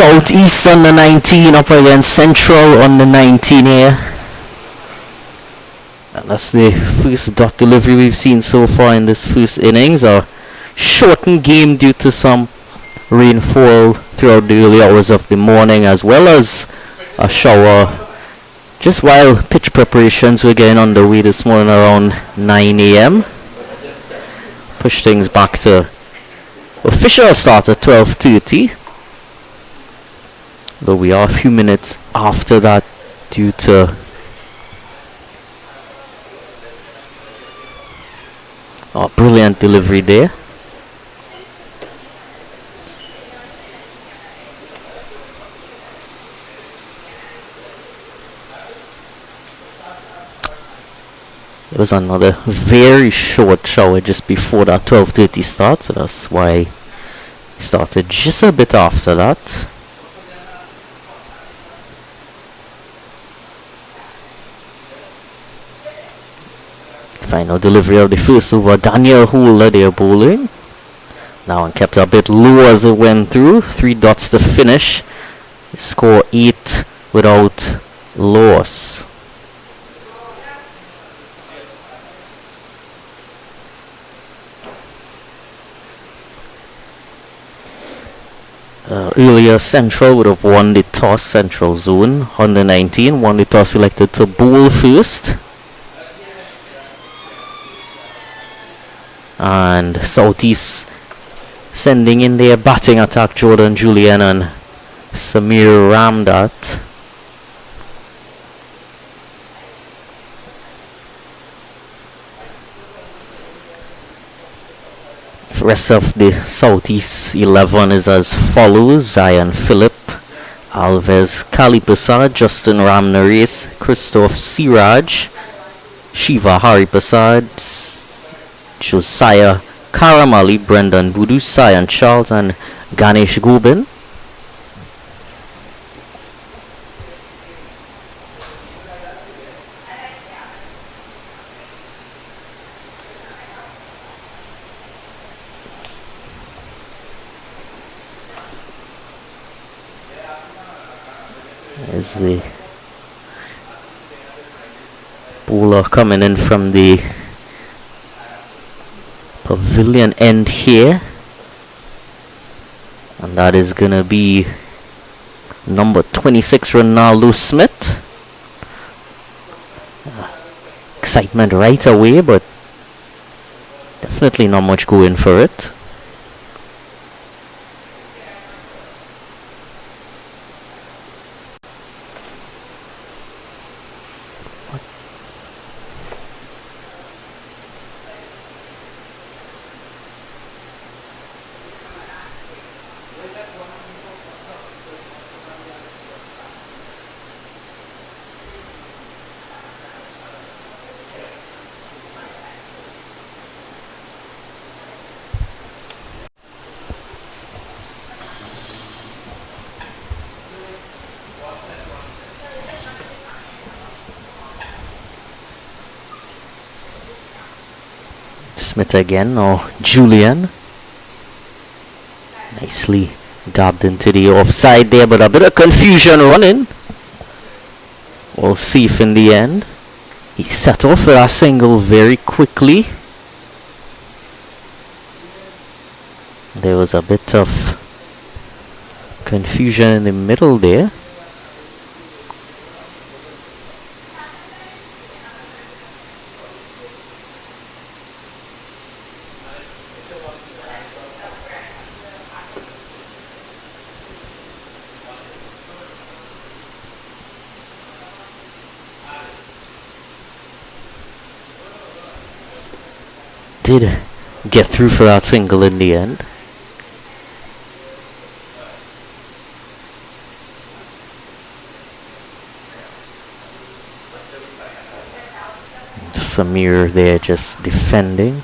Southeast on the 19 up against Central on the 19 here. And that's the first dot delivery we've seen so far in this first innings. A shortened game due to some rainfall throughout the early hours of the morning, as well as a shower just while pitch preparations were getting underway this morning around 9 a.m. Push things back to official start at 12:30. Though we are a few minutes after that due to a brilliant delivery there. There was another very short shower just before that 12:30 start, so that's why we started just a bit after that. Final delivery of the first over. Daniel Holder there bowling. Now and kept a bit low as it went through. 3 dots to finish. Score 8 without loss. Earlier Central would have won the toss. Central zone on the 19 won the toss, selected to bowl first. And Southeast sending in their batting attack, Jordan Julian and Samir Ramdat. The rest of the Southeast 11 is as follows: Zion Phillip, Alves Kalipasad, Justin Ramnares, Christoph Siraj, Shiva Haripasad, Josiah Karamali, Brendan Budu, Cyan Charles, and Ganesh Gobin. There's the bowler coming in from the pavilion end here, and that is gonna be number 26, Ronaldo Smith. Excitement right away, but definitely not much going for it. Smith again, or Julian. Nicely dabbed into the offside there, but a bit of confusion running. We'll see if in the end he set off for a single very quickly. There was a bit of confusion in the middle there. Did get through for that single in the end. Samir there just defending.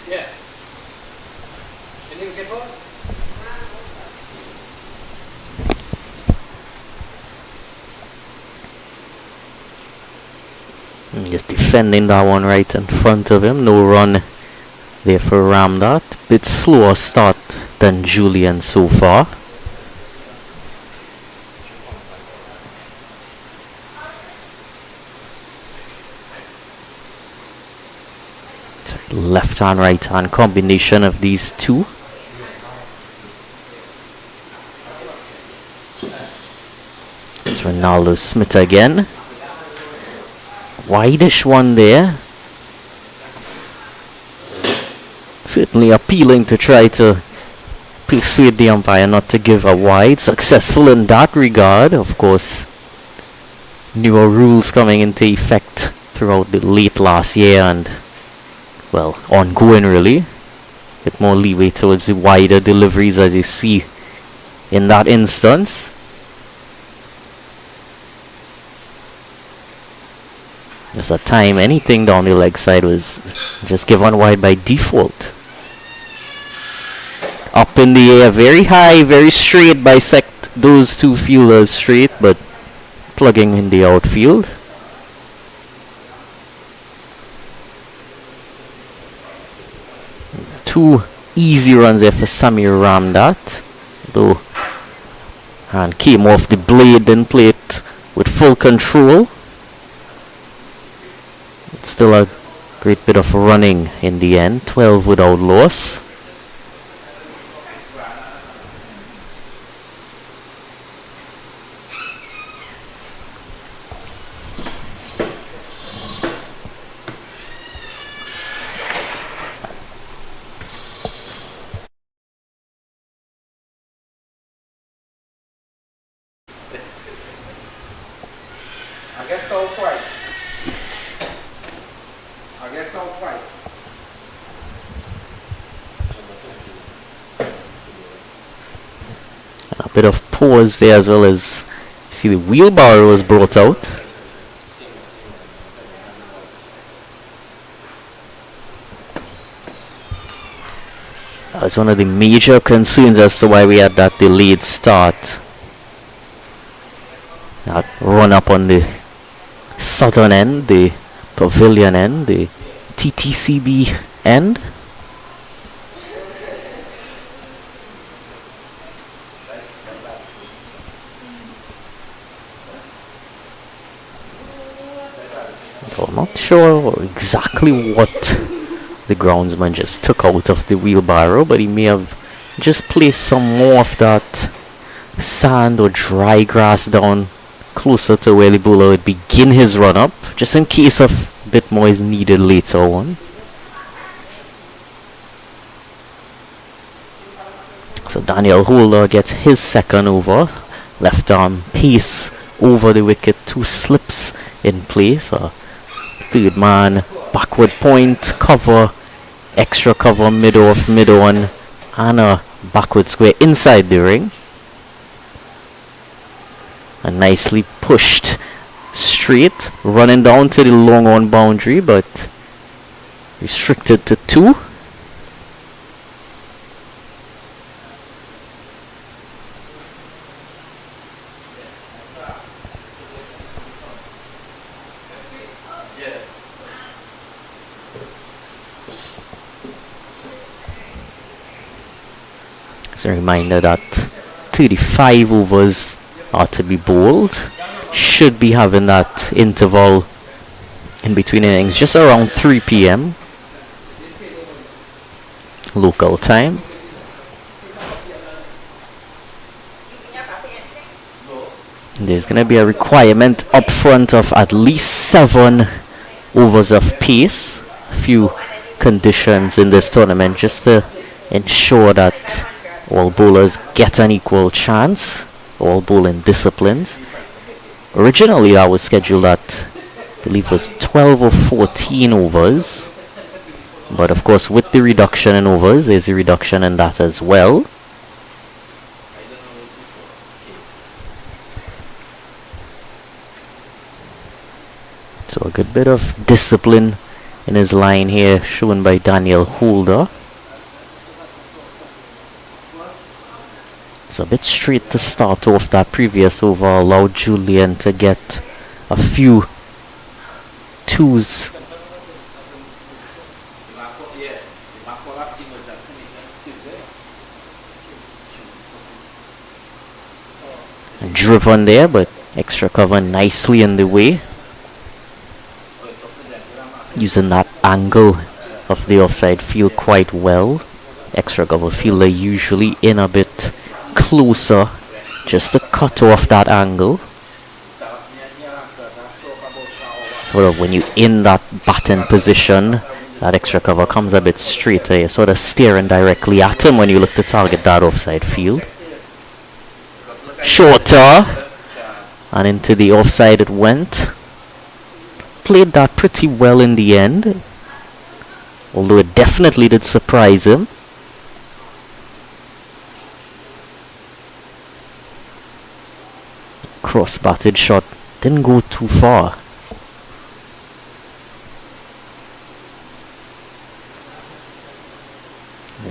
Yeah. Innings get what? Just defending that one right in front of him. No run there for Ramdat. Bit slower start than Julian so far. Left hand, right hand combination of these two. It's Ronaldo Smith again. Wideish one there. Certainly appealing to try to persuade the umpire not to give a wide. Successful in that regard. Of course, newer rules coming into effect throughout the late last year and, well, ongoing really. Bit more leeway towards the wider deliveries as you see in that instance. Just at time anything down the leg side was just given wide by default. Up in the air, very high, very straight, bisect those two fielders straight, but plugging in the outfield. Two easy runs there for Samir Ramdat, though, and came off the blade, didn't play it with full control. It's still a great bit of running in the end, 12 without loss. A bit of pause there as well as see the wheelbarrow was brought out. That was one of the major concerns as to why we had that delayed start. That run up on the southern end, the pavilion end, the TTCB end. I'm not sure exactly what the groundsman just took out of the wheelbarrow, but he may have just placed some more of that sand or dry grass down closer to where the bowler would begin his run up, just in case of a bit more is needed later on. So Daniel Holder gets his second over. Left arm pace over the wicket, 2 slips in place. Third man, backward point, cover, extra cover, mid-off, mid-on, and a backward square inside the ring. And nicely pushed straight, running down to the long on boundary, but restricted to 2. As a reminder that 35 overs are to be bowled. Should be having that interval in between innings just around 3 p.m. local time. There's going to be a requirement up front of at least 7 overs of pace. A few conditions in this tournament just to ensure that all bowlers get an equal chance, all bowling disciplines. Originally that was scheduled at, I believe, was 12 or 14 overs, but of course with the reduction in overs there's a reduction in that as well. So a good bit of discipline in his line here shown by Daniel Holder. It's a bit straight to start off that previous over, allowed Julian to get a few twos. Driven there, but extra cover nicely in the way. Using that angle of the offside field quite well. Extra cover fielder usually in a bit closer just to cut off that angle. Sort of when you're in that batting position, that extra cover comes a bit straighter. You're sort of staring directly at him when you look to target that offside field. Shorter, and into the offside it went. Played that pretty well in the end, although it definitely did surprise him. Cross-batted shot didn't go too far.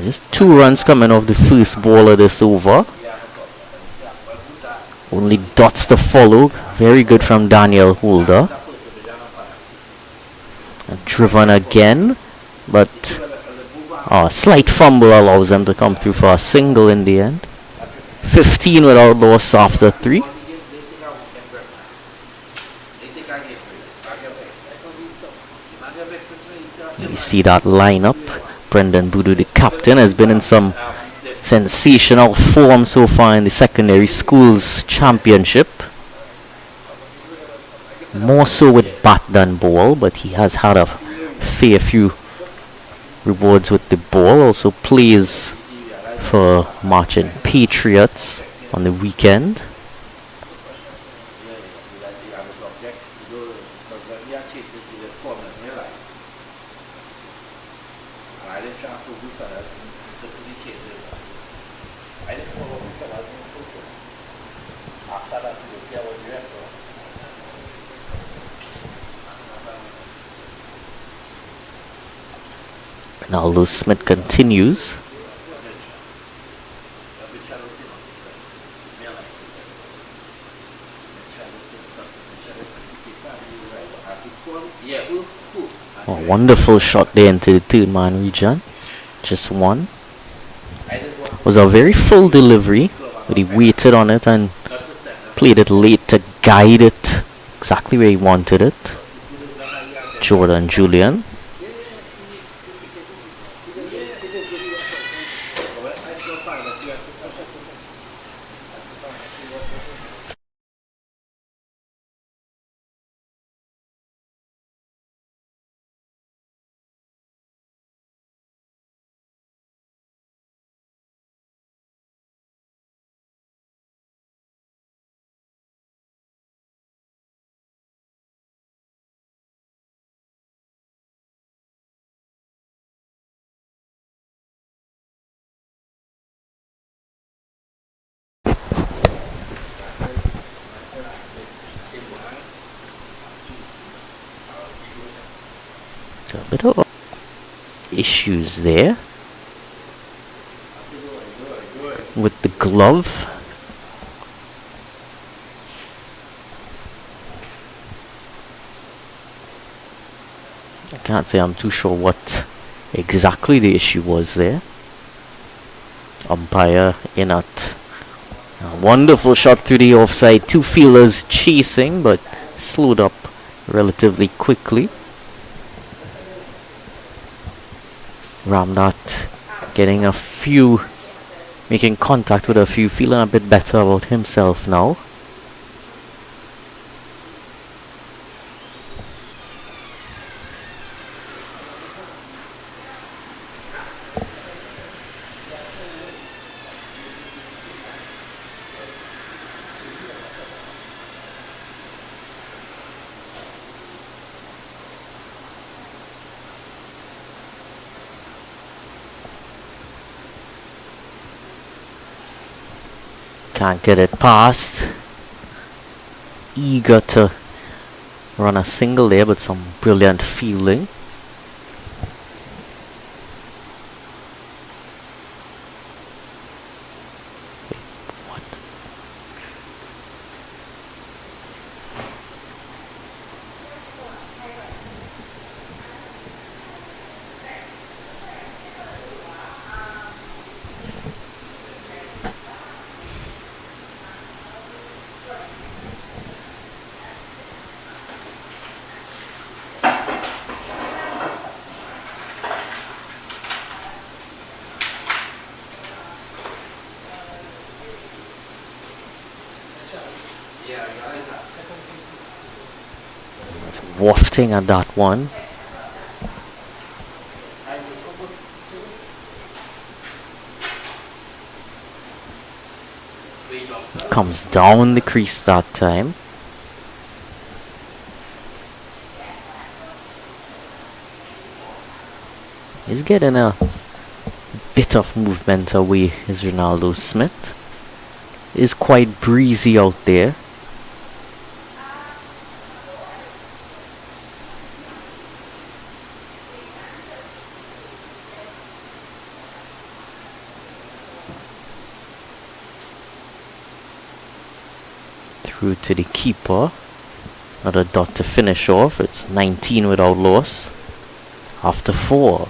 Just 2 runs coming off the first ball of this over. Only dots to follow. Very good from Daniel Holder. Driven again, but a slight fumble allows them to come through for a single in the end. 15 without loss after 3. You see that lineup. Brendan Boodoo, the captain, has been in some sensational form so far in the secondary schools championship. More so with bat than ball, but he has had a fair few rewards with the ball. Also plays for Marching Patriots on the weekend. Ronaldo Smith continues. Oh, wonderful shot there into the third man region. Just one. Was a very full delivery, but he waited on it and played it late to guide it exactly where he wanted it. Jordan Julian. A bit of issues there with the glove. I can't say I'm too sure what exactly the issue was there. Umpire in at a wonderful shot through the offside. 2 fielders chasing, but slowed up relatively quickly. Ramnath getting a few, making contact with a few, feeling a bit better about himself now. Can't get it past. Eager to run a single there, but some brilliant fielding. What? It's wafting at that one. Comes down the crease that time. He's getting a bit of movement away, is Ronaldo Smith. It's quite breezy out there. Through to the keeper. Another dot to finish off. It's 19 without loss. After 4.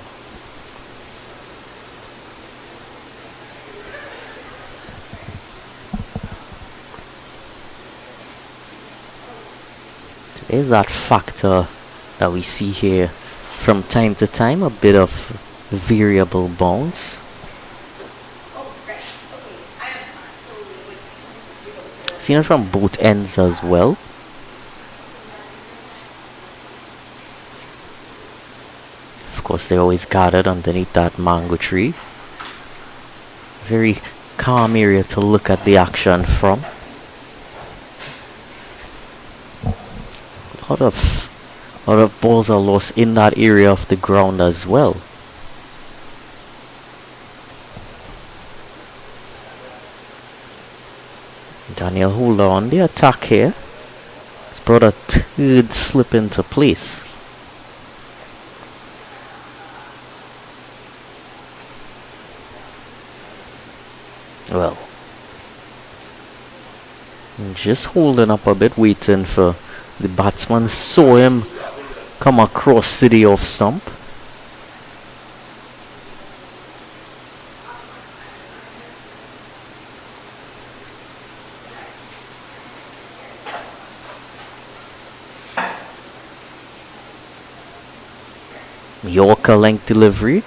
So there's that factor that we see here from time to time. A bit of variable bounce. Seen it from both ends as well. Of course, they're always guarded underneath that mango tree. Very calm area to look at the action from. A lot of balls are lost in that area of the ground as well. Daniel Holder on the attack here. He's brought a third slip into place. Well, just holding up a bit, waiting for the batsman. Saw him come across to the off stump. Yorker length delivery.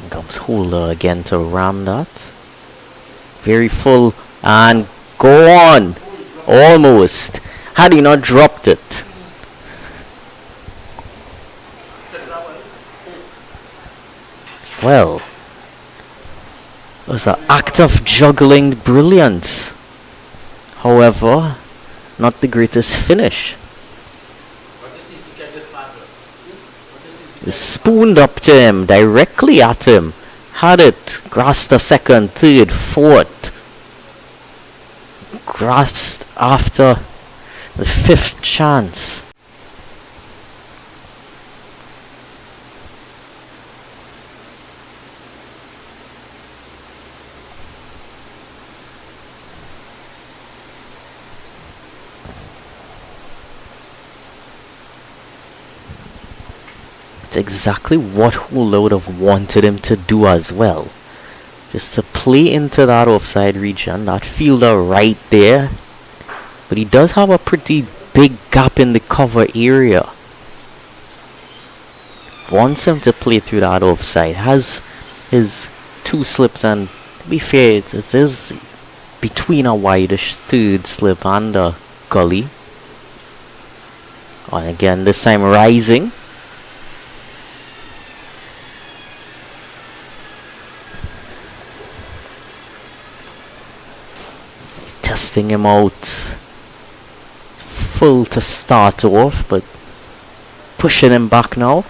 And comes Holder again to ram that. Very full. And go on. Almost. Had he not dropped it. Well. It was an act of juggling brilliance. However, not the greatest finish. It spooned up to him, directly at him. Had it, grasped a second, third, fourth. Grasped after the 5th chance. It's exactly what Holder would have wanted him to do as well. Just to play into that offside region, that fielder right there. But he does have a pretty big gap in the cover area. Wants him to play through that offside. Has his 2 slips, and to be fair, it is between a wideish 3rd slip and a gully. And again, this time rising. He's testing him out. Full to start off, but pushing him back now.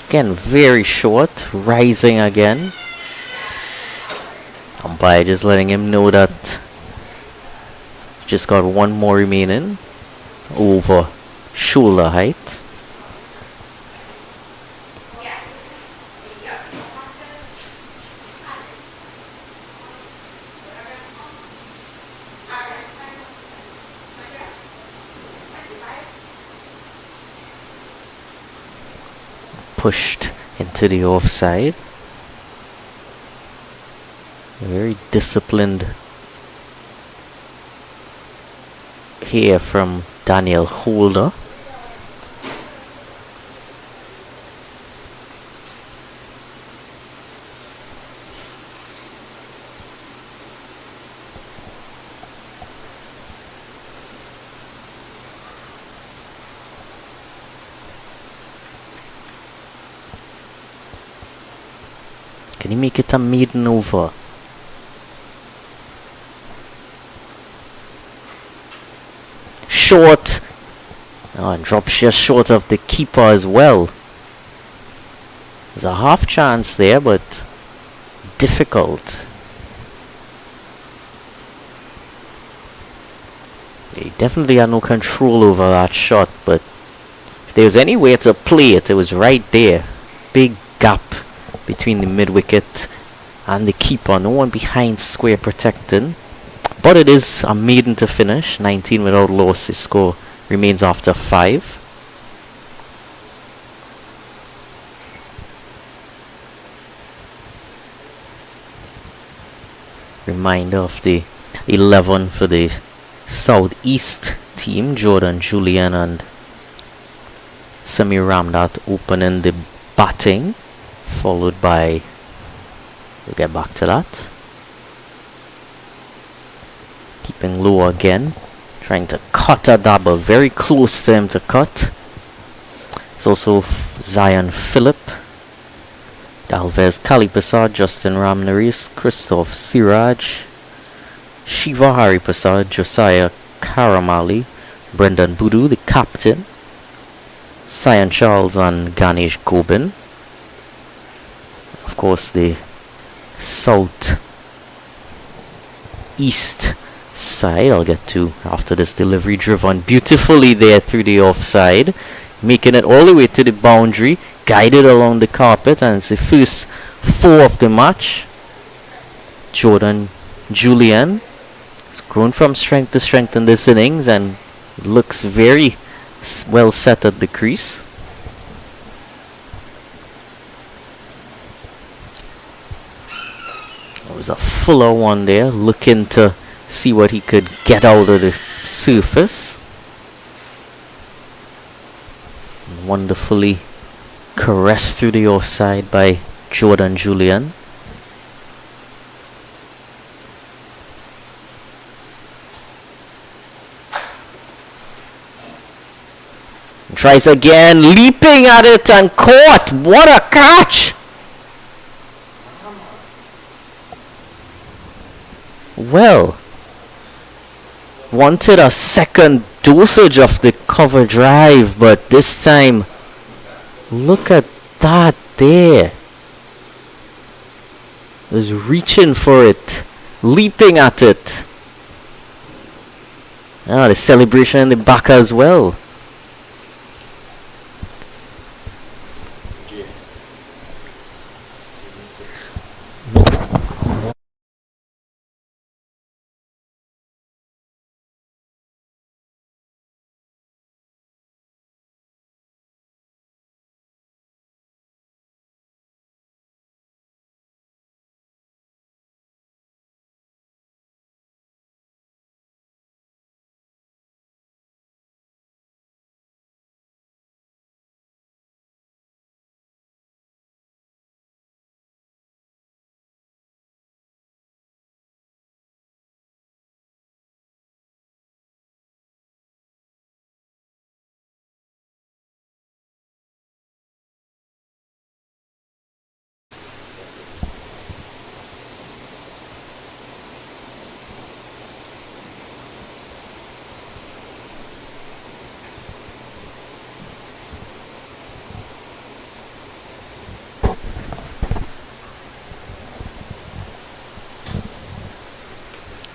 Again, very short, rising again. Umpire just letting him know that just got 1 more remaining over shoulder height. pushed into the offside. Very disciplined here from Daniel Holder. Can he make it a maiden over? Short. Oh, and drops just short of the keeper as well. There's a half chance there, but difficult. He definitely had no control over that shot, but if there was any way to play it, it was right there. Big gap between the mid-wicket and the keeper. No one behind square protecting. But it is a maiden to finish. 19 without loss. The score remains after 5. Reminder of the 11 for the Southeast team. Jordan Julian and Samir Ramdat opening the batting, followed by, we'll get back to that. Keeping low again, trying to cut a double, very close to him to cut. It's also Zion Phillip, Alves Kalipasad, Justin Ramnaris, Christoph Siraj, Shiva Haripasad, Josiah Karamali, Brendan Budu, the captain, Sion Charles and Ganesh Gobin. Of course, the South East side, I'll get to after this delivery, driven beautifully there through the offside, making it all the way to the boundary, guided along the carpet, and it's the first 4 of the match. Jordan Julian has grown from strength to strength in this innings and looks very well set at the crease. It was a fuller one there, looking to see what he could get out of the surface. Wonderfully caressed through the offside by Jordan Julian. Tries again, leaping at it and caught. What a catch! Well, wanted a second dosage of the cover drive, but this time, look at that there. Was reaching for it, leaping at it. Ah, the celebration in the back as well.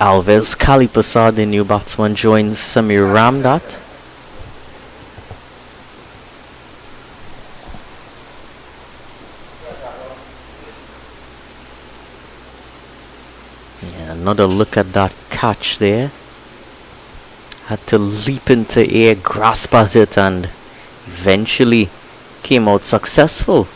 Alves Kalipasad, the new batsman, joins Samir Ramdat. Yeah, another look at that catch there. Had to leap into air, grasp at it, and eventually came out successful.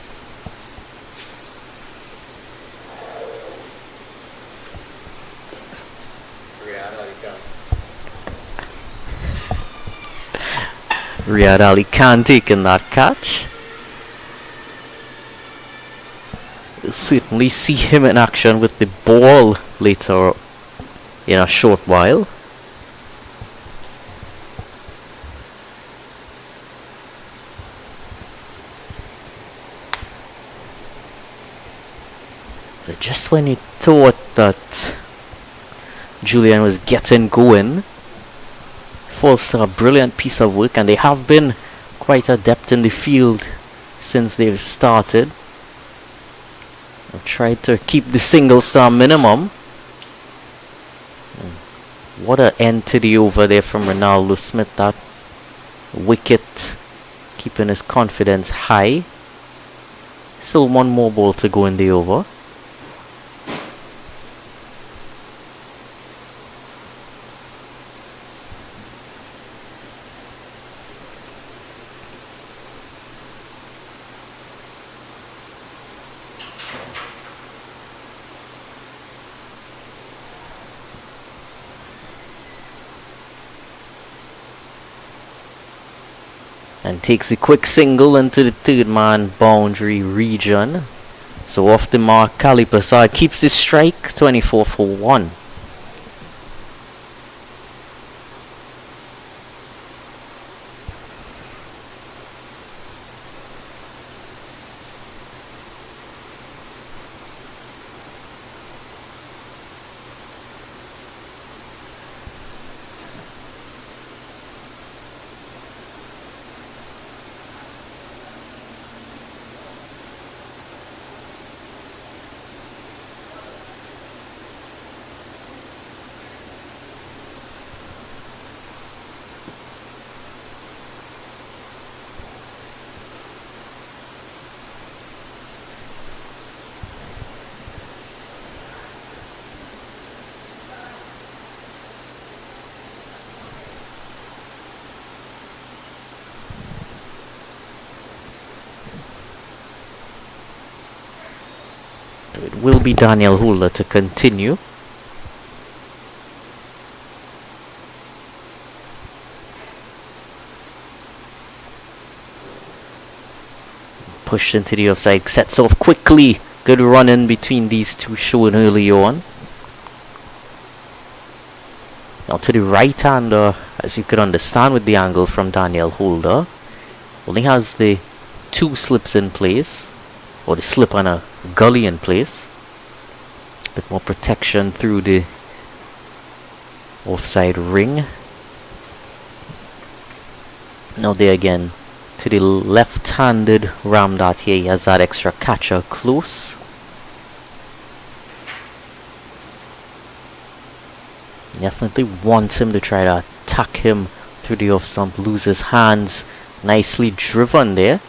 Riyad Ali Khan taking that catch. We'll certainly see him in action with the ball later in a short while. So just when you thought that Julian was getting going, falls to a brilliant piece of work, and they have been quite adept in the field since they've started. I've tried to keep the single star minimum. What an end to the over there from Ronaldo Smith. That wicket keeping his confidence high. Still one more ball to go in the over. And takes a quick single into the third man boundary region. So off the mark, Kali Prasad keeps his strike, 24 for 1. So it will be Daniel Holder to continue. Pushed into the offside, sets off quickly. Good run in between these two shown early on. Now to the right hander, as you could understand with the angle from Daniel Holder, only has the 2 slips in place, or the slip and a gully in place. Bit more protection through the offside ring. Now there again, to the left-handed Ramdat here, he has that extra catcher close. Definitely wants him to try to attack him through the off stump, lose his hands. Nicely driven there.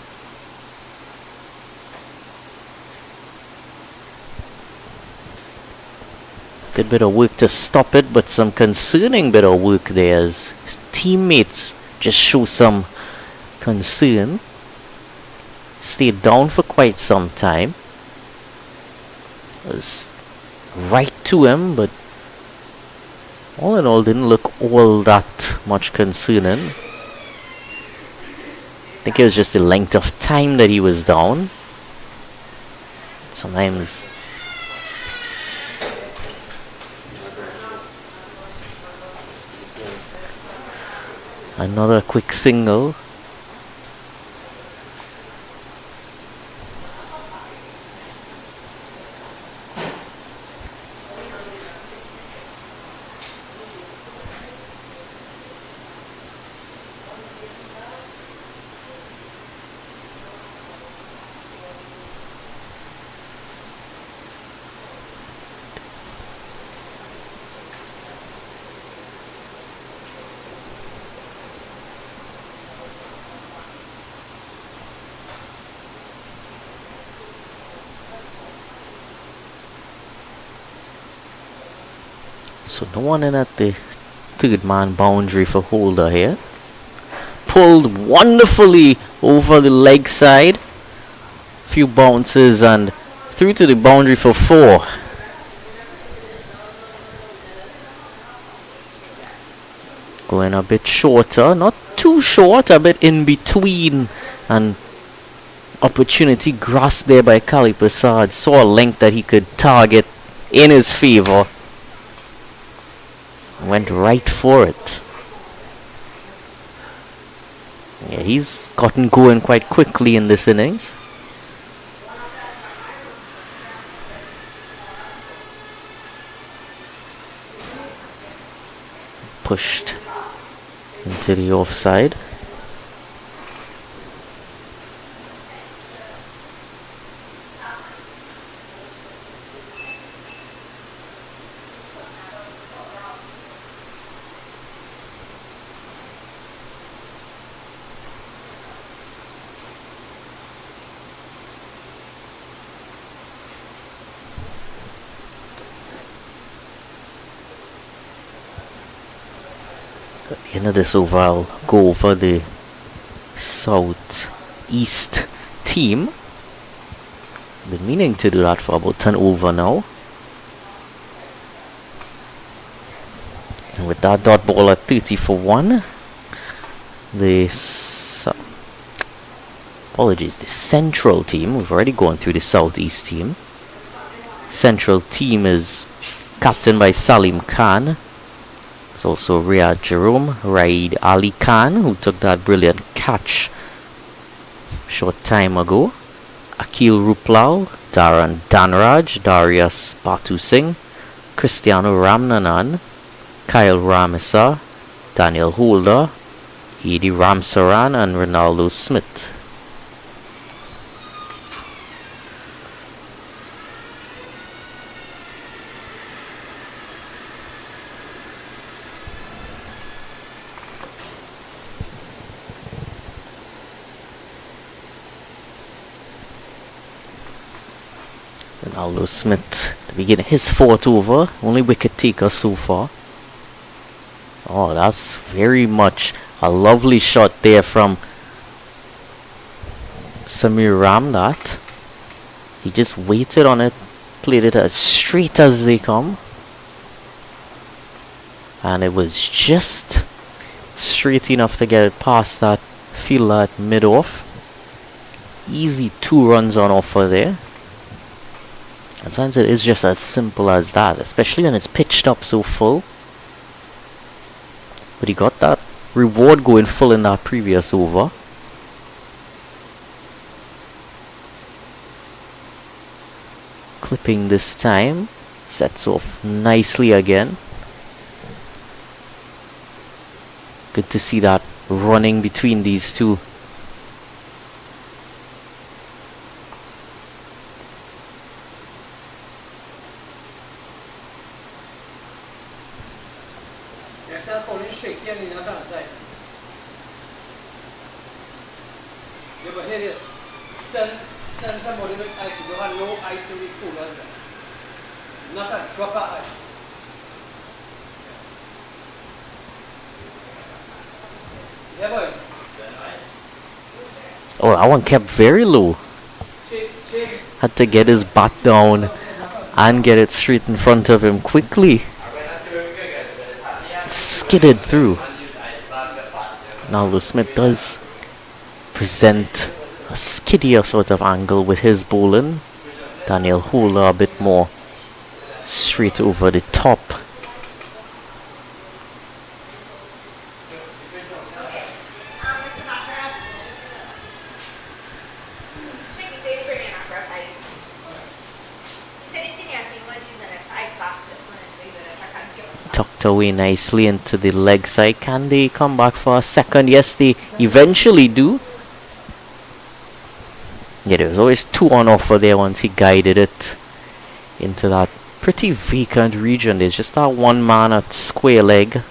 Good bit of work to stop it, but some concerning bit of work there as his teammates just show some concern. Stayed down for quite some time. Was right to him, but all in all didn't look all that much concerning. I think it was just the length of time that he was down. Sometimes another quick single. So no one in at the third man boundary for Holder here. Pulled wonderfully over the leg side. Few bounces and through to the boundary for 4. Going a bit shorter, not too short, a bit in between, and opportunity grasped there by Kali Prasad. Saw a length that he could target in his favor. Went right for it. Yeah, he's gotten going quite quickly in this innings. Pushed into the offside. At the end of this over, I'll go over the southeast team. Been meaning to do that for about 10 over now. And with that dot ball at 30 for 1, the central team, we've already gone through the southeast team. Central team is captained by Salim Khan. There's also Riyad Jerome, Raid Ali Khan, who took that brilliant catch short time ago. Akil Ruplal, Daran Danraj, Darius Batu Singh, Cristiano Ramnanan, Kyle Ramisa, Daniel Holder, Edie Ramsaran, and Ronaldo Smith. Ronaldo Smith to begin his 4th over, only wicket taker so far. Oh, that's very much a lovely shot there from Samir Ramnath. He just waited on it, played it as straight as they come, and it was just straight enough to get it past that fielder at mid-off. Easy 2 runs on offer there. And sometimes it is just as simple as that, especially when it's pitched up so full. But he got that reward going full in that previous over. Clipping this time, sets off nicely again. Good to see that running between these two. Here it is. Send somebody with ice. You have no ice in the cooler. Not a drop of ice. Yeah, boy. Oh, that one kept very low. Had to get his bat down and get it straight in front of him quickly. Skidded through. Ronaldo Smith does present a skiddier sort of angle with his bowling. Daniel Holder a bit more straight over the top. Tucked away nicely into the leg side. Can they come back for a second? Yes, they eventually do. Yeah, there was always 2 on offer there once he guided it into that pretty vacant region. There's just that one man at square leg.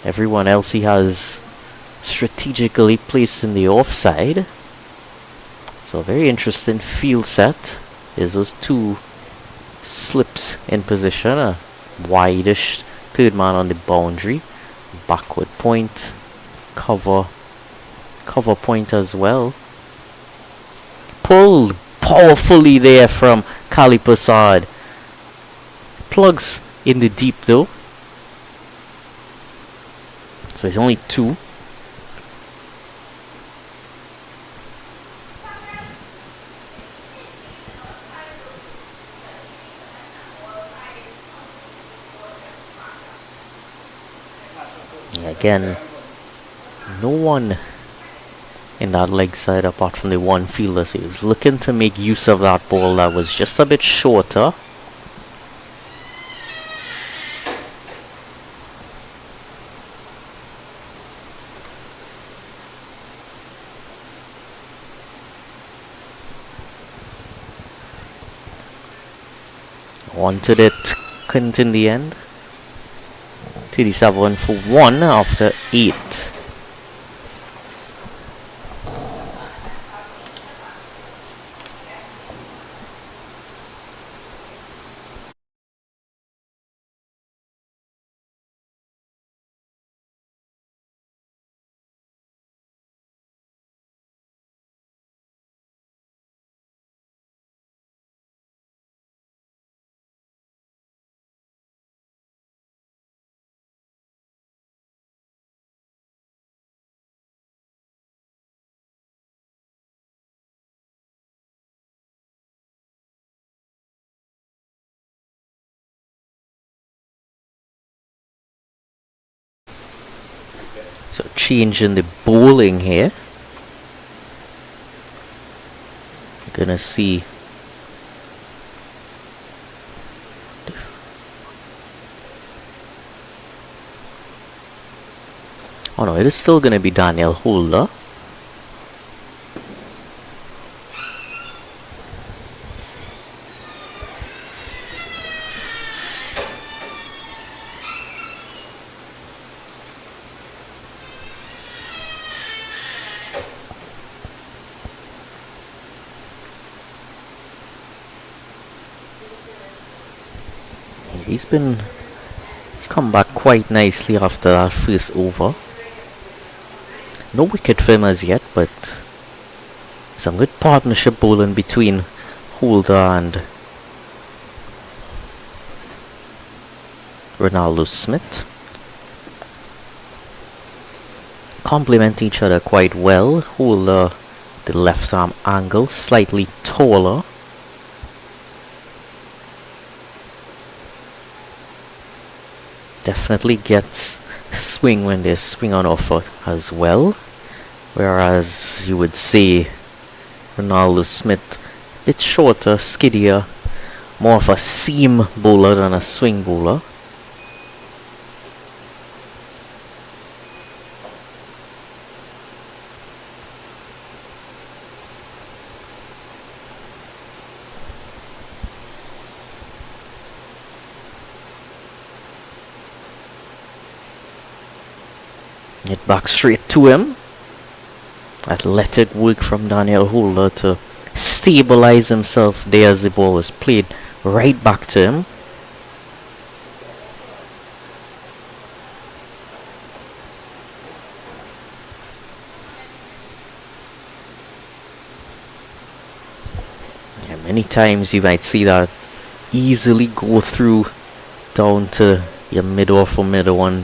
Everyone else he has strategically placed in the offside. So a very interesting field set. There's those 2 slips in position. A wideish third man on the boundary. Backward point. Cover cover point as well. Pulled powerfully there from Kali Prasad. Plugs in the deep though. So it's only 2. Again, no one in that leg side apart from the one fielder. So he was looking to make use of that ball that was just a bit shorter. Wanted it, couldn't in the end. 37 for 1 after 8. So changing the bowling here. Gonna see oh no, it is still gonna be Daniel Holder. He's come back quite nicely after that first over. No wicket for him as yet, but some good partnership bowling between Holder and Ronaldo Smith. Complement each other quite well. Holder, the left arm angle, slightly taller. Definitely gets swing when there's swing on offer as well. Whereas you would say Ronaldo Smith, a bit shorter, skiddier, more of a seam bowler than a swing bowler. It back straight to him. Athletic work from Daniel Holder to stabilize himself there as the ball was played right back to him. And many times you might see that easily go through down to your mid-off or mid-on.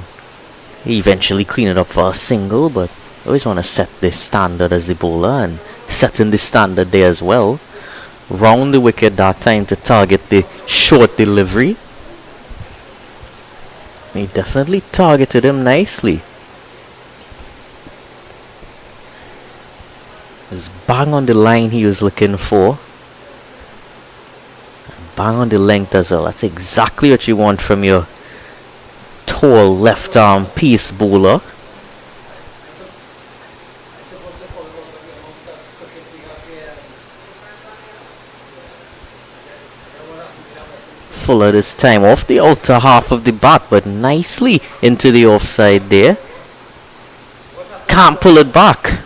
Eventually clean it up for a single, but always want to set the standard as the bowler, and setting the standard there as well. Round the wicket that time to target the short delivery. He definitely targeted him nicely. It was bang on the line he was looking for. Bang on the length as well. That's exactly what you want from your tall left arm pace bowler. Fuller this time off the outer half of the bat, but nicely into the offside there. Can't pull it back.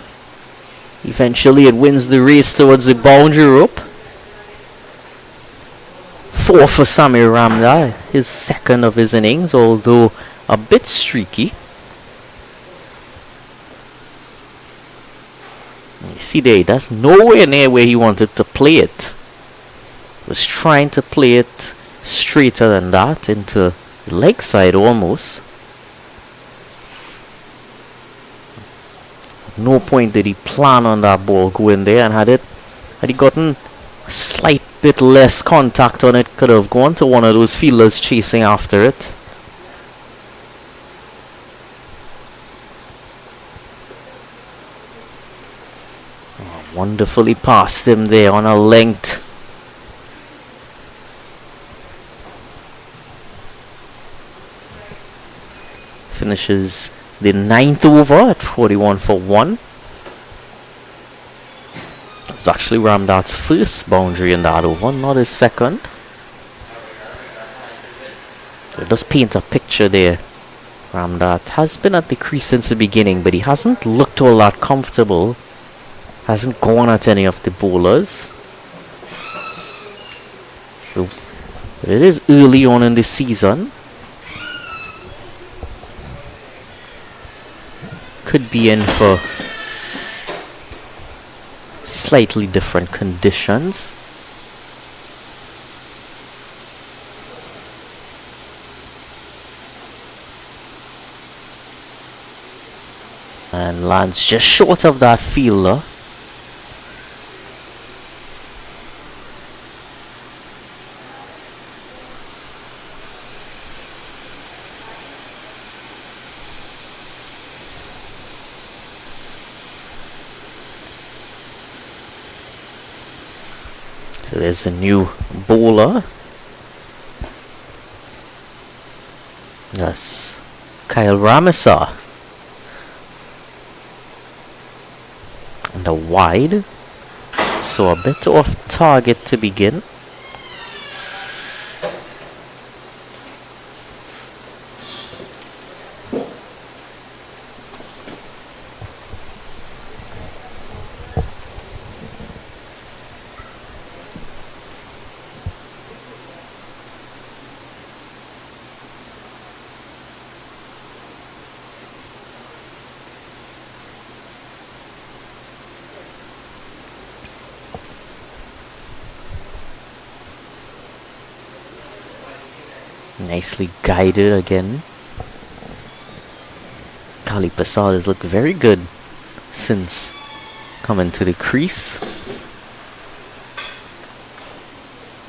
Eventually it wins the race towards the boundary rope. 4 for Samir Ramdar, his second of his innings, although a bit streaky. See there, that's nowhere near where he wanted to play it. Was trying to play it straighter than that into leg side almost. No point did he plan on that ball going there, and had he gotten a slight bit less contact on it, could have gone to one of those fielders chasing after it. Oh, wonderfully passed him there on a length. Finishes the 9th over at 41 for 1. It was actually Ramdat's first boundary in that over, not his second. It does paint a picture there. Ramdat has been at the crease since the beginning, but he hasn't looked all that comfortable. Hasn't gone at any of the bowlers. So, but it is early on in the season. Could be in for slightly different conditions. And lands just short of that fielder. So there's a new bowler. That's Kyle Ramesar. And a wide. So a bit off target to begin. Nicely guided again. Kali Prasad has looked very good since coming to the crease.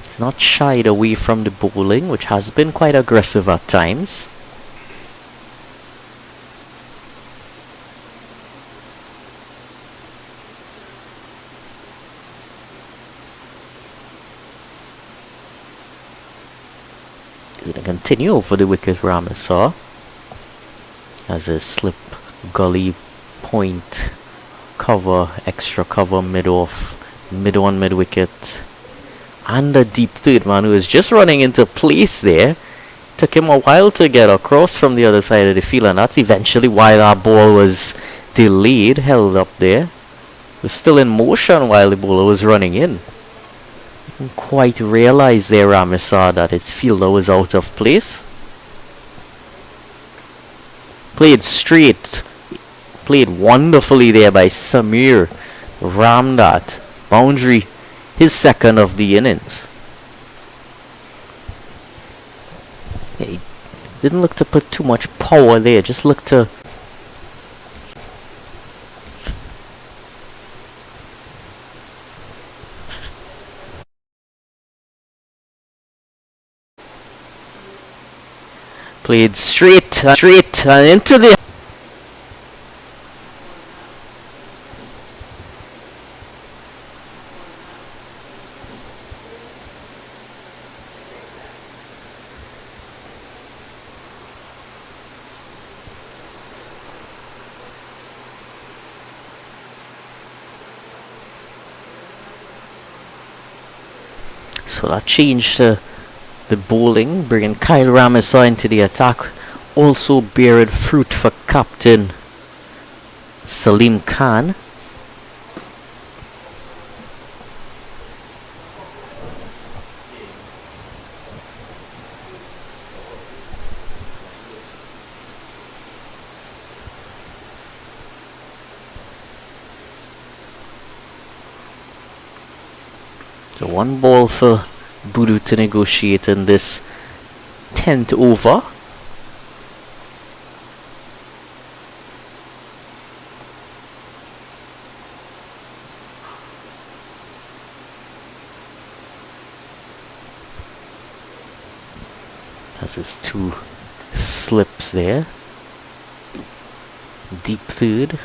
He's not shied away from the bowling, which has been quite aggressive at times. Going to continue over the wicket Ramesar as a slip gully point cover, extra cover mid off, mid on mid wicket, and a deep third man who is just running into place there. Took him a while to get across from the other side of the field, and that's eventually why that ball was delayed, held up there. It was still in motion while the bowler was running in. Didn't quite realize there Ramesar that his fielder was out of place. Played straight. Played wonderfully there by Samir Ramdat. Boundary, his second of the innings. Yeah, he didn't look to put too much power there, just looked to played straight and into the so that changed the bowling, bringing Kyle Ramesar into the attack, also bearing fruit for captain Salim Khan. So 1 ball for Boodoo to negotiate in this 10th over. Has his 2 slips there. Deep third.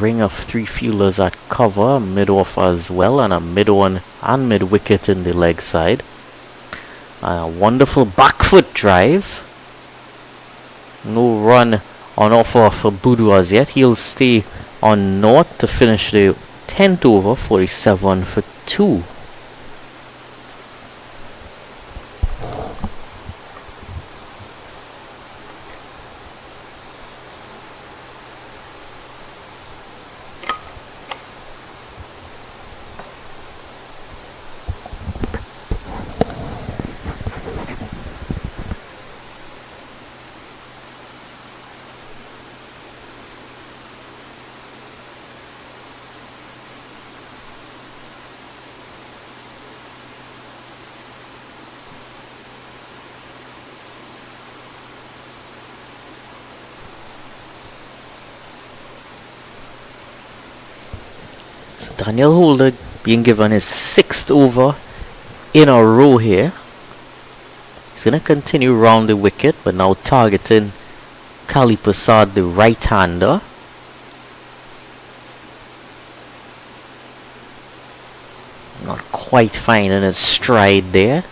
Ring of 3 fielders at cover, mid off as well, and a mid on and mid wicket in the leg side. A wonderful back foot drive. No run on offer for Boodoo as yet. He'll stay on north to finish the 10th over, 47 for 2. So Daniel Holder being given his 6th over in a row here. He's going to continue round the wicket, but now targeting Kali Prasad, the right-hander. Not quite finding his stride there.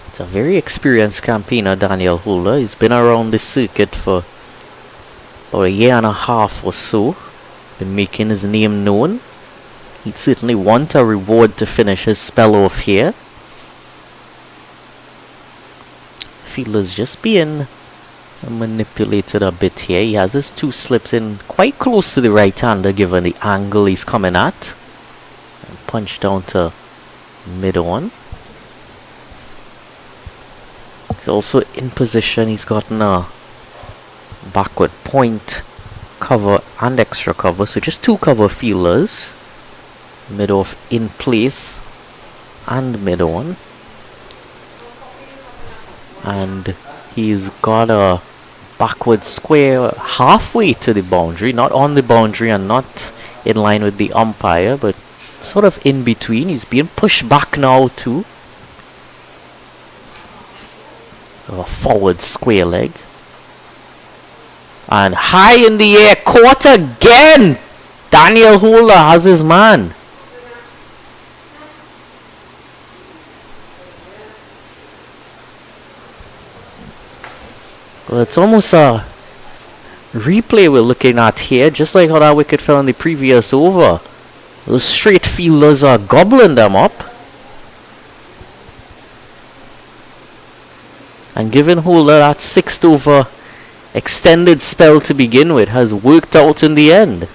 It's a very experienced campaigner, Daniel Holder. He's been around the circuit for about a year and a half or so. Been making his name known. He'd certainly want a reward to finish his spell off here. Fielder's just being manipulated a bit here. He has his 2 slips in quite close to the right-hander given the angle he's coming at. And punch down to mid-on. He's also in position. He's gotten a backward point, cover and extra cover, so just 2 cover fielders, mid off in place and mid on, and he's got a backward square halfway to the boundary, not on the boundary and not in line with the umpire, but sort of in between. He's being pushed back now too. A forward square leg. And high in the air, caught again! Daniel Holder has his man. Well, it's almost a replay we're looking at here, just like how that wicket fell in the previous over. Those straight fielders are gobbling them up. And giving Holder that 6th over extended spell to begin with has worked out in the end.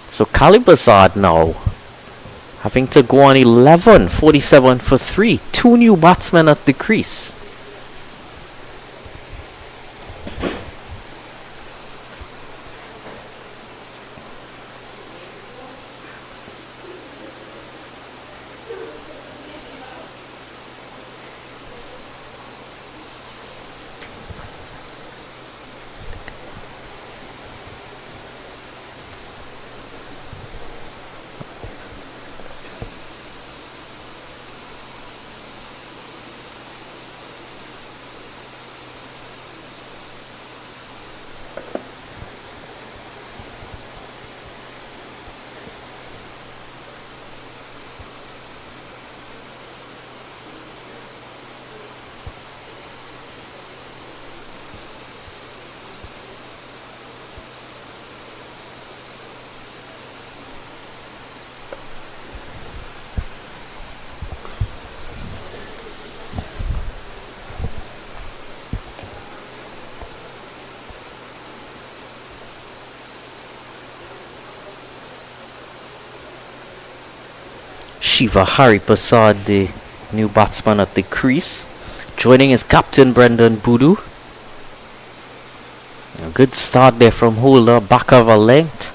So Kali Prasad now having to go on 11, 47 for 3. 2 new batsmen at the crease. Shiva Hari Prasad, the new batsman at the crease, joining his captain Brendan Boodoo. A good start there from Holder, back of a length.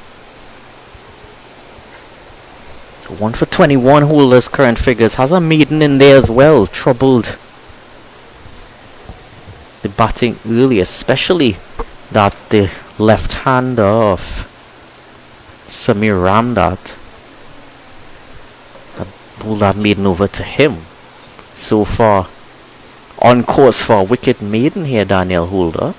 So 1 for 21, Holder's current figures. Has a maiden in there as well. Troubled the batting early, especially that the left-hander of Samir Ramdat. That bowled that maiden over to him. So far on course for a wicket maiden here, Daniel Holder.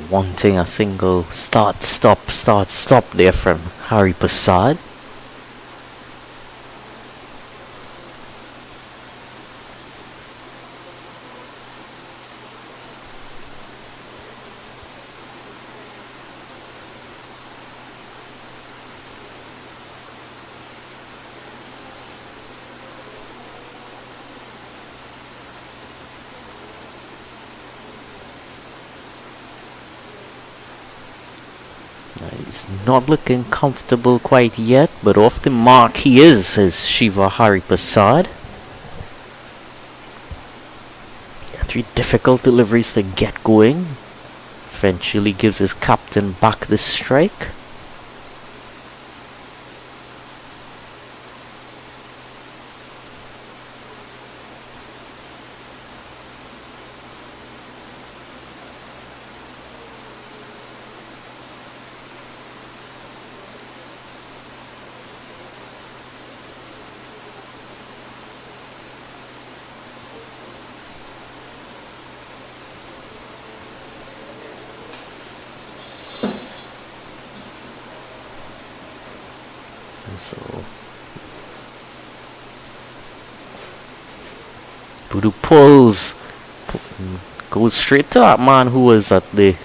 Wanting a single start stop there from Hari Prasad. He's not looking comfortable quite yet, but off the mark he is, says Shiva Hari Prasad. Yeah, 3 difficult deliveries to get going. Eventually gives his captain back the strike. So Budu pulls, goes straight to that man who was at the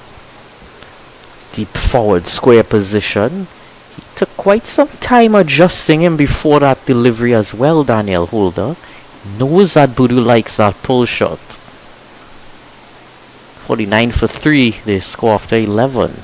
deep forward square position. He took quite some time adjusting him before that delivery as well, Daniel Holder. Knows that Budu likes that pull shot. 49 for 3, they score after 11.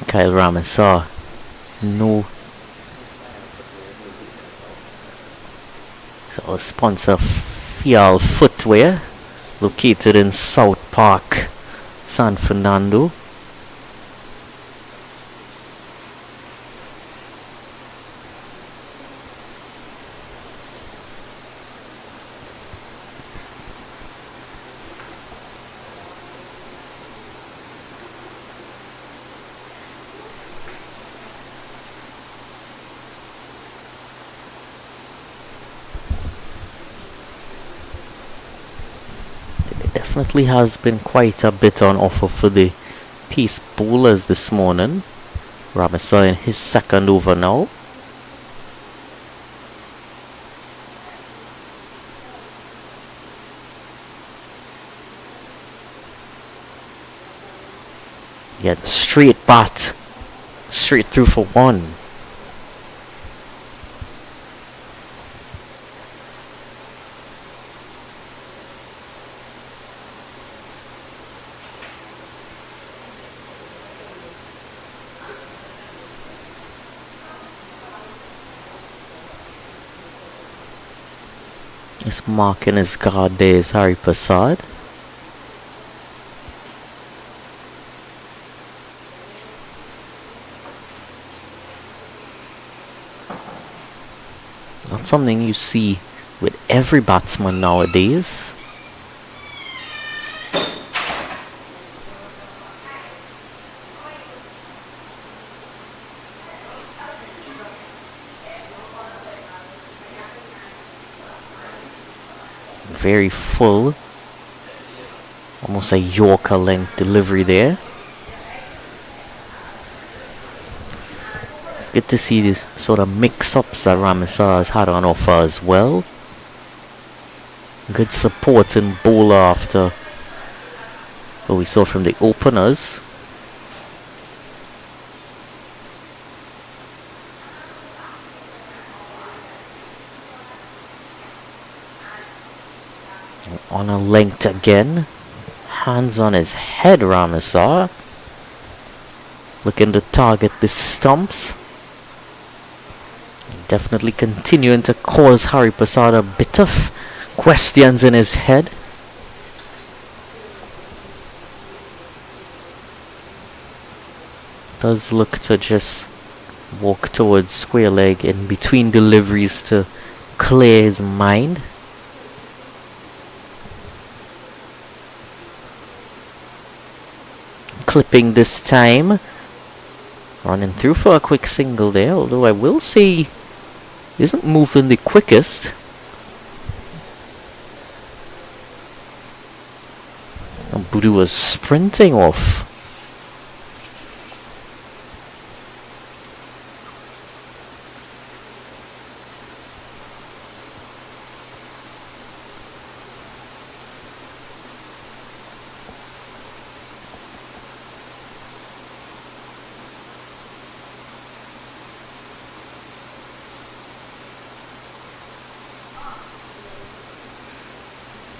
Kyle Ramesar, no. So sponsor Fial Footwear, located in South Park, San Fernando. Definitely has been quite a bit on offer for the pace bowlers this morning. Ramesar in his second over now. Yeah, straight bat, straight through for 1. Just marking his guard there is Hari Prasad. Not something you see with every batsman nowadays. Very full Almost a Yorker length delivery there. It's good to see these sort of mix-ups that Ramesar has had on offer as well. Good support in bowler after what we saw from the openers. On a length again. Hands on his head, Ramesar. Looking to target the stumps. Definitely continuing to cause Hari Prasad a bit of questions in his head. Does look to just walk towards square leg in between deliveries to clear his mind. Clipping this time. Running through for a quick single there, although I will say he isn't moving the quickest. And Budu was sprinting off.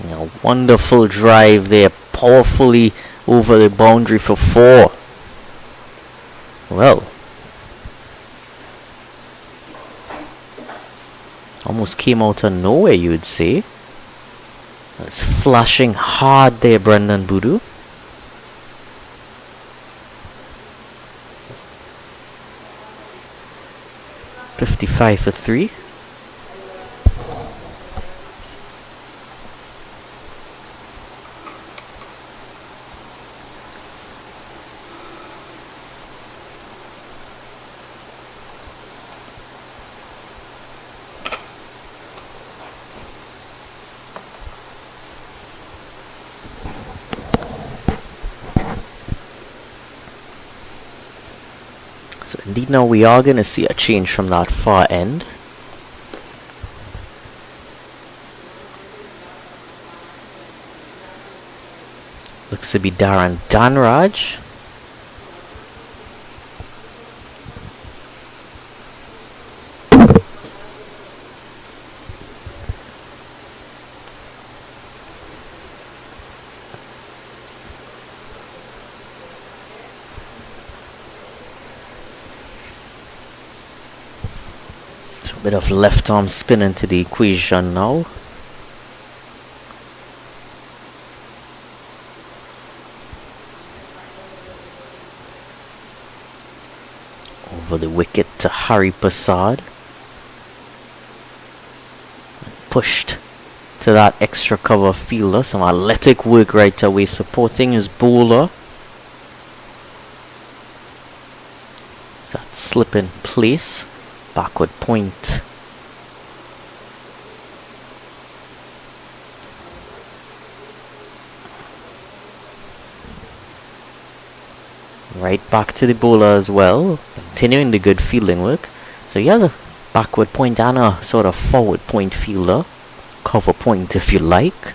A wonderful drive there, powerfully over the boundary for 4. Well, almost came out of nowhere, you would say. It's flashing hard there, Brendan Budu. .55 for 3. So indeed now we are going to see a change from that far end. Looks to be Darren Danraj. Bit of left arm spin into the equation now. Over the wicket to Hari Prasad. Pushed to that extra cover fielder. Some athletic work right away supporting his bowler. That slip in place. Backward point. Right back to the bowler as well. Continuing the good fielding work. So he has a backward point and a sort of forward point fielder. Cover point if you like.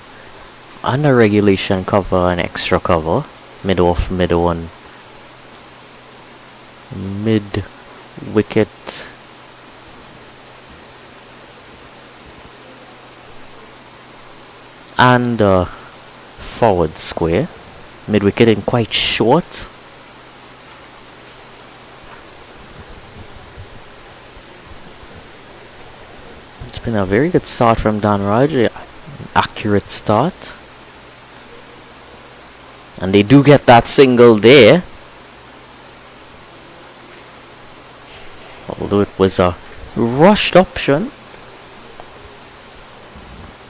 And a regulation cover and extra cover. Mid off, mid on. Mid wicket. And forward square. Mid wicket in quite short. It's been a very good start from Danraj. Accurate start. And they do get that single there. Although it was a rushed option.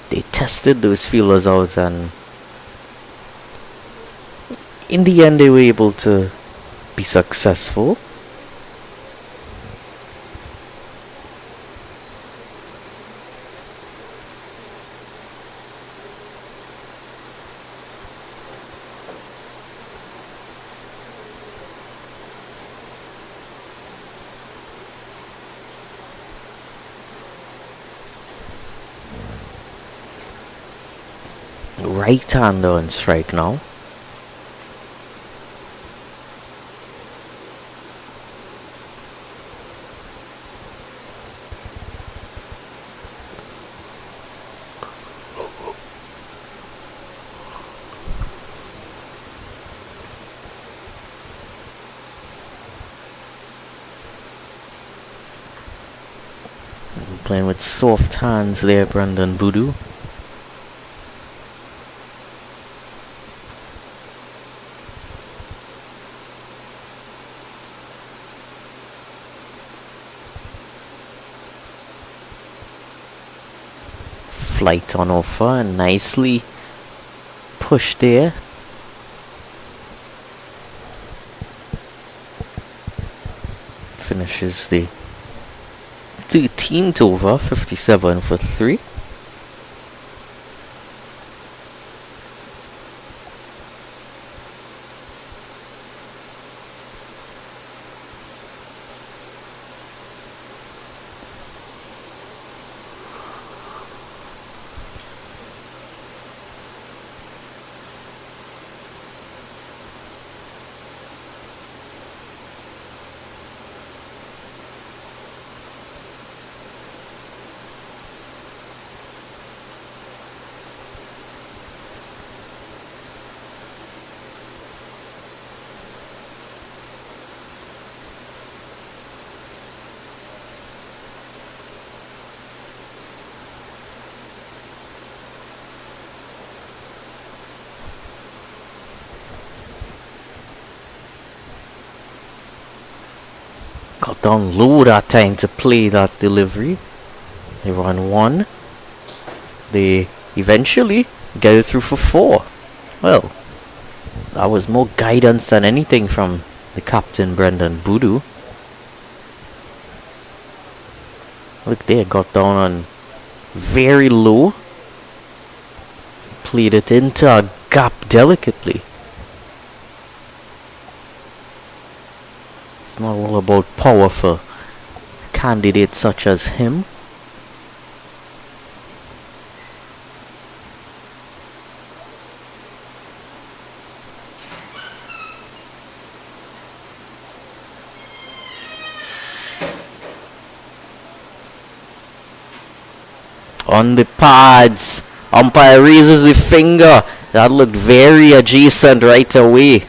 They tested those fielders out and in the end they were able to be successful. Right-hander on strike now. Playing with soft hands there, Brandon Boodoo. Flight on offer and nicely pushed there. Finishes the 13th over, 57 for 3. Got down low that time to play that delivery. They run 1. They eventually get it through for 4. Well, that was more guidance than anything from the captain, Brendan Boodoo. Look there, got down on very low. Played it into a gap delicately. It's not all about power for candidates such as him. On the pads, umpire raises the finger. That looked very adjacent right away.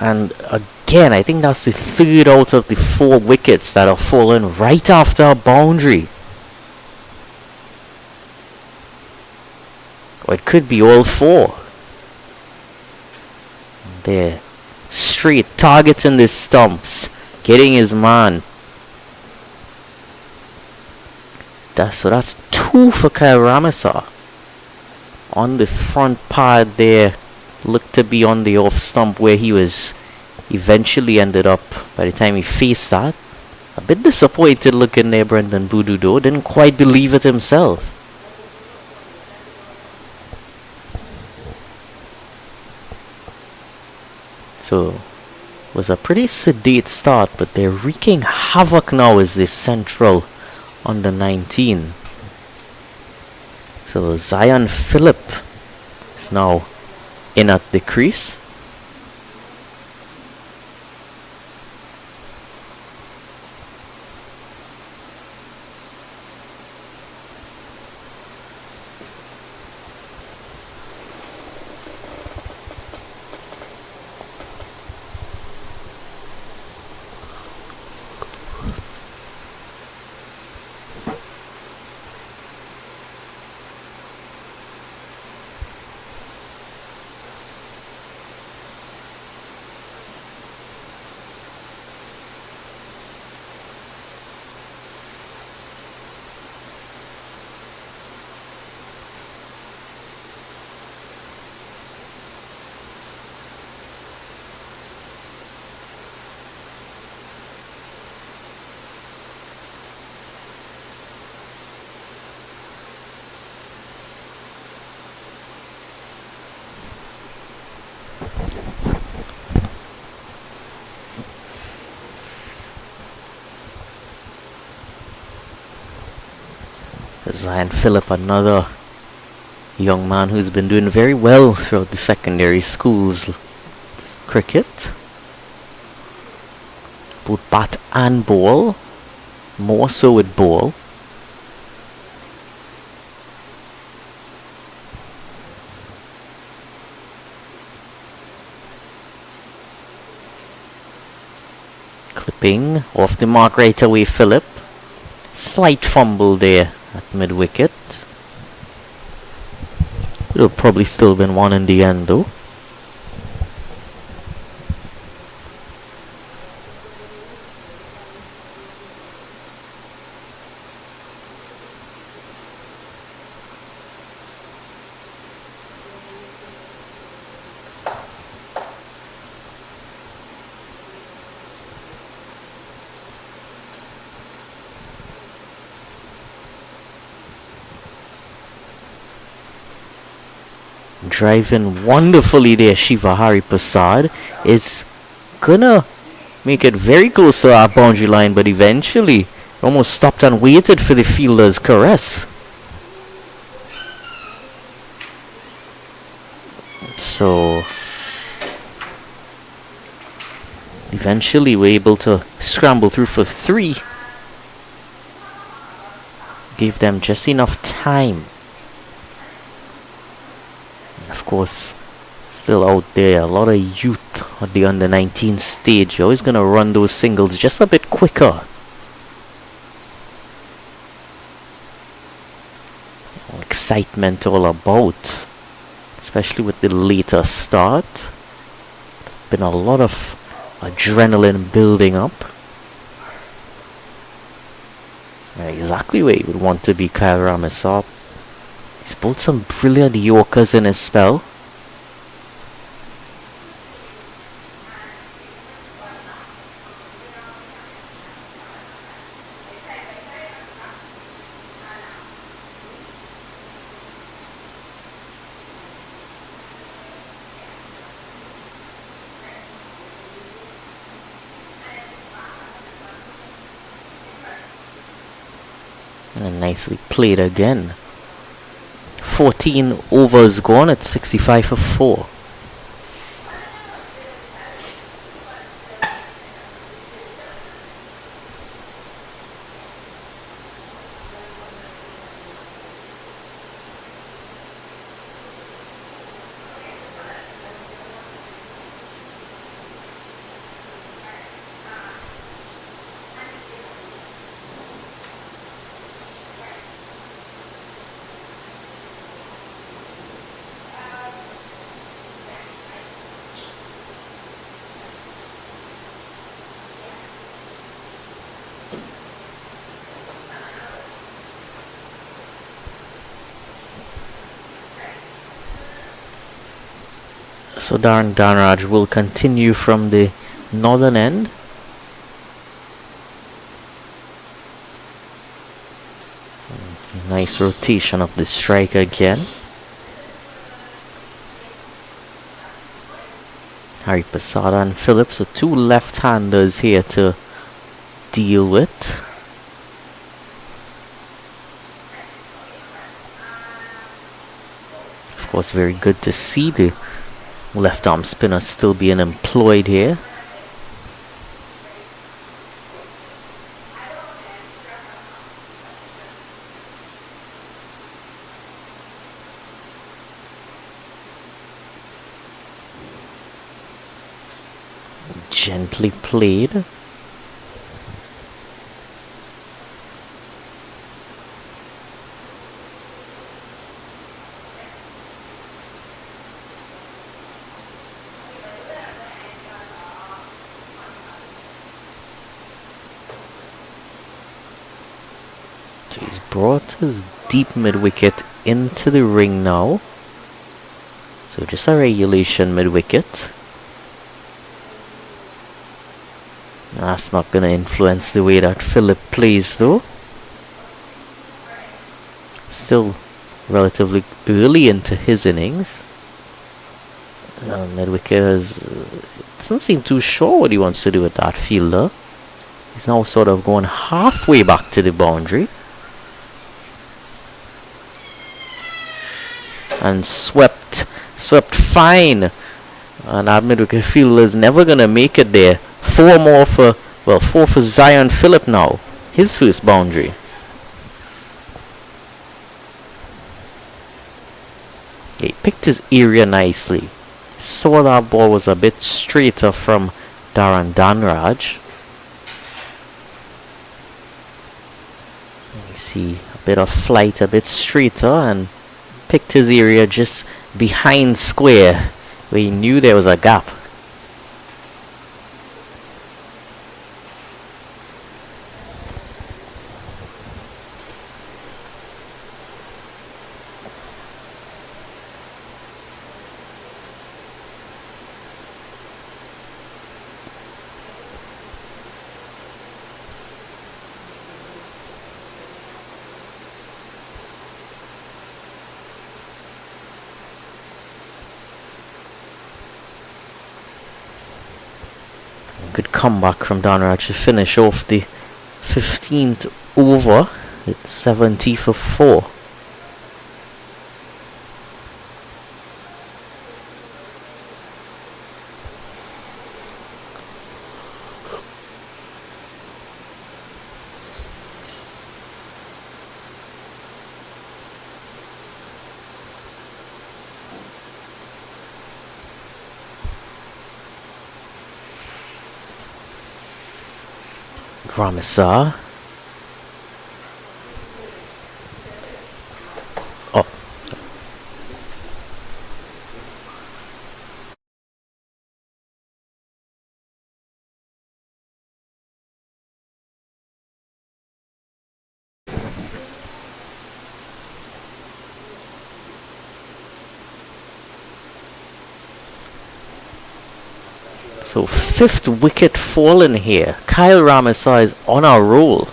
And again, I think that's the 3rd out of the 4 wickets that have fallen right after a boundary. Or it could be all 4. There, straight, targeting the stumps, getting his man. So that's 2 for Kyle Ramesar. On the front pad there, looked to be on the off stump where he was eventually ended up by the time he faced that. A bit disappointed looking there, Brendan Boodoo, though. Didn't quite believe it himself. So, it was a pretty sedate start, but they're wreaking havoc now as the central under 19. So, Zion Phillip is now in at the crease. Zion Phillip, another young man who's been doing very well throughout the secondary schools cricket. Both bat and ball, more so with ball. Clipping off the mark right away, Phillip. Slight fumble there at mid-wicket. Would have probably still been one in the end though. Driving wonderfully there, Shiva Haripasad is gonna make it very close to our boundary line, but eventually almost stopped and waited for the fielder's caress. So eventually we're able to scramble through for 3. Gave them just enough time. Of course, still out there, a lot of youth at the under 19 stage. You're always going to run those singles just a bit quicker. Excitement all about, especially with the later start. Been a lot of adrenaline building up. Exactly where you would want to be, Kyle Ramaswamy. He's pulled some brilliant Yorkers in his spell. And nicely played again. 14 overs gone at 65 for 4. So Darren Dhanraj will continue from the northern end. Nice rotation of the strike again. Haripasad and Phillips, so 2 left-handers here to deal with. Of course, very good to see the left arm spinner still being employed here. Gently played. So he's brought his deep mid-wicket into the ring now. So just a regulation mid-wicket. That's not going to influence the way that Phillip plays though. Still relatively early into his innings. Mid-wicket doesn't seem too sure what he wants to do with that fielder. He's now sort of going halfway back to the boundary. and swept fine. And that mid-wicket fielder is never going to make it there. Four for Zion Phillip now. His first boundary. He picked his area nicely. Saw that ball was a bit straighter from Darren Danraj. You see a bit of flight, a bit straighter, and picked his area just behind square where he knew there was a gap. Good comeback from Danraj to finish off the 15th over. It's 70 for 4. Ramesar. Oh. So 5th wicket fallen here. Kyle Ramesar is on a roll.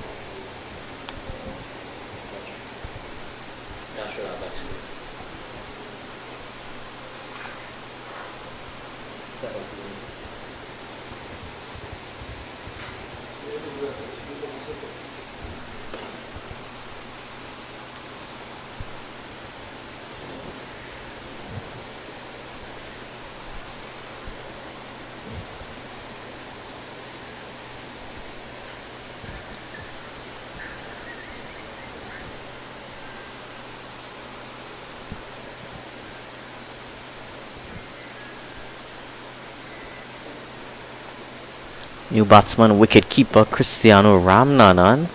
New batsman, wicket-keeper Cristiano Ramnanan.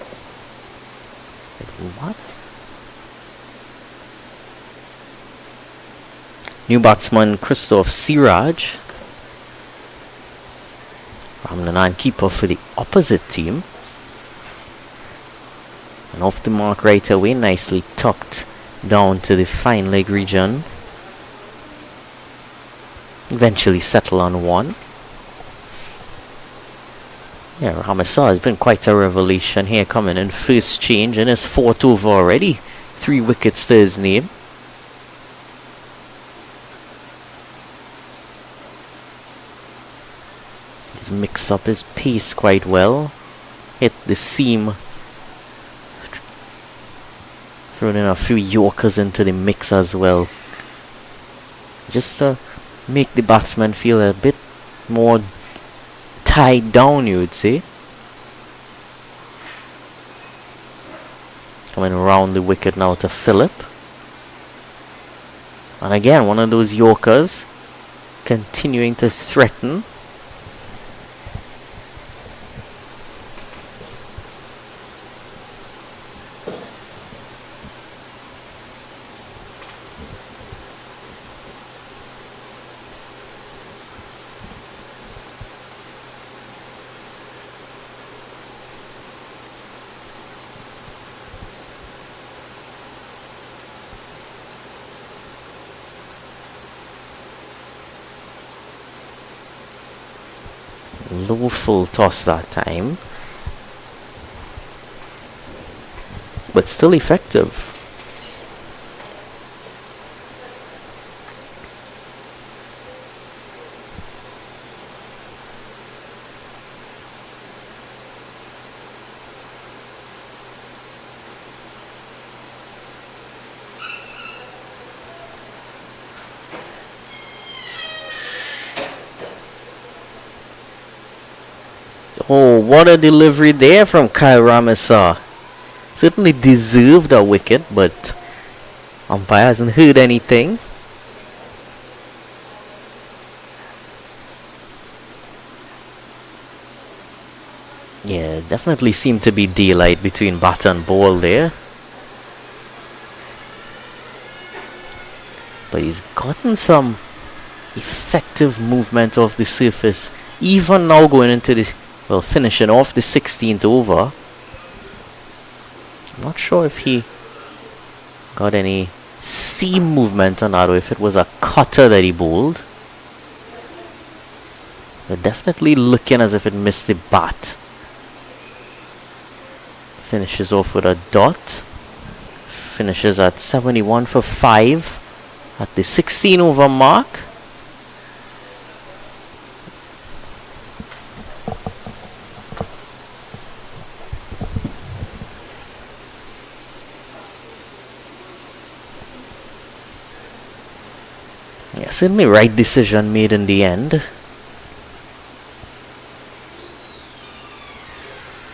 What? New batsman Christoph Siraj. Ramnanan keeper for the opposite team. And off the mark right away, nicely tucked down to the fine leg region. Eventually settle on one. Yeah, Ramesar has been quite a revelation here, coming in first change in his 4th over already. 3 wickets to his name. He's mixed up his pace quite well. Hit the seam. Thrown in a few yorkers into the mix as well. Just to make the batsman feel a bit more tied down, you would say. Coming around the wicket now to Phillip. And again, one of those yorkers continuing to threaten. Low full toss that time, but still effective. Oh, what a delivery there from Kyle Ramesar. Certainly deserved a wicket, but umpire hasn't heard anything. Yeah, definitely seemed to be daylight between bat and ball there. But he's gotten some effective movement off the surface, even now going into the, well, finishing off the 16th over. I'm not sure if he got any seam movement on that or if it was a cutter that he bowled. But definitely looking as if it missed the bat. Finishes off with a dot. Finishes at 71 for 5 at the 16 over mark. Yeah, certainly right decision made in the end.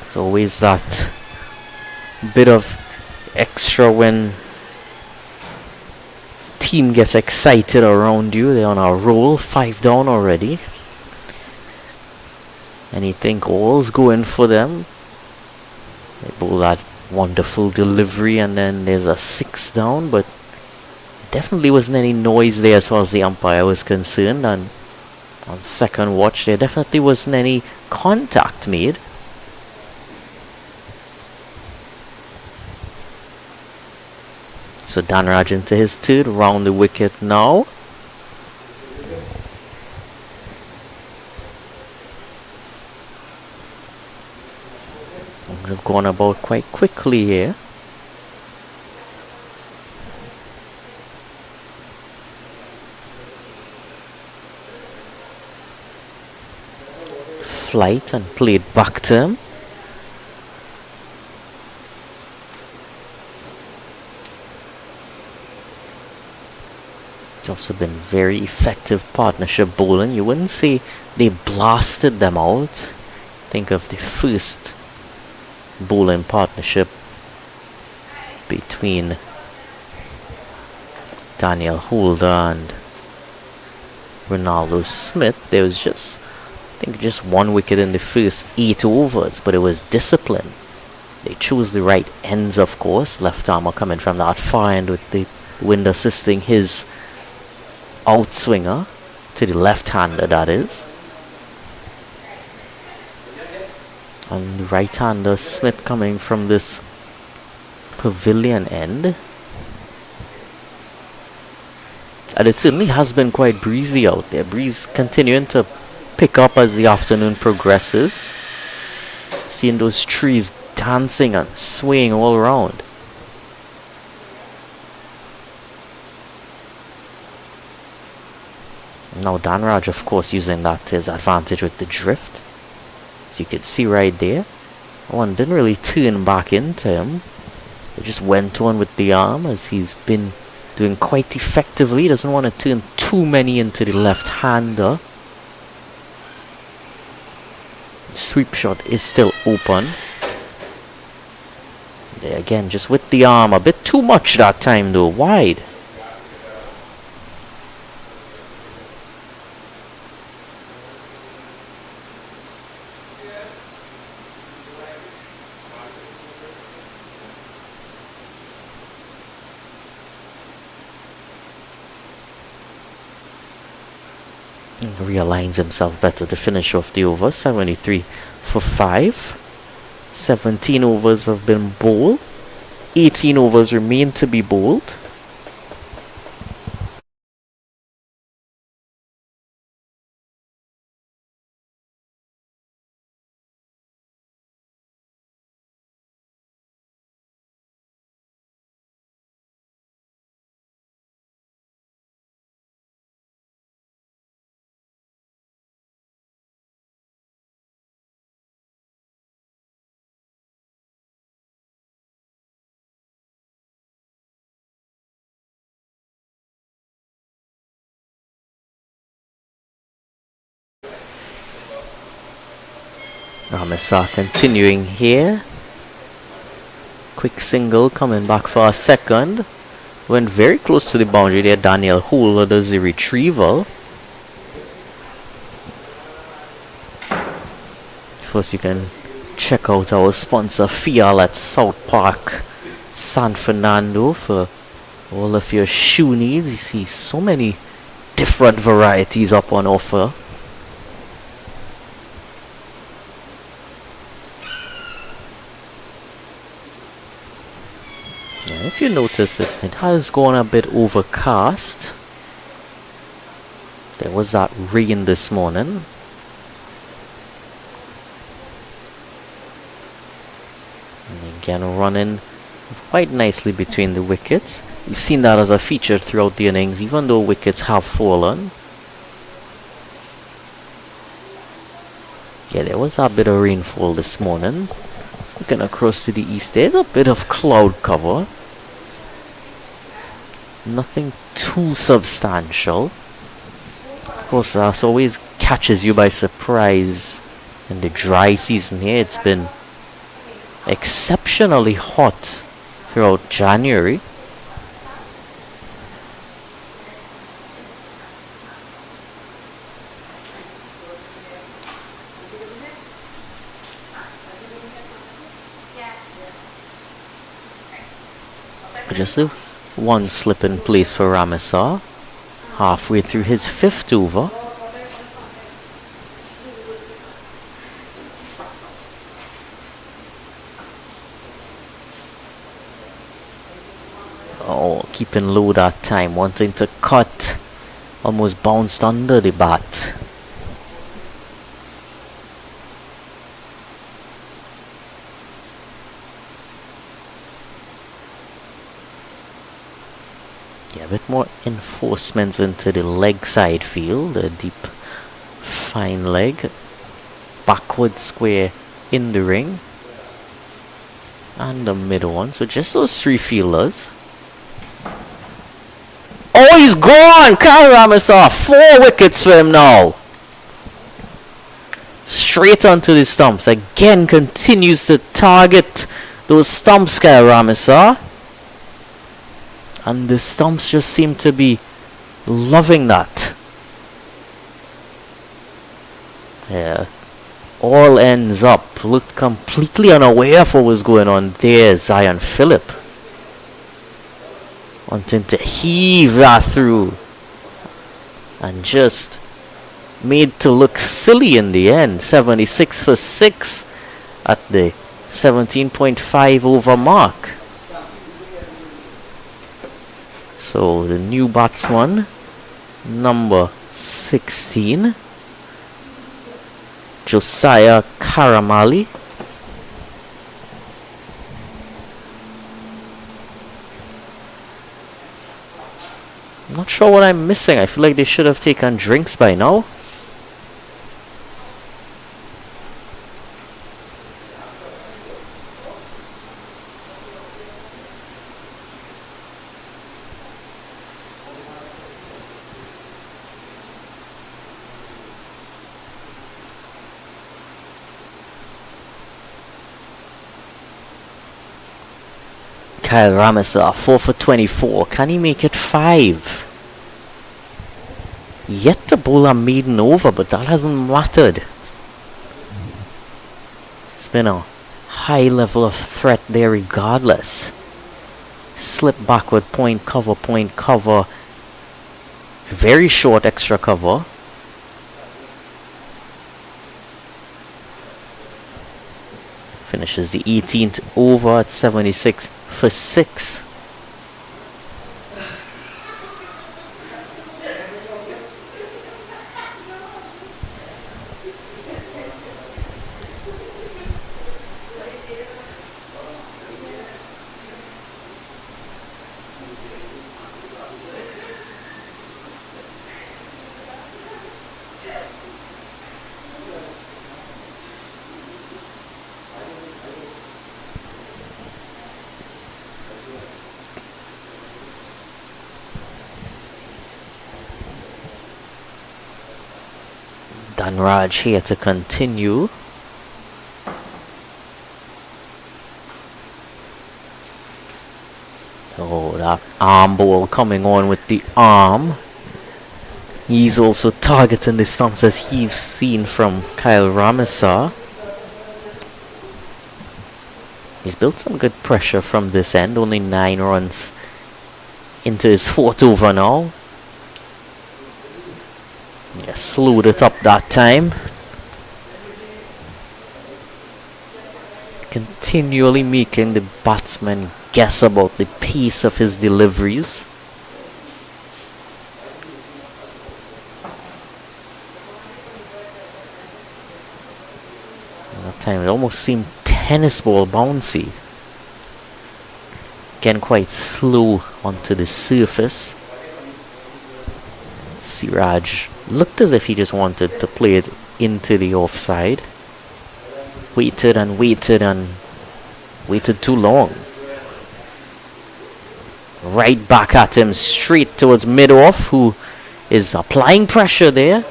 It's always that bit of extra when team gets excited around you. They're on a roll, 5 down already, and you think all's going for them. They bowl that wonderful delivery and then there's a 6 down, but definitely wasn't any noise there as far as the umpire was concerned, and on second watch there definitely wasn't any contact made. So Danraj into his third, round the wicket now. Things have gone about quite quickly here. Flight and played back to him. It's also been very effective partnership bowling. You wouldn't say they blasted them out. Think of the first bowling partnership between Daniel Holder and Ronaldo Smith. There was just, I think, just one wicket in the first 8 overs, but it was discipline. They chose the right ends, of course. Left armer coming from that far end with the wind assisting his outswinger to the left-hander, that is. And the right-hander Smith coming from this pavilion end. And it certainly has been quite breezy out there. Breeze continuing to pick up as the afternoon progresses. Seeing those trees dancing and swaying all around. Now Danraj, of course, using that to his advantage with the drift. So you could see right there, one didn't really turn back into him. He just went on with the arm as he's been doing quite effectively. He doesn't want to turn too many into the left-hander. Sweep shot is still open. There again, just with the arm, a bit too much that time though, wide. Realigns himself better to finish off the over. 73 for 5. 17 overs have been bowled. 18 overs remain to be bowled. Ramesa continuing here. Quick single coming back for a second. Went very close to the boundary there. Daniel Holder does the retrieval. First you can check out our sponsor Fial at South Park, San Fernando, for all of your shoe needs. You see so many different varieties up on offer. Yeah, if you notice it has gone a bit overcast. There was that rain this morning. And again running quite nicely between the wickets. You've seen that as a feature throughout the innings, even though wickets have fallen. Yeah, there was a bit of rainfall this morning. Looking across to the east, there's a bit of cloud cover. Nothing too substantial. Of course, that always catches you by surprise in the dry season here. It's been exceptionally hot throughout January. Just a one slip in place for Ramesa. Halfway through his 5th over. Oh, keeping low that time, wanting to cut. Almost bounced under the bat. Yeah, a bit more enforcements into the leg side field. A deep, fine leg. Backward square in the ring. And the middle one. So just those 3 fielders. Oh, he's gone! Kyle Ramesa, 4 wickets for him now. Straight onto the stumps. Again continues to target those stumps, Kyle Ramesa. And the stumps just seem to be loving that. Yeah. All ends up. Looked completely unaware of what was going on there. Zion Phillip. Wanting to heave that through. And just made to look silly in the end. 76 for 6 at the 17.5 over mark. So the new batsman, number 16, Josiah Karamali. I'm not sure what I'm missing. I feel like they should have taken drinks by now. Kyle Ramesa, 4 for 24. Can he make it 5? Yet to bowl a maiden over, but that hasn't mattered. It's been a high level of threat there regardless. Slip backward, point cover. Very short extra cover. Finishes the 18th over at 76 for 6. Danraj here to continue. That arm ball coming on with the arm. He's also targeting the stumps as he's seen from Kyle Ramesar. He's built some good pressure from this end. Only 9 runs into his 4th over now. Yeah, slowed it up that time. Continually making the batsman guess about the pace of his deliveries. That time it almost seemed tennis ball bouncy. Again, quite slow onto the surface. Siraj looked as if he just wanted to play it into the offside. Waited and waited and waited too long. Right back at him, straight towards mid-off, who is applying pressure there.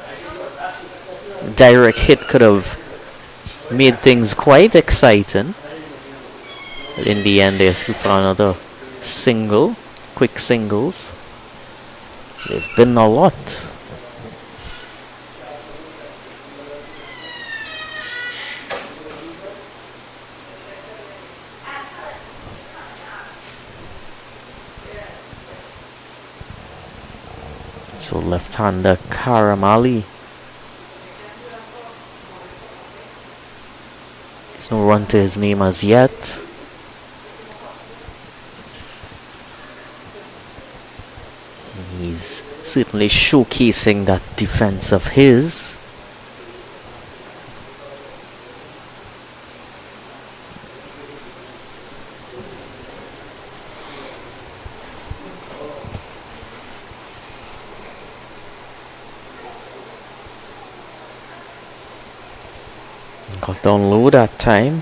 Direct hit could have made things quite exciting. But in the end, they found another single, quick singles. They've been a lot. So left-hander Karam Ali. There's no run to his name as yet. He's certainly showcasing that defense of his. Got down low that time.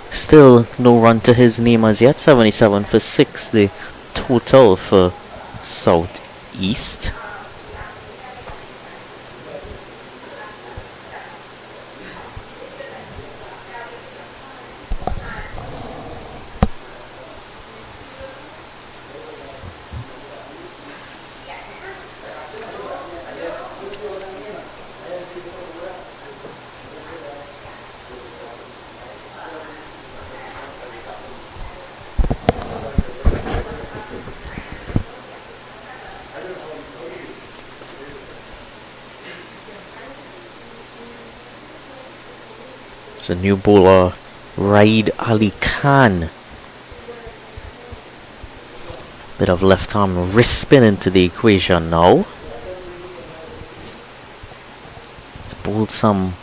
Still no run to his name as yet. 77 for 6, the total for Southeast. It's a new bowler, Raid Ali Khan. Bit of left arm wrist spin into the equation now. He's bowled some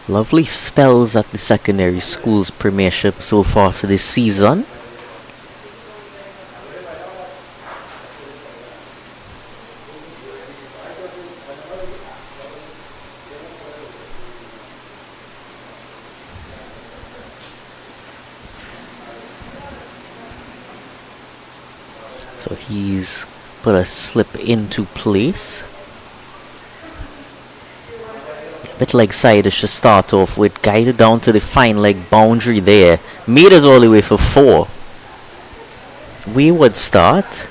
lovely spells at the secondary schools premiership so far for this season. So he's put a slip into place. A bit leg side-ish to start off with. Guided down to the fine leg boundary there. Made it all the way for 4. Wayward start.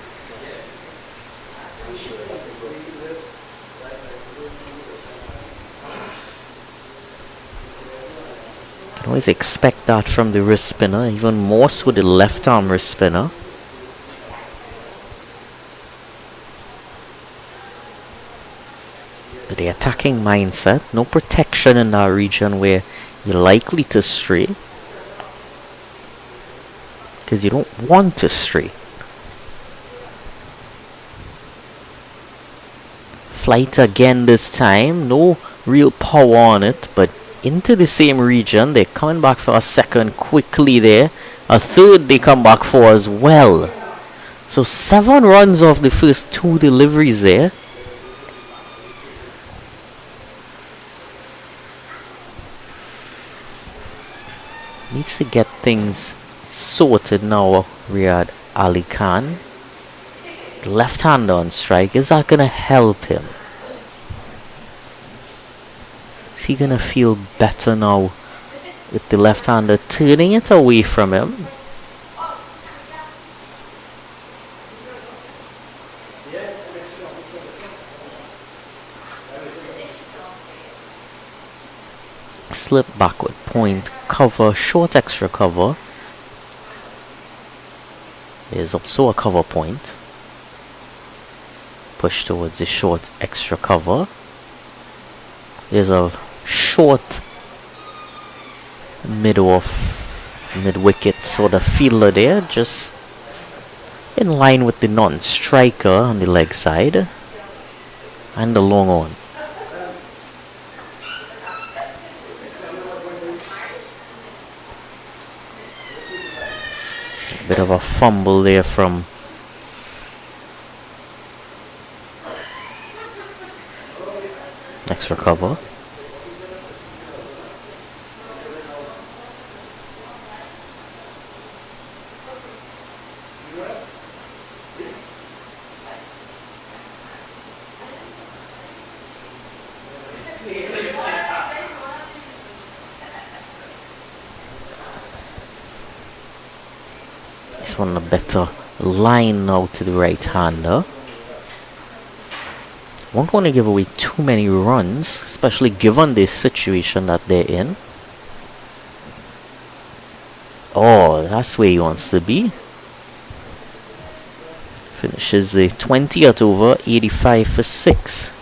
Can always expect that from the wrist spinner. Even more so the left arm wrist spinner. The attacking mindset, no protection in that region where you're likely to stray, because you don't want to stray. Flight again this time, no real power on it, but into the same region. They're coming back for a second quickly there. A third they come back for as well. So 7 runs off the first 2 deliveries there. Needs to get things sorted now, Riyad Ali Khan. Left hand on strike. Is that going to help him? Is he going to feel better now with the left hander turning it away from him? Slip backward point, cover, short extra cover. There's also a cover point. Push towards the short extra cover. There's a short mid-wicket sort of fielder there, just in line with the non-striker on the leg side. And the long on. Bit of a fumble there from extra cover. This one a better line now to the right hander. Won't want to give away too many runs, especially given the situation that they're in. Oh, that's where he wants to be. Finishes the 20th over, 85 for 6.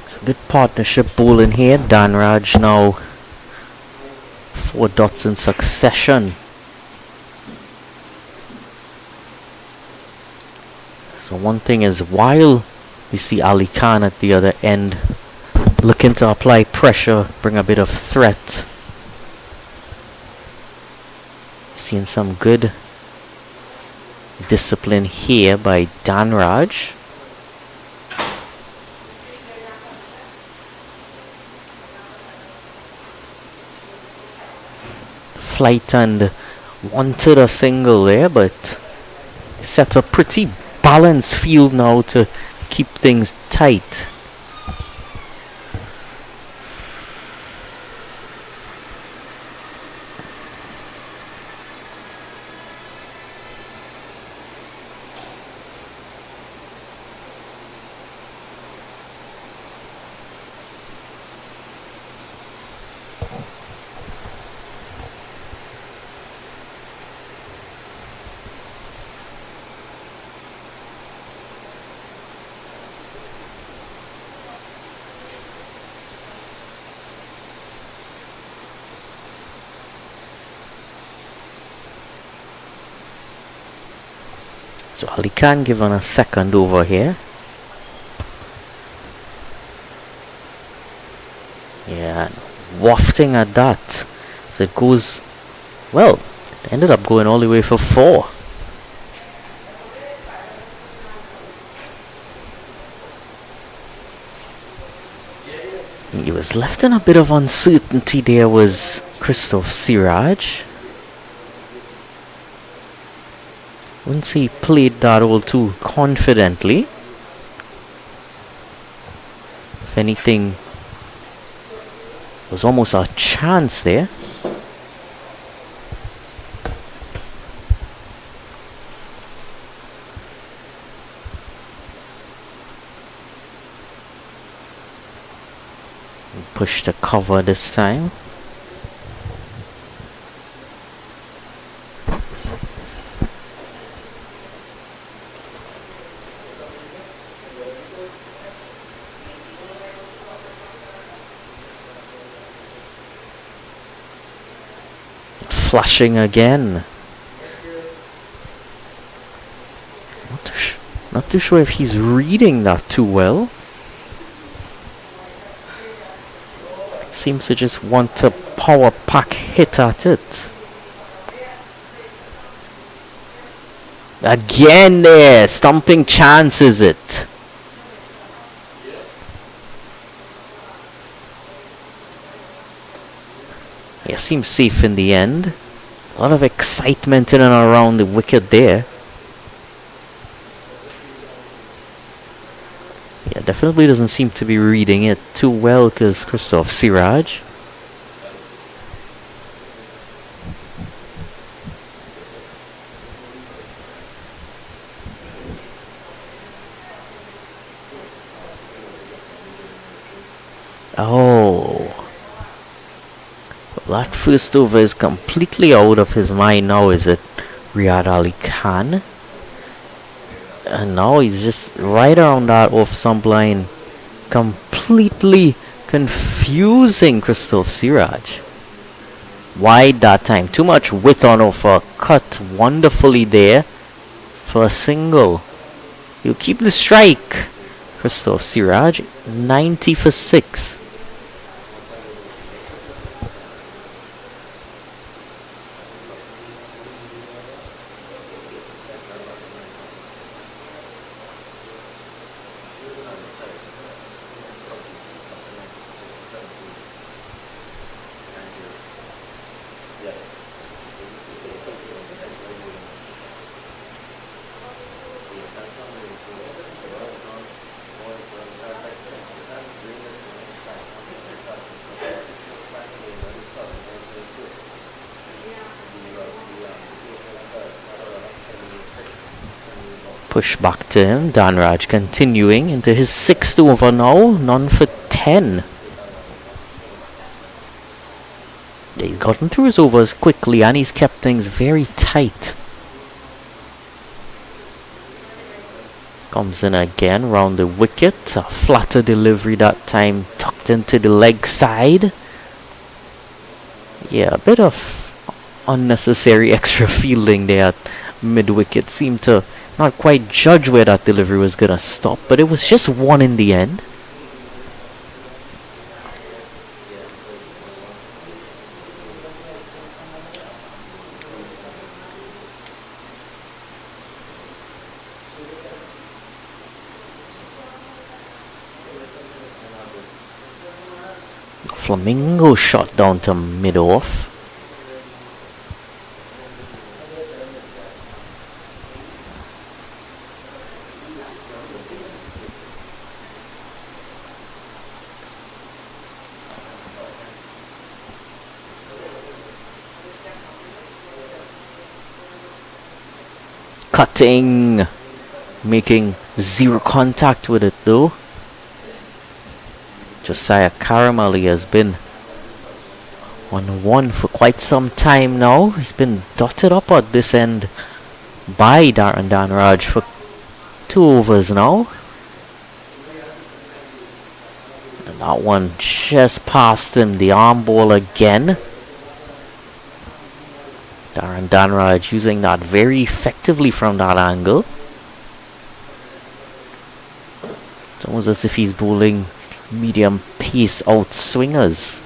So good partnership bowling here. Danraj now 4 dots in succession. So one thing is, while we see Ali Khan at the other end looking to apply pressure, bring a bit of threat, seeing some good discipline here by Danraj. Flight and wanted a single there, but set a pretty balanced field now to keep things tight. So Ali Khan given a second over here. Yeah, wafting at that. So it goes, well, it ended up going all the way for 4. He was left in a bit of uncertainty there was Christoph Siraj. Wouldn't say he played that all too confidently. If anything, was almost a chance there. Push the cover this time. Flashing again. Not too sure if he's reading that too well. Seems to just want to power pack hit at it. Again there, stumping chance is it? Yeah, seems safe in the end. A lot of excitement in and around the wicket there. Yeah, definitely doesn't seem to be reading it too well because Christoph Siraj. Oh. Well, that first over is completely out of his mind now, is it? Riyad Ali Khan. And now he's just right around that off stump line, completely confusing Christoph Siraj. Wide that time, too much width on offer, cut wonderfully there for a single. You keep the strike, Christoph Siraj, 90 for 6. Push back to him. Danraj continuing into his 6th over now. None for 10. He's gotten through his overs quickly and he's kept things very tight. Comes in again round the wicket. A flatter delivery that time, tucked into the leg side. Yeah, a bit of unnecessary extra fielding there at mid-wicket. Seemed to not quite judge where that delivery was going to stop, but it was just one in the end. Flamingo shot down to mid-off. Cutting, making zero contact with it though. Josiah Karamali has been on 1 for quite some time now. He's been dotted up at this end by Darren Danraj for 2 overs now. And that one just past him, the arm ball again. Darren Danraj using that very effectively from that angle. almost as if he's bowling medium pace out swingers.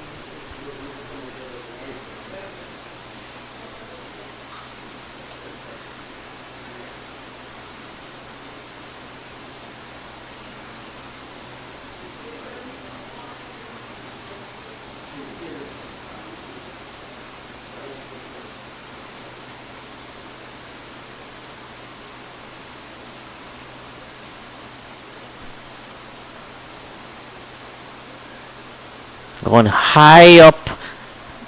Going high up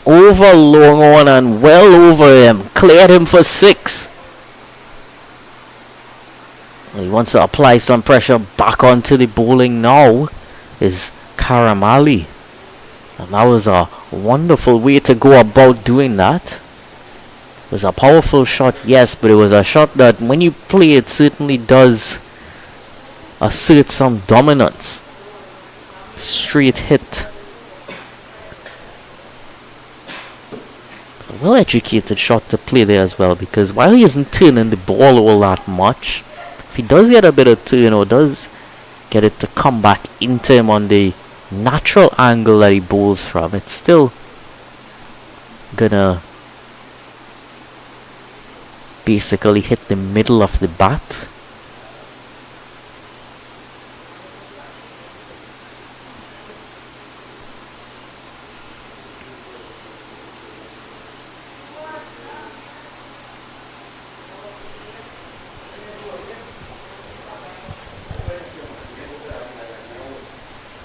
over long on and well over him. Cleared him for 6. He wants to apply some pressure back onto the bowling now. Is Karamali. And that was a wonderful way to go about doing that. It was a powerful shot, yes, but it was a shot that when you play it certainly does assert some dominance. Straight hit. Well educated shot to play there as well, because while he isn't turning the ball all that much, if he does get a bit of turn or does get it to come back into him on the natural angle that he bowls from, it's still gonna basically hit the middle of the bat.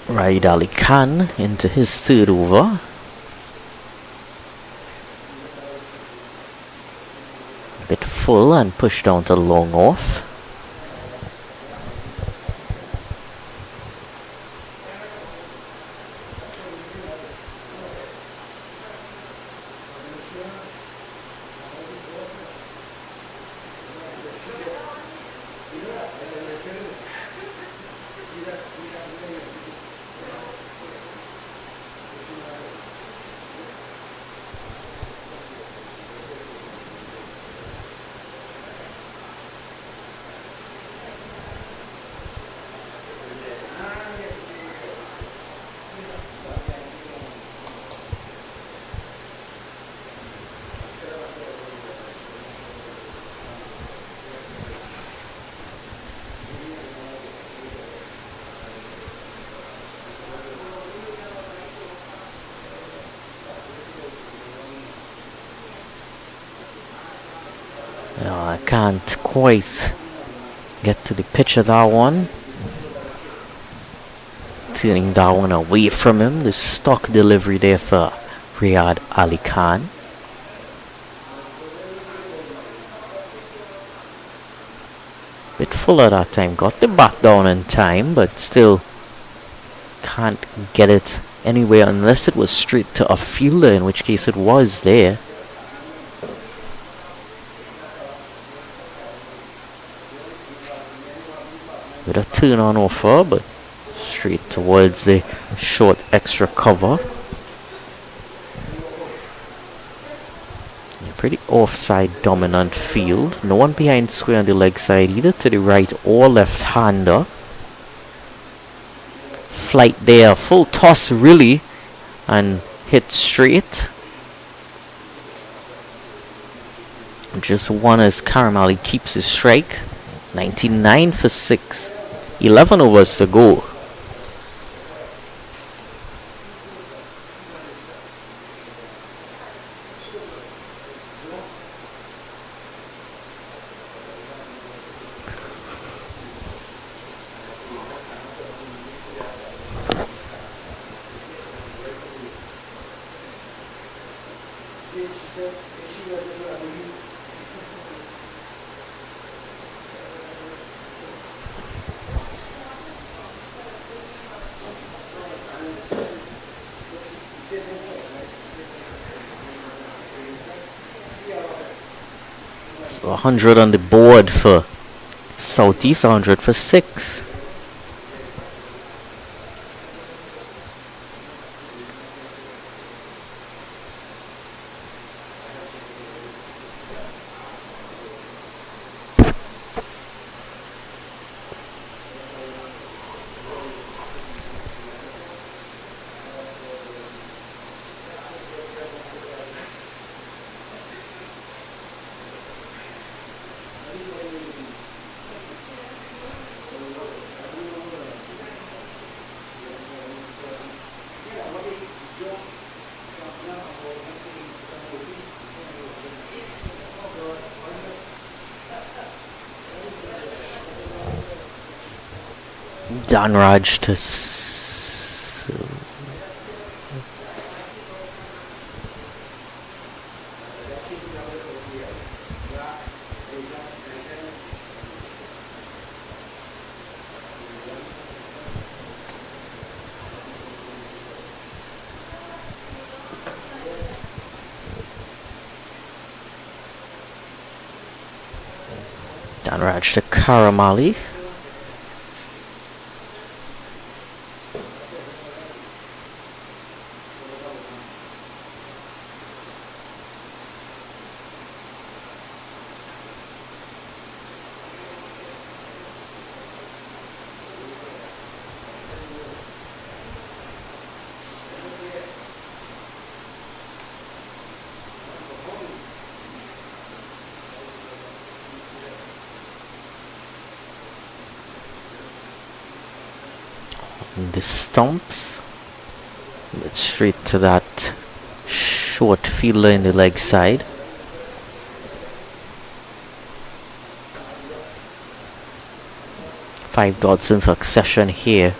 Raid Ali Khan into his 3rd over. A bit full and pushed down to long off. I can't quite get to the pitch of that one. Turning that one away from him. The stock delivery there for Riyad Ali Khan. Bit fuller that time. Got the bat down in time, but still can't get it anywhere unless it was straight to a fielder, in which case it was there. Bit of turn on offer, but straight towards the short extra cover. A pretty offside dominant field. No one behind square on the leg side, either to the right or left hander. Flight there, full toss really, and hit straight. Just one as Karamali keeps his strike. 99 for 6. 11 overs to go. So 100 on the board for Southeast, 100 for 6. Danraj to Danraj to Karamali. The stumps. Let's straight to that short fielder in the leg side. Five dots in succession here.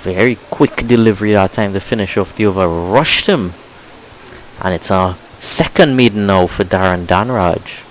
Very quick delivery that time to finish off the over. Rushed him. And it's a second maiden now for Darren Danraj.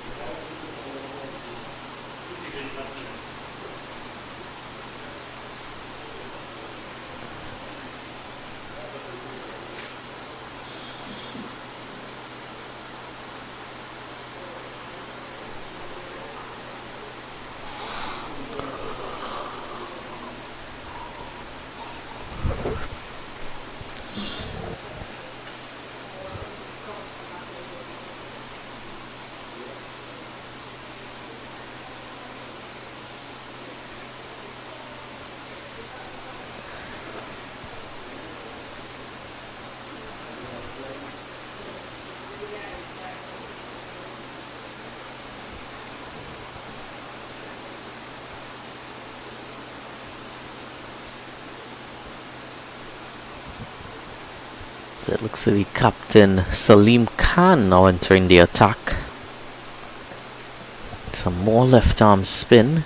So it looks to be Captain Salim Khan now entering the attack. Some more left arm spin.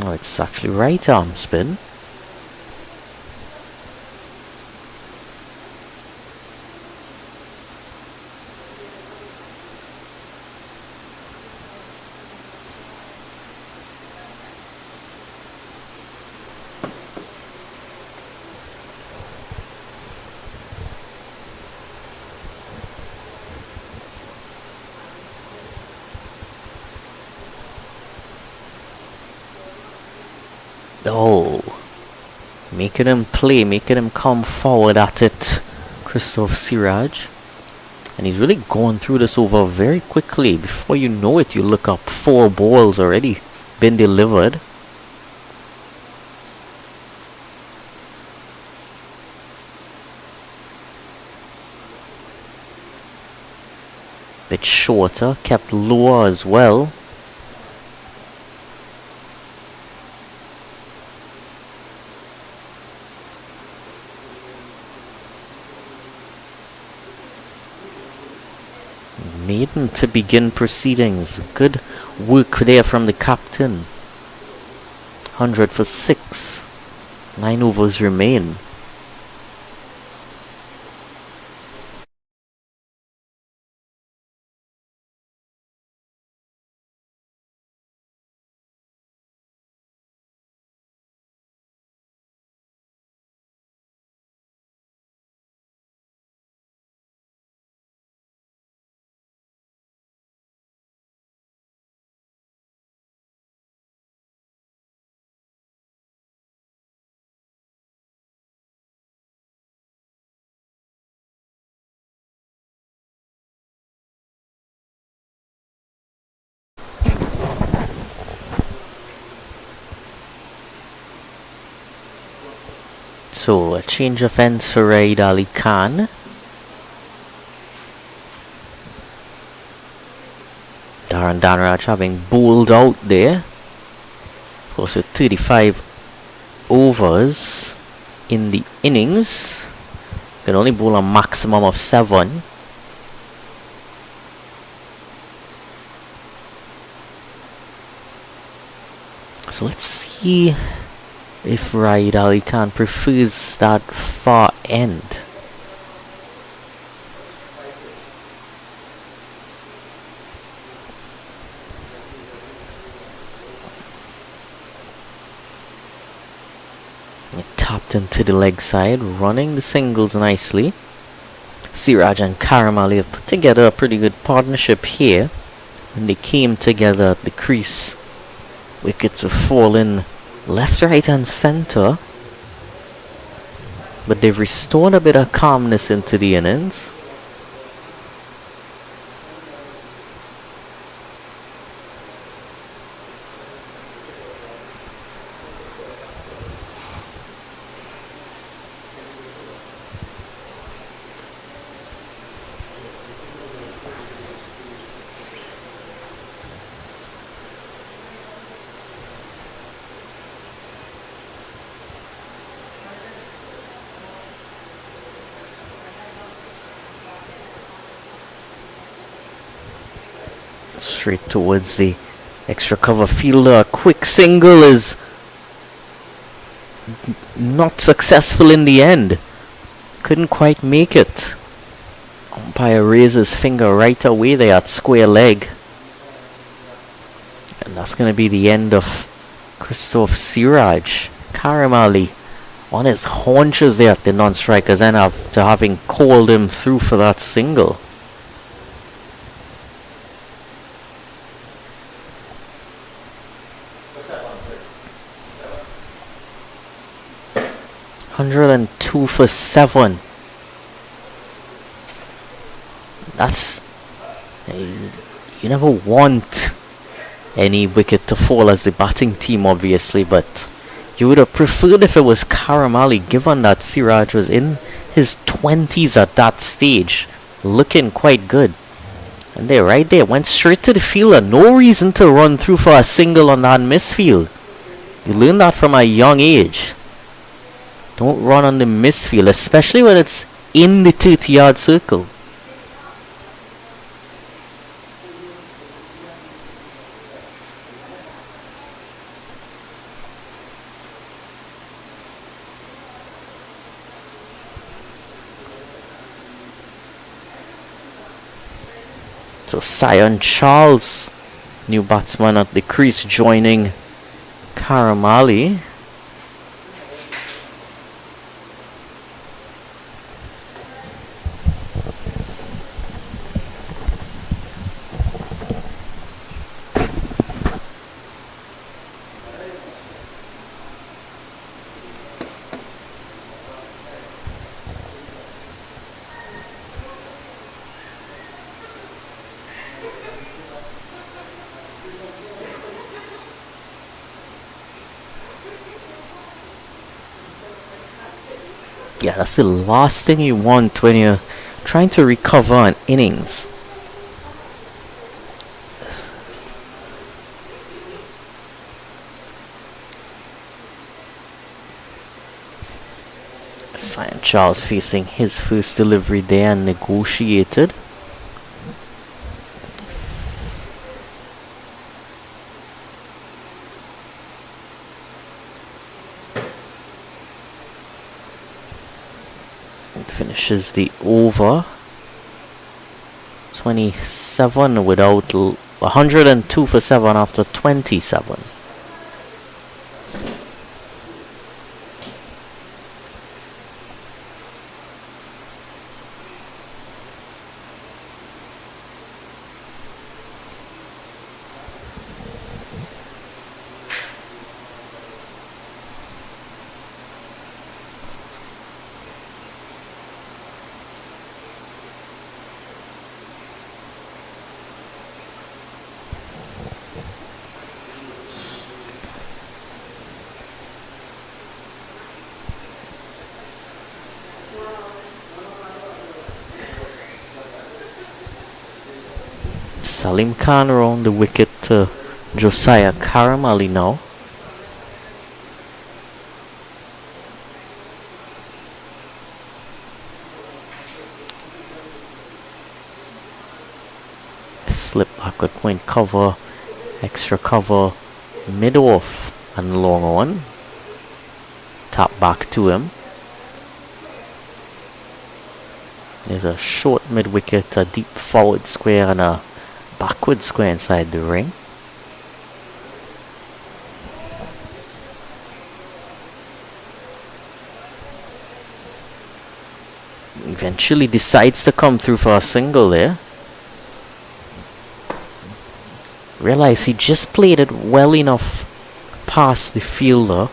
Oh, it's actually right arm spin. Oh, making him play, making him come forward at it, Christoph Siraj. And he's really going through this over very quickly. Before you know it, you look up 4 balls already been delivered. Bit shorter, kept lower as well. Maiden to begin proceedings. Good work there from the captain. 100 for 6. 9 overs remain. So a change of ends for Raid Ali Khan. Darren Danraj having bowled out there. Of course, with 35 overs in the innings, can only bowl a maximum of 7. So let's see if Raid Ali Khan prefers that far end. It tapped into the leg side, running the singles nicely. Siraj and Karam Ali have put together a pretty good partnership here. When they came together at the crease, wickets were falling left, right and centre. But they've restored a bit of calmness into the innings. Straight towards the extra cover fielder. A quick single is not successful in the end. Couldn't quite make it. Umpire raises finger right away there at square leg. And that's going to be the end of Christoph Siraj. Karim Ali on his haunches there at the non-strikers end after having called him through for that single. $102 for 7. That's... you never want any wicket to fall as the batting team, obviously, but you would have preferred if it was Karam Ali, given that Siraj was in his 20s at that stage, looking quite good. And there, right there, went straight to the fielder. No reason to run through for a single on that misfield. You learn that from a young age. Don't run on the misfield, especially when it's in the 30-yard circle. So Sion Charles, new batsman at the crease, joining Karam Ali. Yeah, that's the last thing you want when you're trying to recover an innings. Sion Charles facing his first delivery there and negotiated. Finishes the over. 27 without 102 for 7 after 27. Salim Khan around the wicket to Josiah Karamali now. Slip backward point cover, extra cover, mid off and long on. Tap back to him. There's a short mid wicket, a deep forward square and a backward square inside the ring. Eventually decides to come through for a single there. Realize he just played it well enough past the fielder.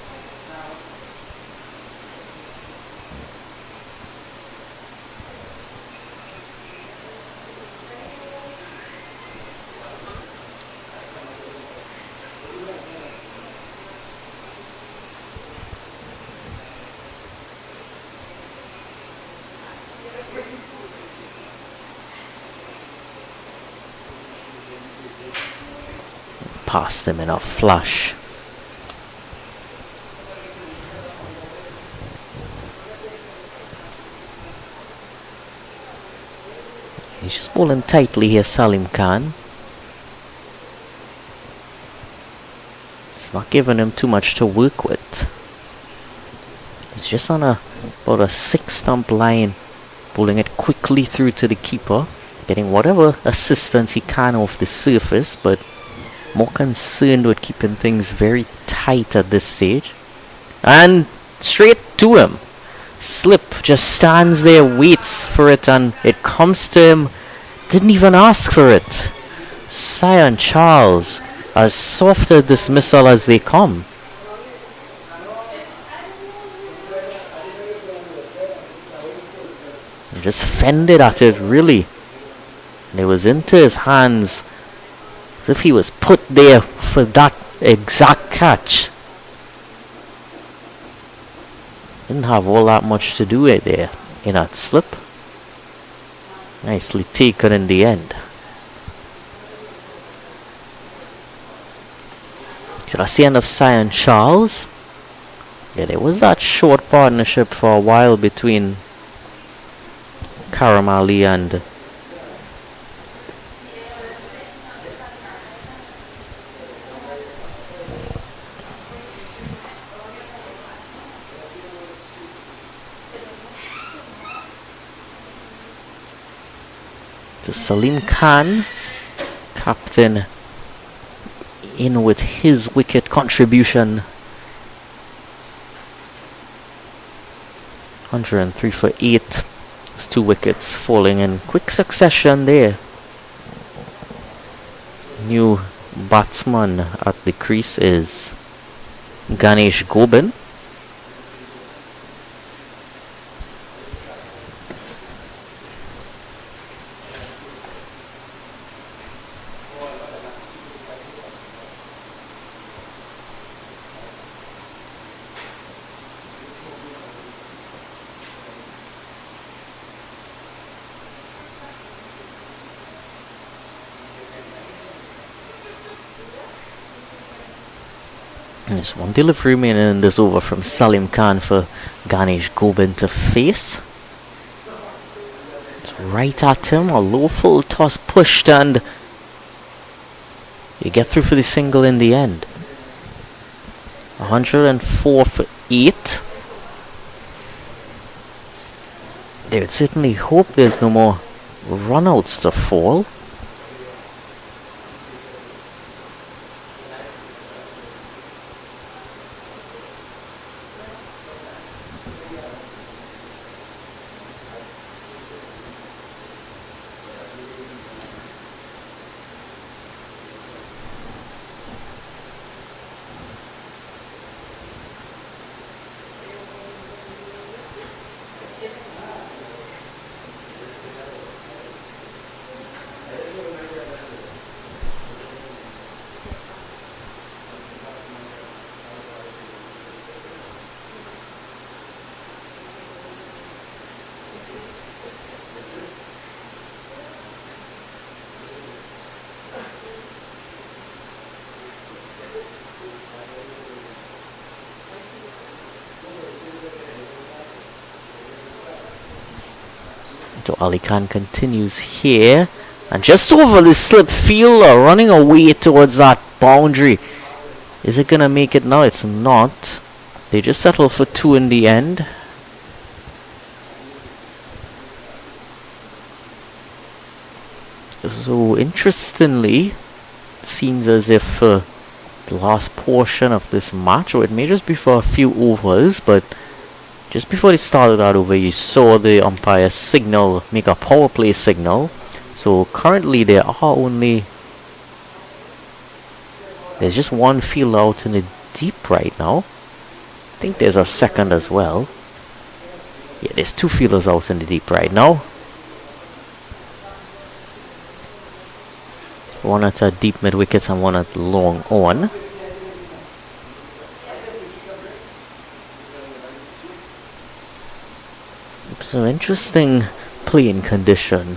Past him in a flash. He's just bowling tightly here, Salim Khan. It's not giving him too much to work with. He's just on about a 6-stump line, bowling it quickly through to the keeper, getting whatever assistance he can off the surface, but more concerned with keeping things very tight at this stage. And straight to him. Slip just stands there, waits for it, and it comes to him. Didn't even ask for it. Sion Charles, as soft a dismissal as they come. He just fended at it, really. And it was into his hands, as if he was put there for that exact catch. Didn't have all that much to do with there in that slip. Nicely taken in the end. So that's the end of Sion Charles. Yeah, there was that short partnership for a while between Karamali and Salim Khan, captain, in with his wicket contribution. 103 for 8. Those 2 wickets falling in quick succession there. New batsman at the crease is Ganesh Gobind. There's one delivery remaining in this over from Salim Khan for Ganesh Gobind to face. It's right at him, a low full toss pushed, and you get through for the single in the end. 104 for 8. They would certainly hope there's no more runouts to fall. So Ali Khan continues here. And just over the slip fielder, running away towards that boundary. Is it going to make it? No, it's not. They just settle for 2 in the end. So interestingly, it seems as if the last portion of this match, or it may just be for a few overs, but just before they started that over, you saw the umpire signal, make a power play signal. So currently there's just one field out in the deep right now. I think there's a second as well. Yeah, there's 2 fielders out in the deep right now. One at a deep mid wicket and one at long on. So interesting playing condition.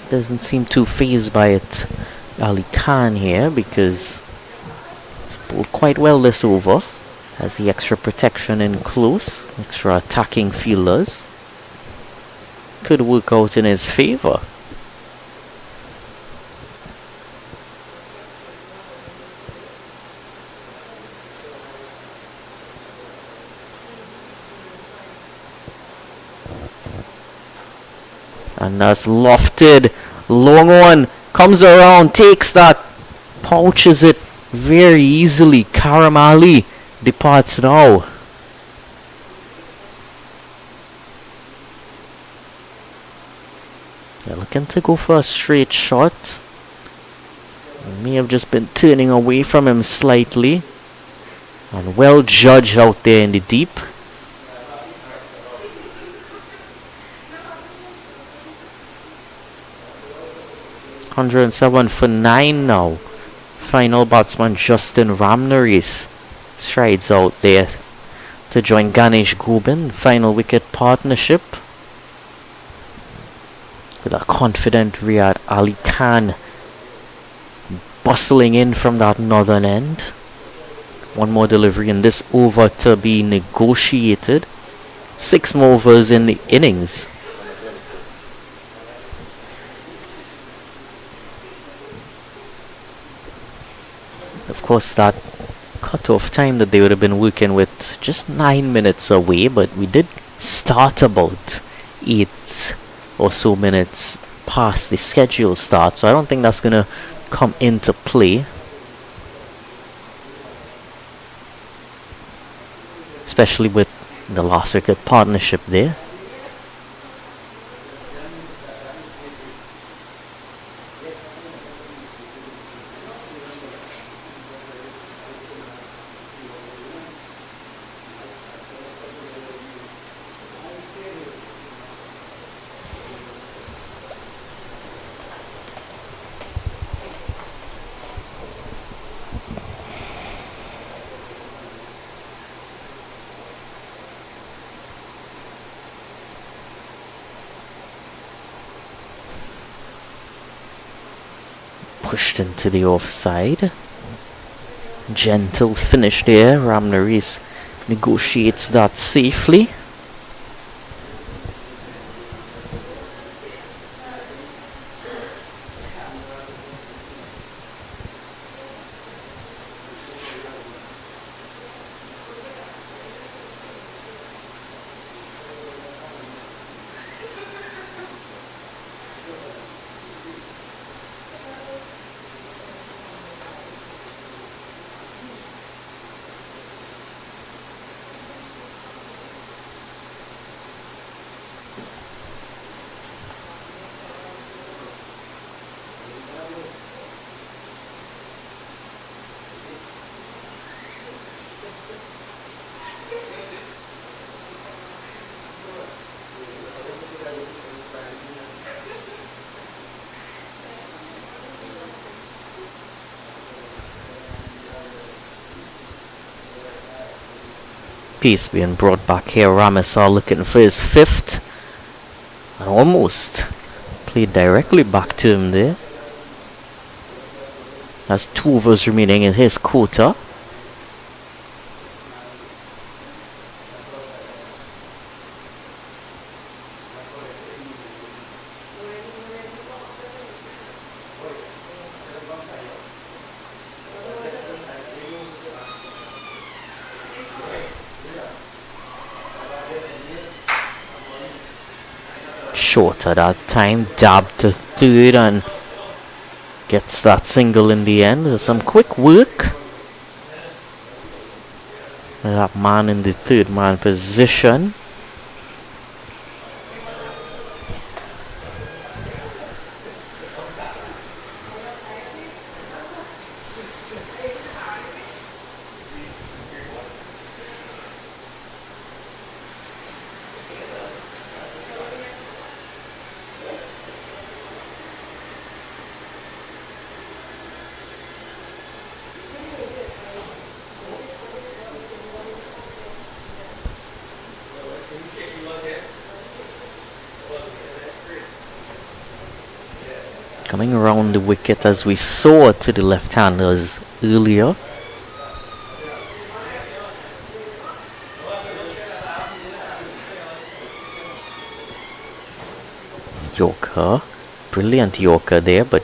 Doesn't seem too phased by it, Ali Khan here, because he's bowled quite well this over. Has the extra protection in close, extra attacking fielders. Could work out in his favour. And that's lofted. Long on. Comes around. Takes that. Pouches it very easily. Karam Ali departs now. They're looking to go for a straight shot. May have just been turning away from him slightly. And well judged out there in the deep. 107 for 9 now. Final batsman Justin Ramnarees strides out there to join Ganesh Gobin. Final wicket partnership with a confident Riyad Ali Khan bustling in from that northern end. One more delivery in this over to be negotiated. 6 more overs in the innings. Of course, that cut-off time that they would have been working with just 9 minutes away, but we did start about 8 or so minutes past the scheduled start, so I don't think that's going to come into play. Especially with the last wicket partnership there. Pushed into the offside. Gentle finish there. Ramnarees negotiates that safely. Piece being brought back here. Ramesar looking for his fifth. And almost played directly back to him there. Has 2 overs remaining in his quota. Shorter that time, dab to third and gets that single in the end. Some quick work. That man in the third man position. Coming around the wicket as we saw to the left-handers earlier. Yorker, brilliant Yorker there, but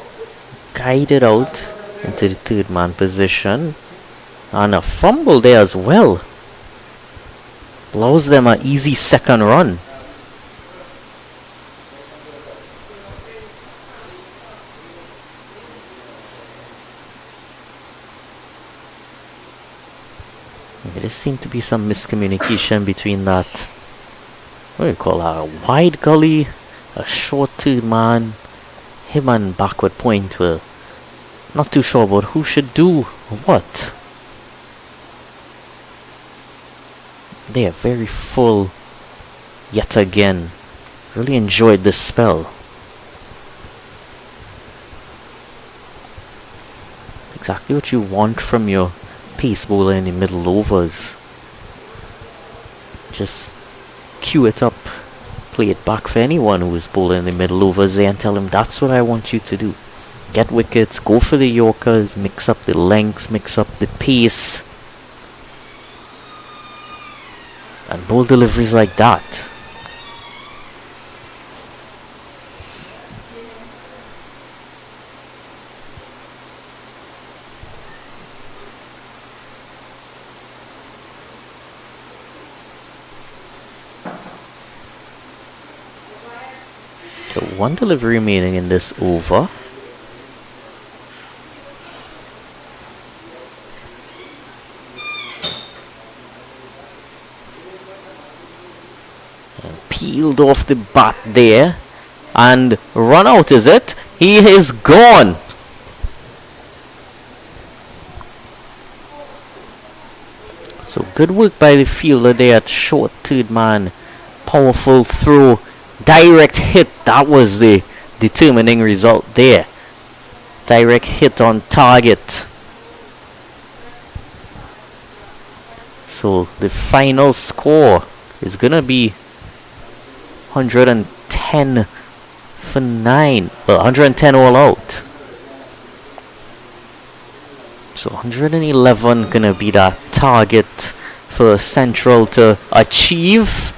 guided out into the third man position. And a fumble there as well. Allows them an easy second run. There seemed to be some miscommunication between that, what do you call that, a wide gully, a short third man. Him and backward point were not too sure about who should do what. They are very full yet again. Really enjoyed this spell. Exactly what you want from your pace bowler in the middle overs. Just cue it up, play it back for anyone who is bowling in the middle overs there and tell him that's what I want you to do. Get wickets, go for the Yorkers, mix up the lengths, mix up the pace, and bowl deliveries like that. So 1 delivery remaining in this over. And peeled off the bat there. And run out, is it? He is gone. So good work by the fielder there at short third man. Powerful throw. Direct hit, that was the determining result there. Direct hit on target. So the final score is gonna be 110 for 9. Well, 110 all out. So 111 gonna be that target for Central to achieve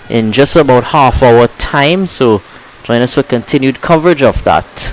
in just about half hour time. So join us for continued coverage of that.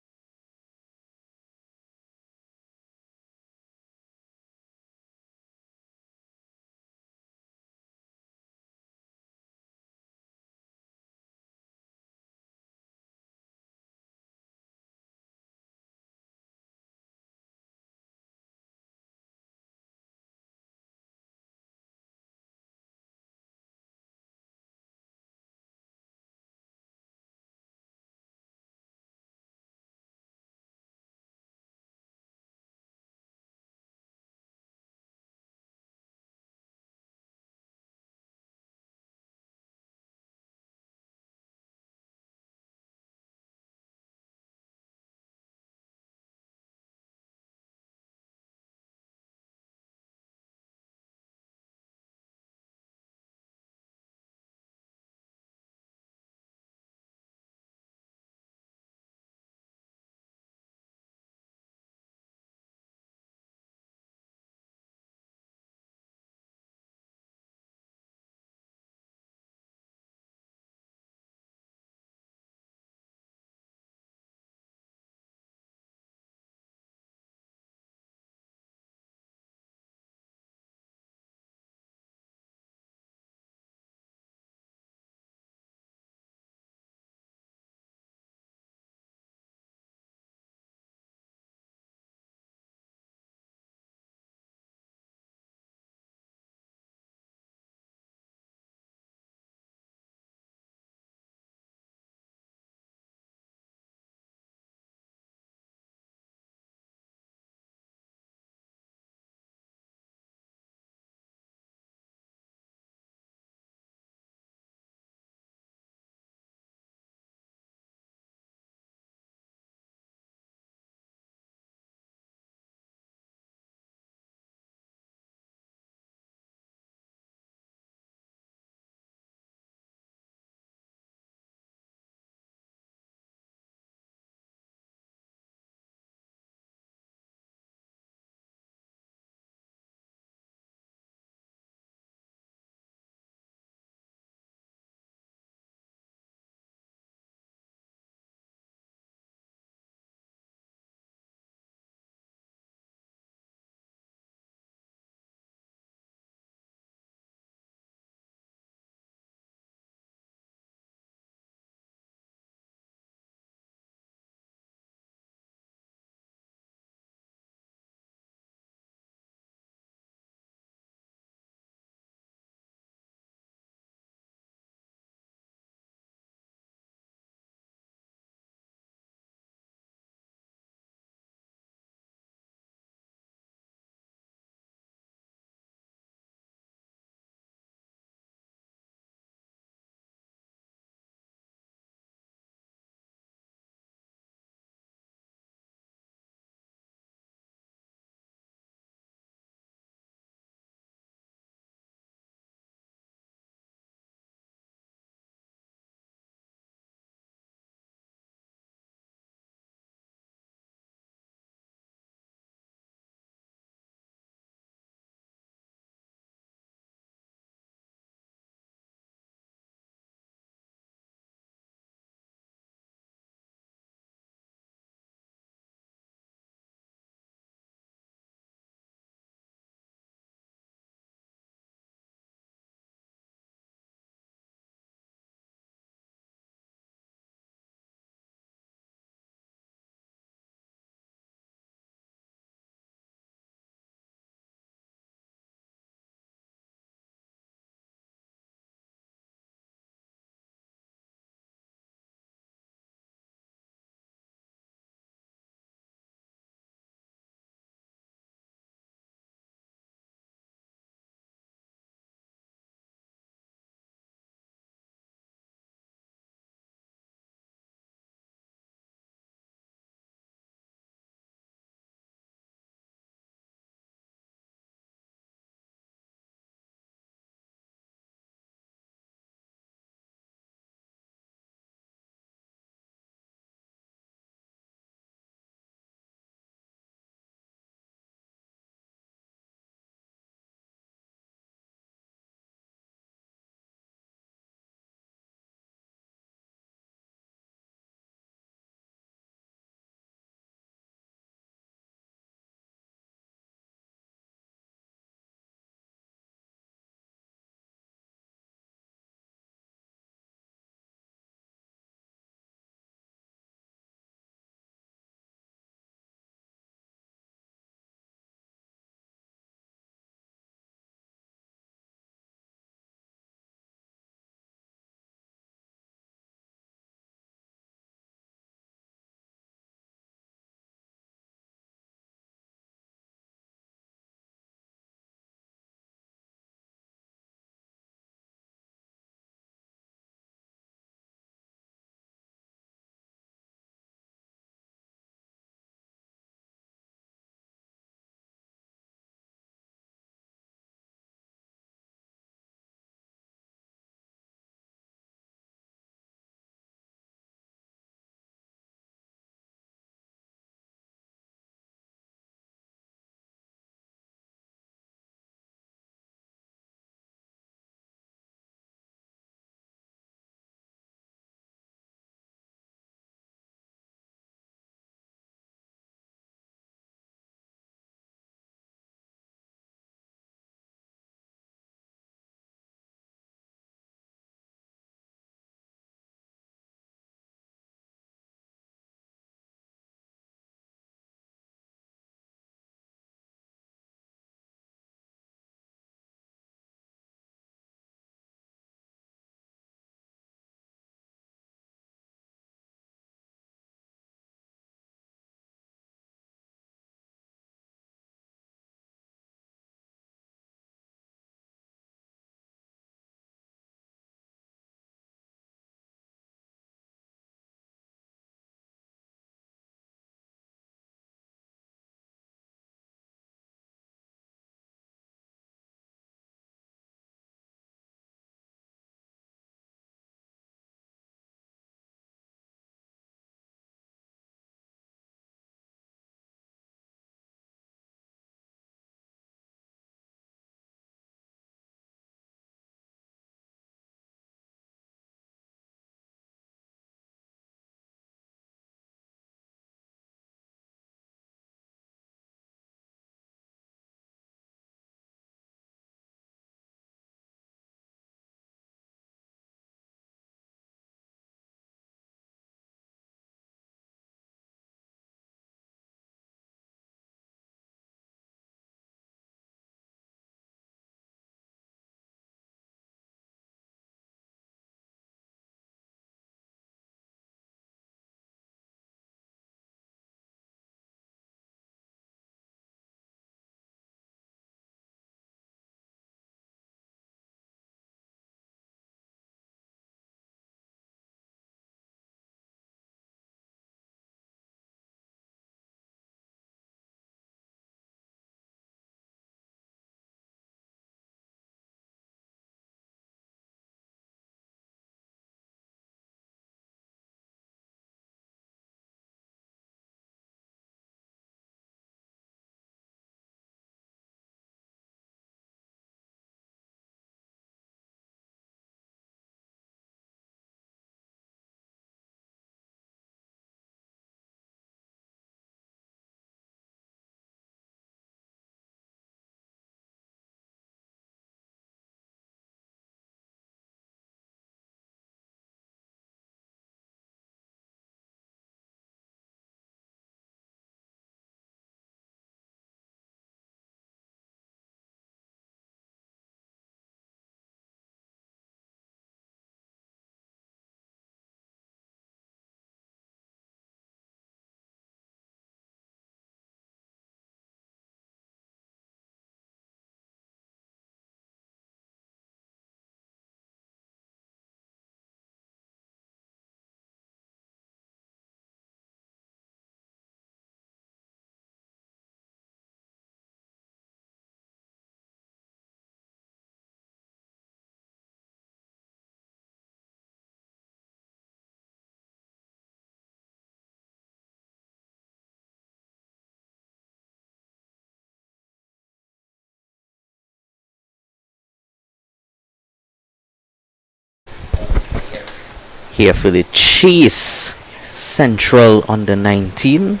here for the chase. Central under 19.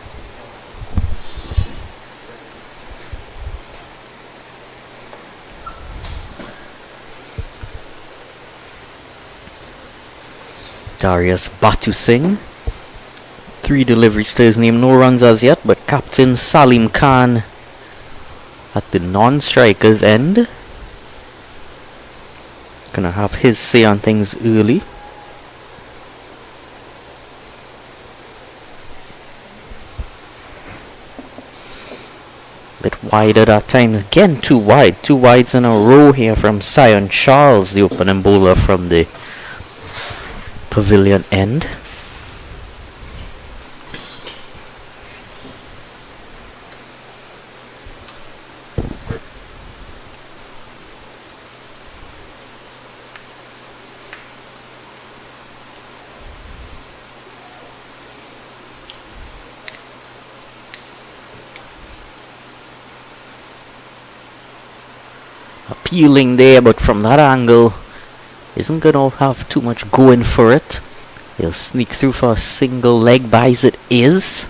Darius Batusingh. 3 deliveries to his name, no runs as yet, but Captain Salim Khan at the non-strikers end. Gonna have his say on things early. Bit wider that time. Again, too wide. 2 wides in a row here from Sion Charles, the opening bowler from the pavilion end. Appealing there, but from that angle isn't gonna have too much going for it. He'll sneak through for a single leg by as it is.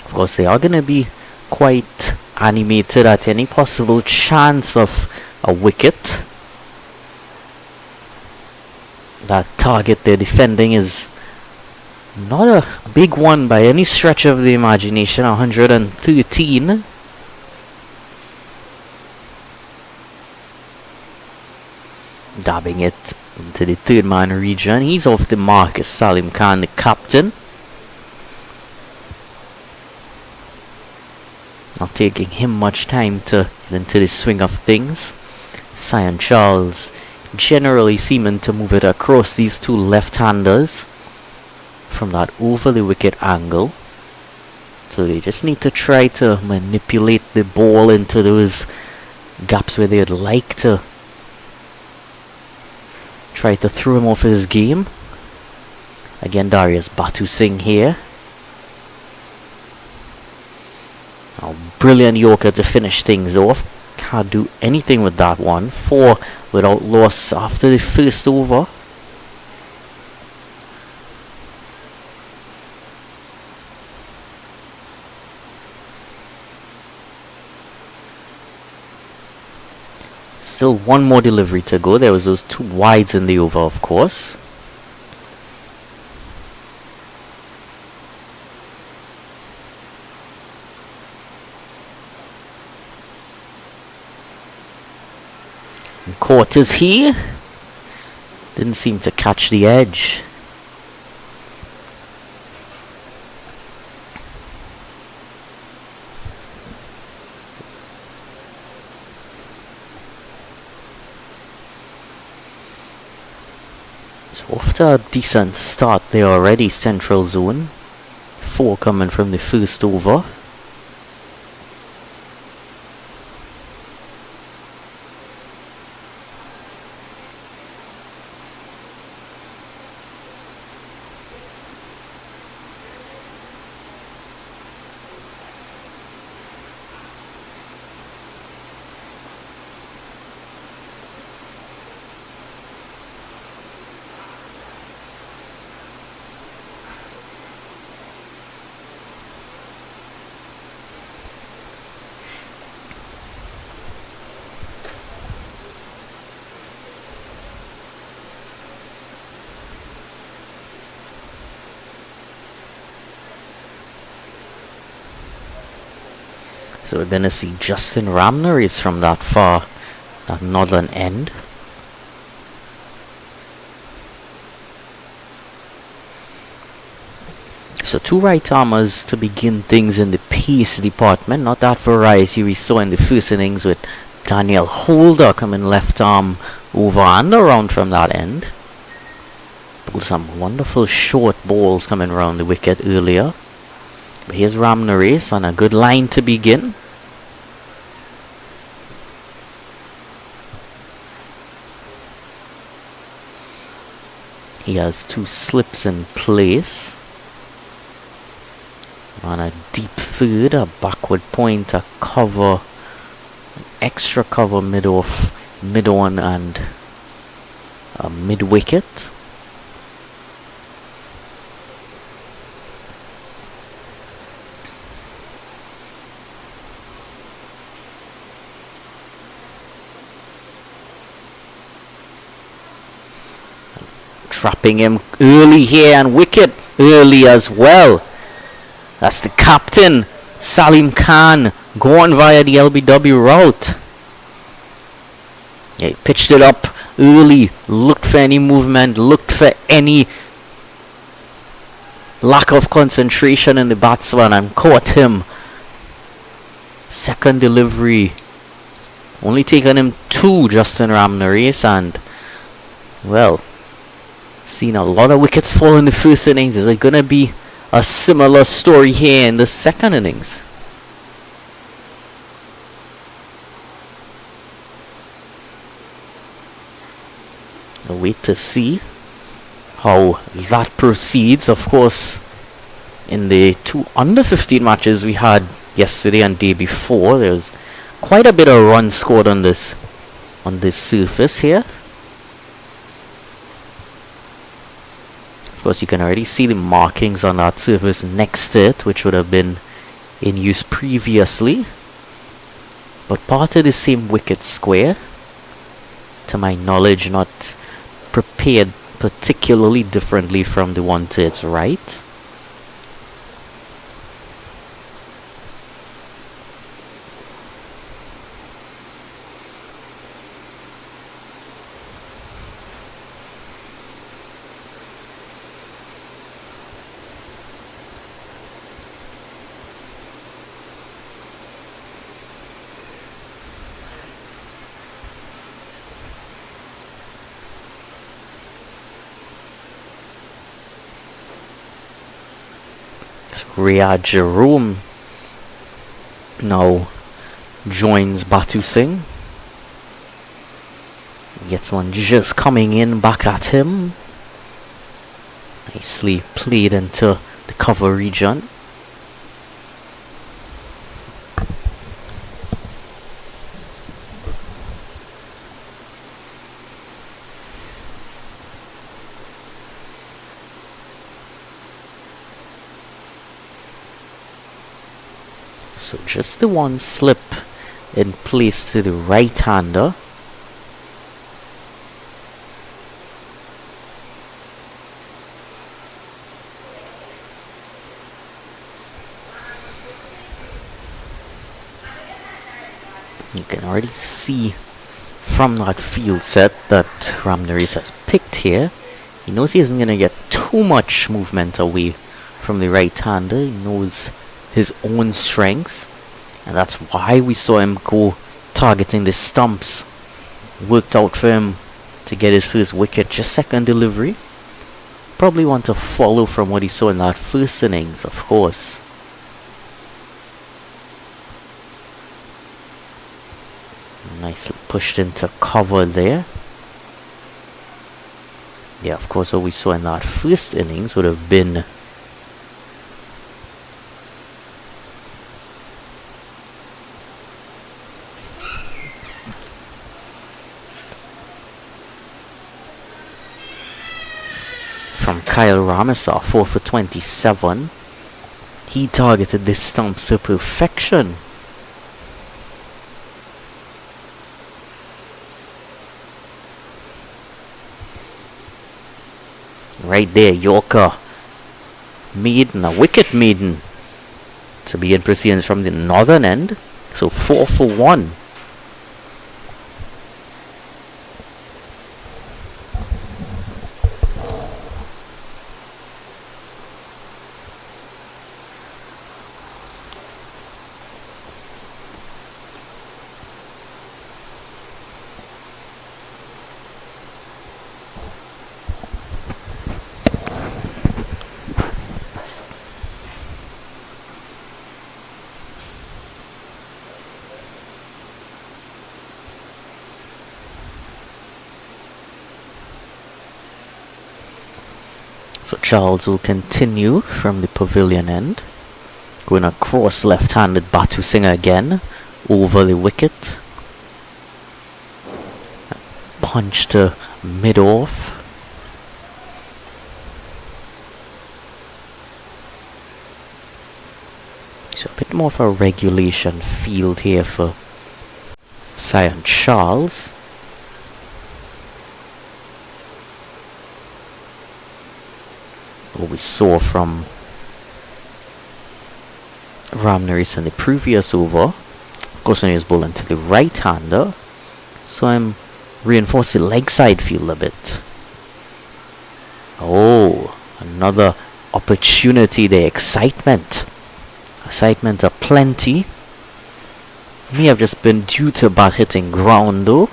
Of course, they are gonna be quite animated at any possible chance of a wicket. That target they're defending is not a big one by any stretch of the imagination. 113. Dabbing it into the 3rd man region. He's off the mark as Salim Khan, the captain. Not taking him much time to get into the swing of things. Sion Charles generally seeming to move it across these 2 left-handers from that over the wicket angle. So they just need to try to manipulate the ball into those gaps where they'd like to try to throw him off his game. Again, Darius Batusingh here. A brilliant Yorker to finish things off. Can't do anything with that one. 4 without loss after the first over. Still 1 more delivery to go. There was those 2 wides in the over, of course. Caught is he. Didn't seem to catch the edge. So after a decent start there already, central zone. 4 coming from the first over. So we're going to see Justin Ramner is from that far, that northern end. So 2 right armers to begin things in the pace department. Not that variety we saw in the first innings with Daniel Holder coming left arm over and around from that end. Pulled some wonderful short balls coming around the wicket earlier. But here's Ramner on a good line to begin. He has 2 slips in place. On a deep third, a backward point, a cover, extra cover mid off, mid on, and a mid wicket. Trapping him early here, and wicket early as well. That's the captain, Salim Khan, going via the LBW route. Yeah, he pitched it up early, looked for any movement, looked for any lack of concentration in the batsman, and caught him. Second delivery, only taken him 2, Justin Ramnarees, and well, seen a lot of wickets fall in the first innings. Is it going to be a similar story here in the second innings? We'll wait to see how that proceeds. Of course, in the 2 under 15 matches we had yesterday and day before, there's quite a bit of runs scored on this surface here. Of course, you can already see the markings on that surface next to it, which would have been in use previously. But part of the same wicket square, to my knowledge, not prepared particularly differently from the one to its right. Riyad Jerome now joins Batu Singh. Gets one just coming in back at him. Nicely played into the cover region. So just the one slip in place to the right-hander. You can already see from that field set that Ramnarees has picked here. He knows he isn't going to get too much movement away from the right-hander. He knows his own strengths, and that's why we saw him go targeting the stumps. Worked out for him to get his first wicket. Just second delivery. Probably want to follow from what he saw in that first innings, of course. Nicely pushed into cover there. Yeah, of course, what we saw in that first innings would have been from Kyle Ramesar, 4 for 27. He targeted this stumps to perfection. Right there, Yorker maiden, a wicket maiden, to begin proceedings from the northern end. So 4 for 1. So Charles will continue from the pavilion end. Going across left-handed Batu Singh again. Over the wicket. Punch to mid-off. So a bit more of a regulation field here for Sion Charles. What we saw from Ramnaris in the previous over. Of course, when he was bowling to the right-hander. So I'm reinforcing leg side field a bit. Oh, another opportunity there. Excitement aplenty. May have just been due to bat hitting ground though.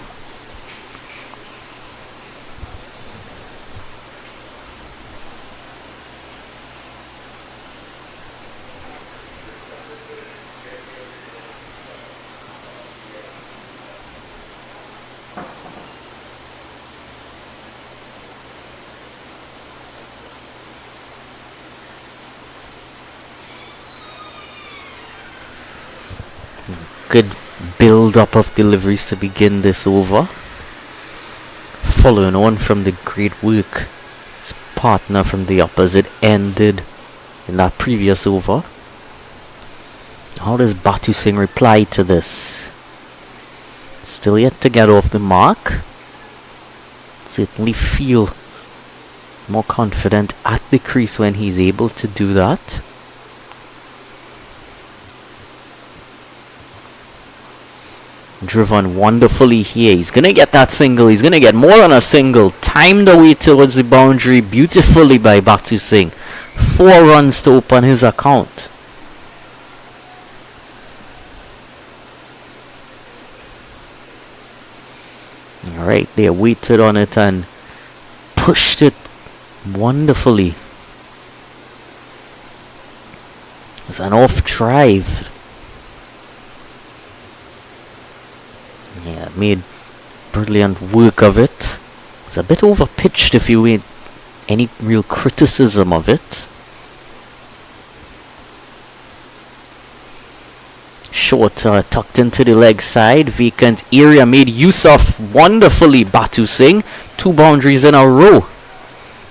Good build-up of deliveries to begin this over. Following on from the great work his partner from the opposite ended in that previous over. How does Batu Singh reply to this? Still yet to get off the mark. Certainly feel more confident at the crease when he's able to do that. Driven wonderfully here. He's gonna get that single. He's gonna get more than a single. Timed away towards the boundary beautifully by Batu Singh. 4 runs to open his account. Alright, they waited on it and pushed it wonderfully. It was an off drive. Yeah, made brilliant work of it. It was a bit over pitched if you made any real criticism of it. Short tucked into the leg side. Vacant area made use of wonderfully Batu Singh. 2 boundaries in a row.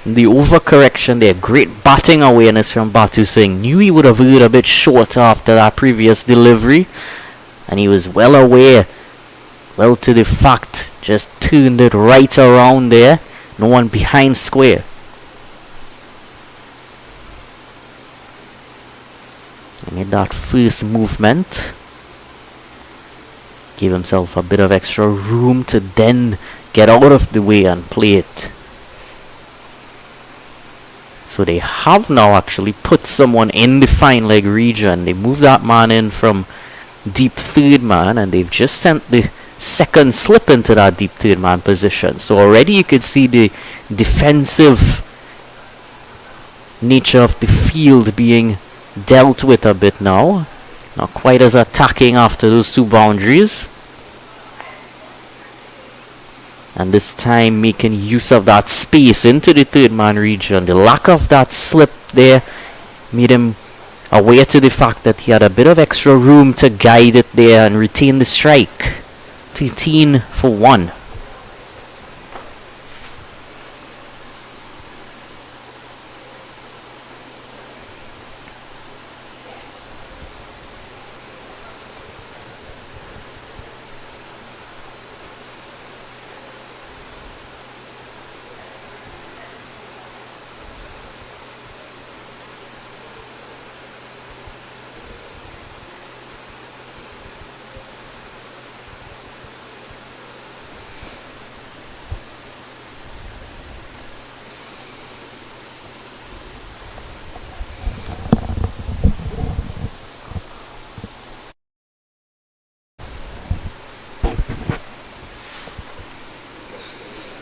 The overcorrection there. Great batting awareness from Batu Singh. Knew he would have heard a bit short after that previous delivery. And he was well aware. Well to the fact, just turned it right around there. No one behind square. Made that first movement. Gave himself a bit of extra room to then get out of the way and play it. So they have now actually put someone in the fine leg region. They moved that man in from deep third man and they've just sent the second slip into that deep third man position. So already you could see the defensive nature of the field being dealt with a bit now. Not quite as attacking after those 2 boundaries. And this time making use of that space into the third man region. The lack of that slip there made him aware to the fact that he had a bit of extra room to guide it there and retain the strike. 13 for 1.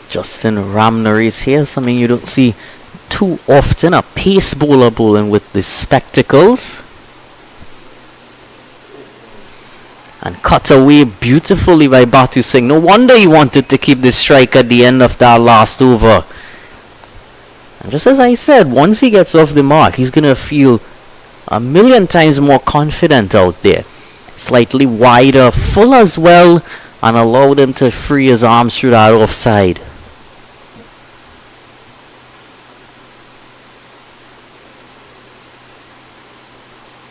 Justin Ramnaris here, something you don't see too often. A pace bowler bowling with the spectacles. And cut away beautifully by Batu Singh. No wonder he wanted to keep this strike at the end of that last over. And just as I said, once he gets off the mark, he's going to feel a million times more confident out there. Slightly wider, full as well, and allowed him to free his arms through that offside.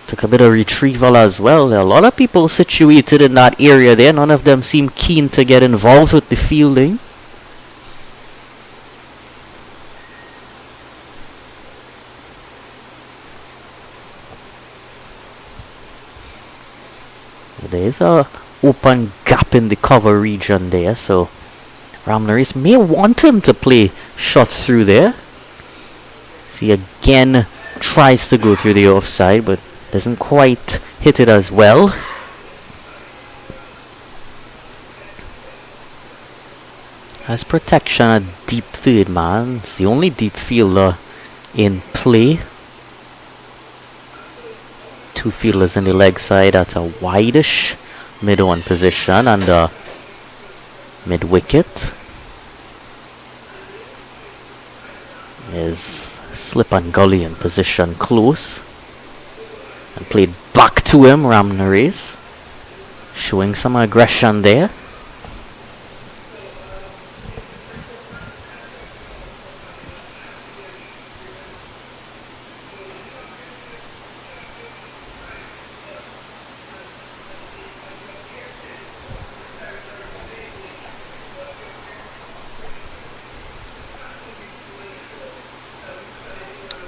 Took a bit of retrieval as well. There are a lot of people situated in that area there. None of them seem keen to get involved with the fielding. There is a open gap in the cover region there, so Ramnaris may want him to play shots through there. See, again tries to go through the offside, but doesn't quite hit it as well. Has protection at deep third man. It's the only deep fielder in play. Two fielders in the leg side at a wideish mid-on position and mid-wicket. Is slip and gully in position close. And played back to him, Ramnares. Showing some aggression there.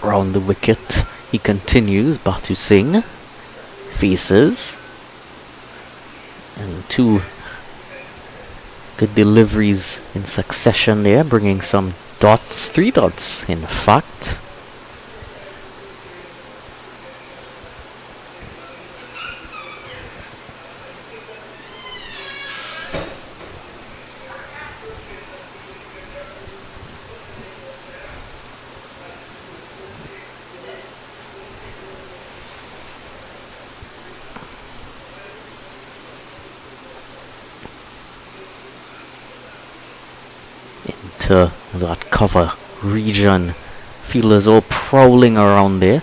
Round the wicket he continues. Batu Singh faces, and two good deliveries in succession there, bringing some dots, 3 dots in fact. To that cover region, fielders all prowling around there.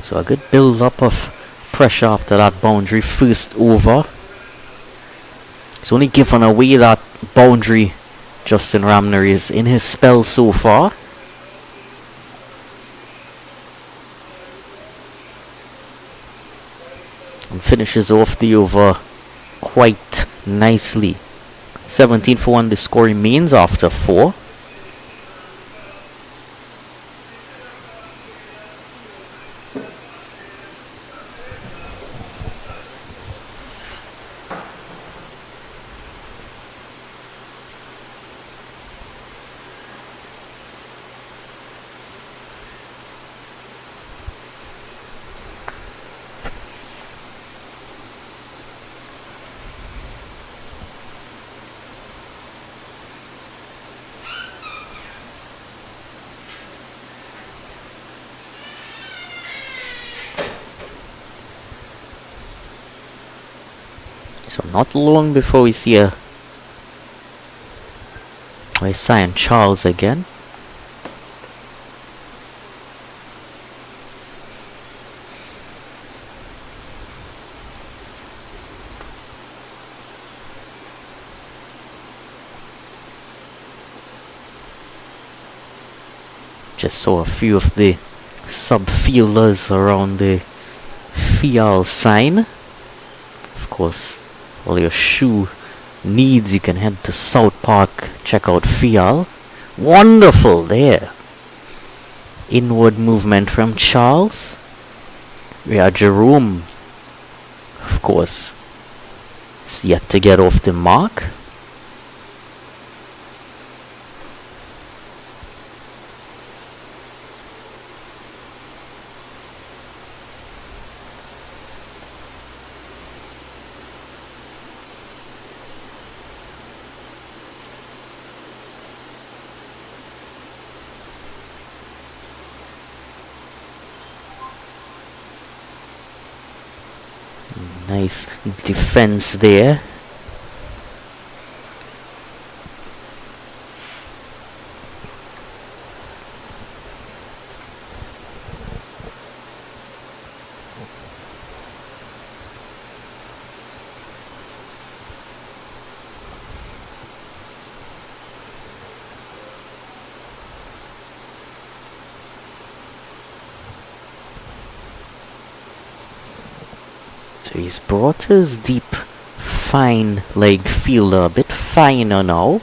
So a good build up of pressure after that boundary first over. He's only given away that boundary, Justin Ramnares, in his spell so far. And finishes off the over quite nicely. 17 for 1 the score remains after 4. So not long before we see Cyan Charles again. Just saw a few of the sub-fielders around the Fial sign. Of course, all your shoe needs, you can head to South Park, check out Fial. Wonderful there. Inward movement from Charles. We are Jerome, of course, is yet to get off the mark. Nice defense there. So he's brought his deep, fine leg fielder a bit finer now.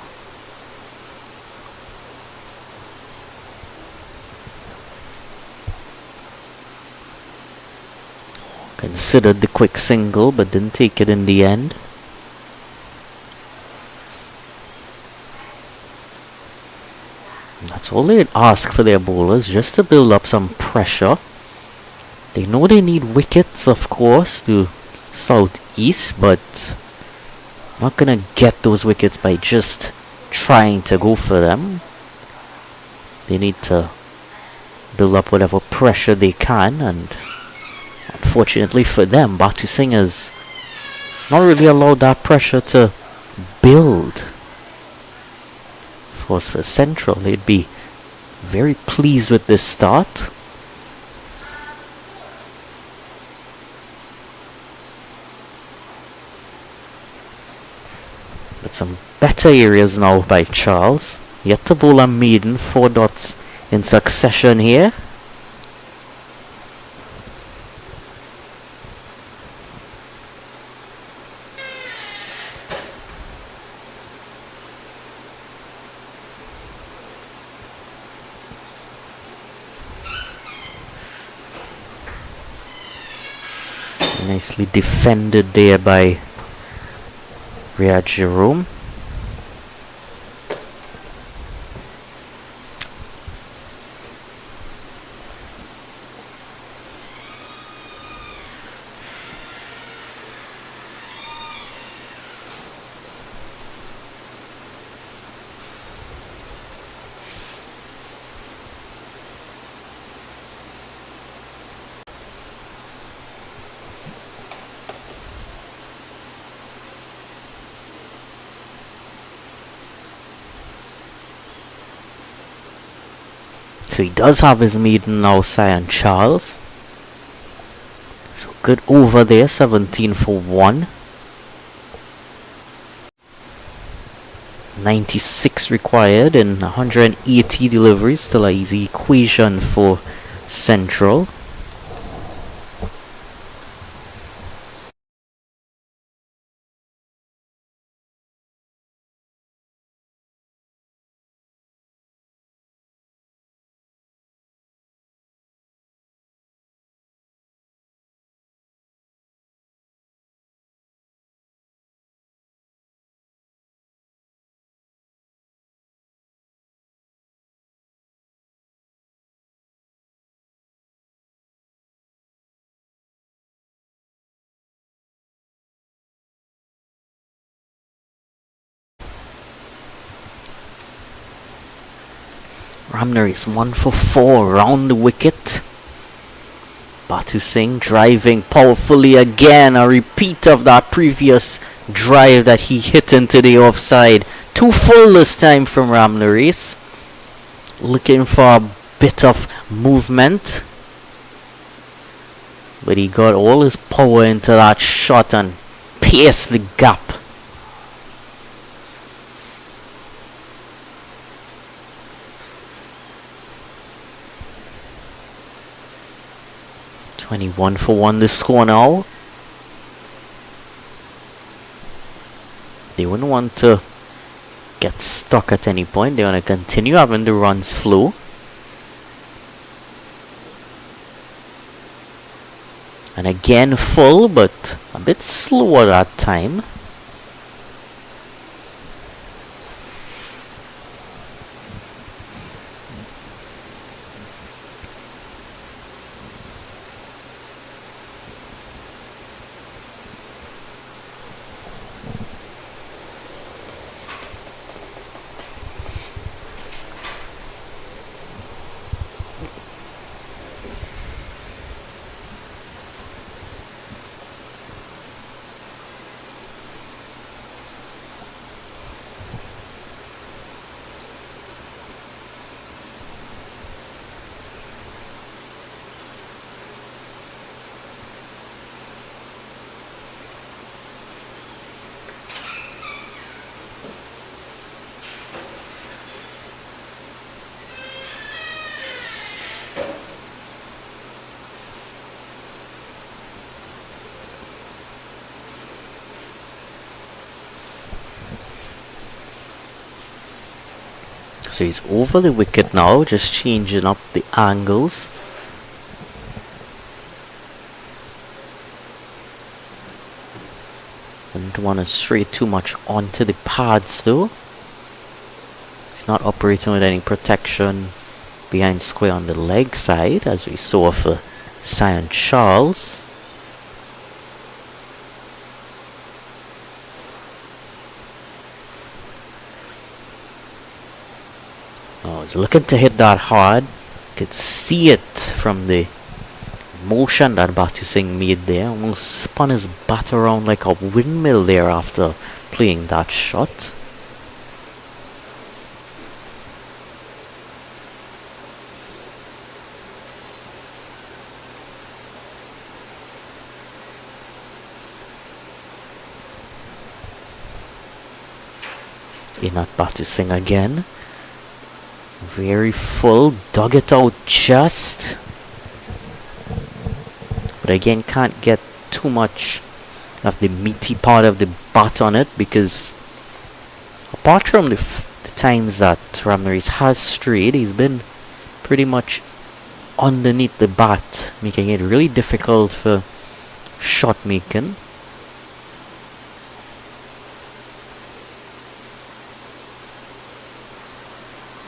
Considered the quick single but didn't take it in the end. That's all they'd ask for their bowlers, just to build up some pressure. They know they need wickets, of course, to southeast, but not gonna get those wickets by just trying to go for them. They need to build up whatever pressure they can, and unfortunately for them, Batu Singh has not really allowed that pressure to build. Of course, for Central, they'd be very pleased with this start. But some better areas now by Charles. Yet to bowl a maiden, 4 dots in succession here. Nicely defended there by Riyad Jerome. So he does have his maiden now, Cyan Charles. So good over there, 17 for 1. 96 required in 180 deliveries. Still an easy equation for Central. Ramner is 1 for 4 round the wicket. Batu Singh driving powerfully again. A repeat of that previous drive that he hit into the offside. 2 full this time from Ramnaris. Looking for a bit of movement. But he got all his power into that shot and pierced the gap. "21 for 1 the score now." They wouldn't want to get stuck at any point. They want to continue having the runs flow. And again full, but a bit slower that time. So he's over the wicket now, just changing up the angles. Don't want to stray too much onto the pads though. He's not operating with any protection behind square on the leg side, as we saw for Sion Charles. Oh, he's looking to hit that hard. Could see it from the motion that Batu Singh made there. Almost spun his bat around like a windmill there after playing that shot. In at Batu Singh again. Very full, dug it out just. But again, can't get too much of the meaty part of the bat on it, because apart from the times that Ramnarees has strayed, he's been pretty much underneath the bat, making it really difficult for shot making.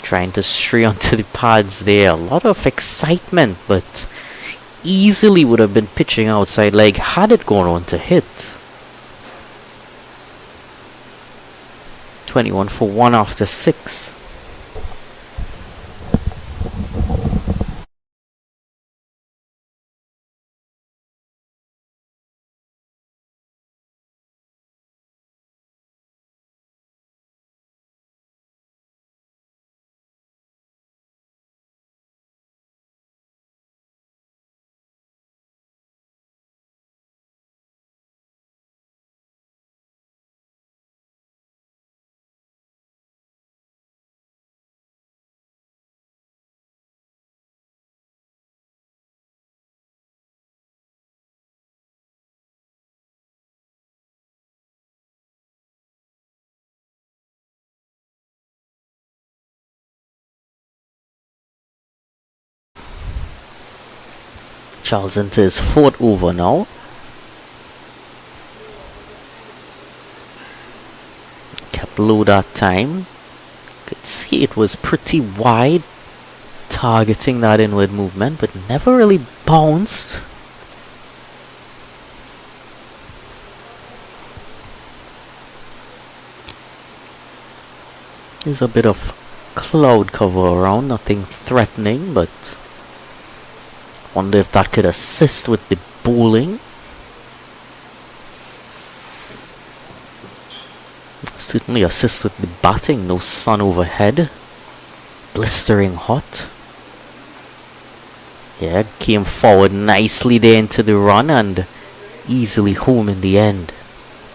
Trying to stray onto the pads there. A lot of excitement, but easily would have been pitching outside leg had it gone on to hit. 21 for 1 after 6. Charles into his 4th over now. Kept low that time. Could see it was pretty wide, targeting that inward movement, but never really bounced. There's a bit of cloud cover around, nothing threatening, but wonder if that could assist with the bowling. Certainly assist with the batting. No sun overhead. Blistering hot. Yeah, came forward nicely there into the run and easily home in the end.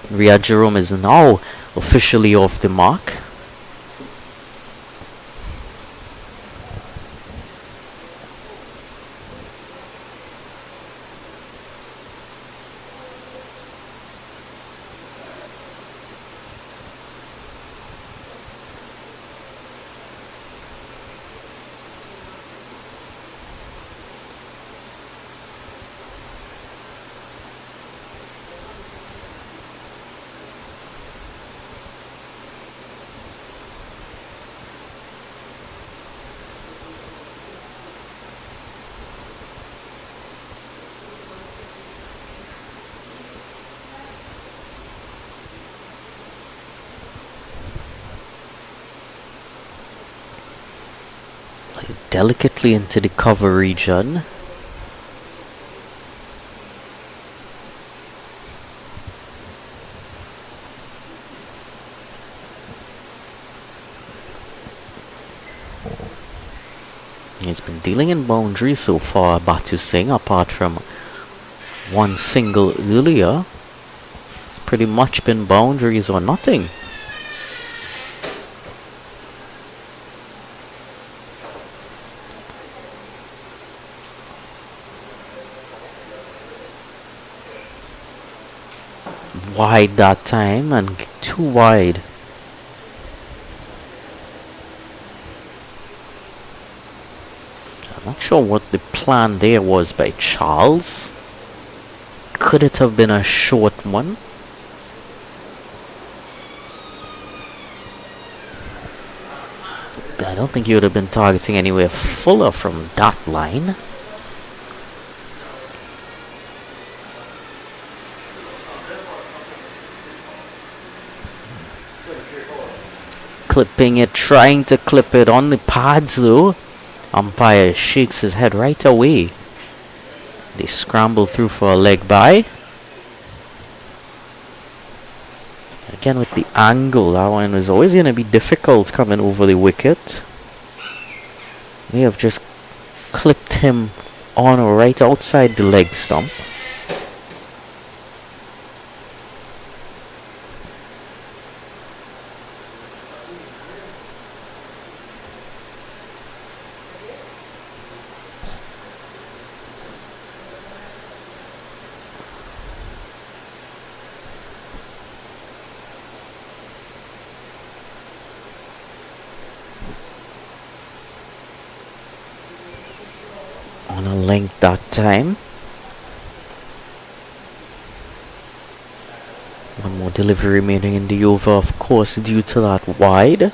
Riyad Jerome is now officially off the mark. Delicately into the cover region. He's been dealing in boundaries so far, Batu Singh, apart from one single earlier. It's pretty much been boundaries or nothing. Wide that time, and too wide. I'm not sure what the plan there was by Charles. Could it have been a short one? I don't think he would have been targeting anywhere fuller from that line. Clipping it, trying to clip it on the pads though. Umpire shakes his head right away. They scramble through for a leg by. Again with the angle, that one was always going to be difficult coming over the wicket. They have just clipped him on right outside the leg stump. On a length that time. One more delivery remaining in the over, of course, due to that wide.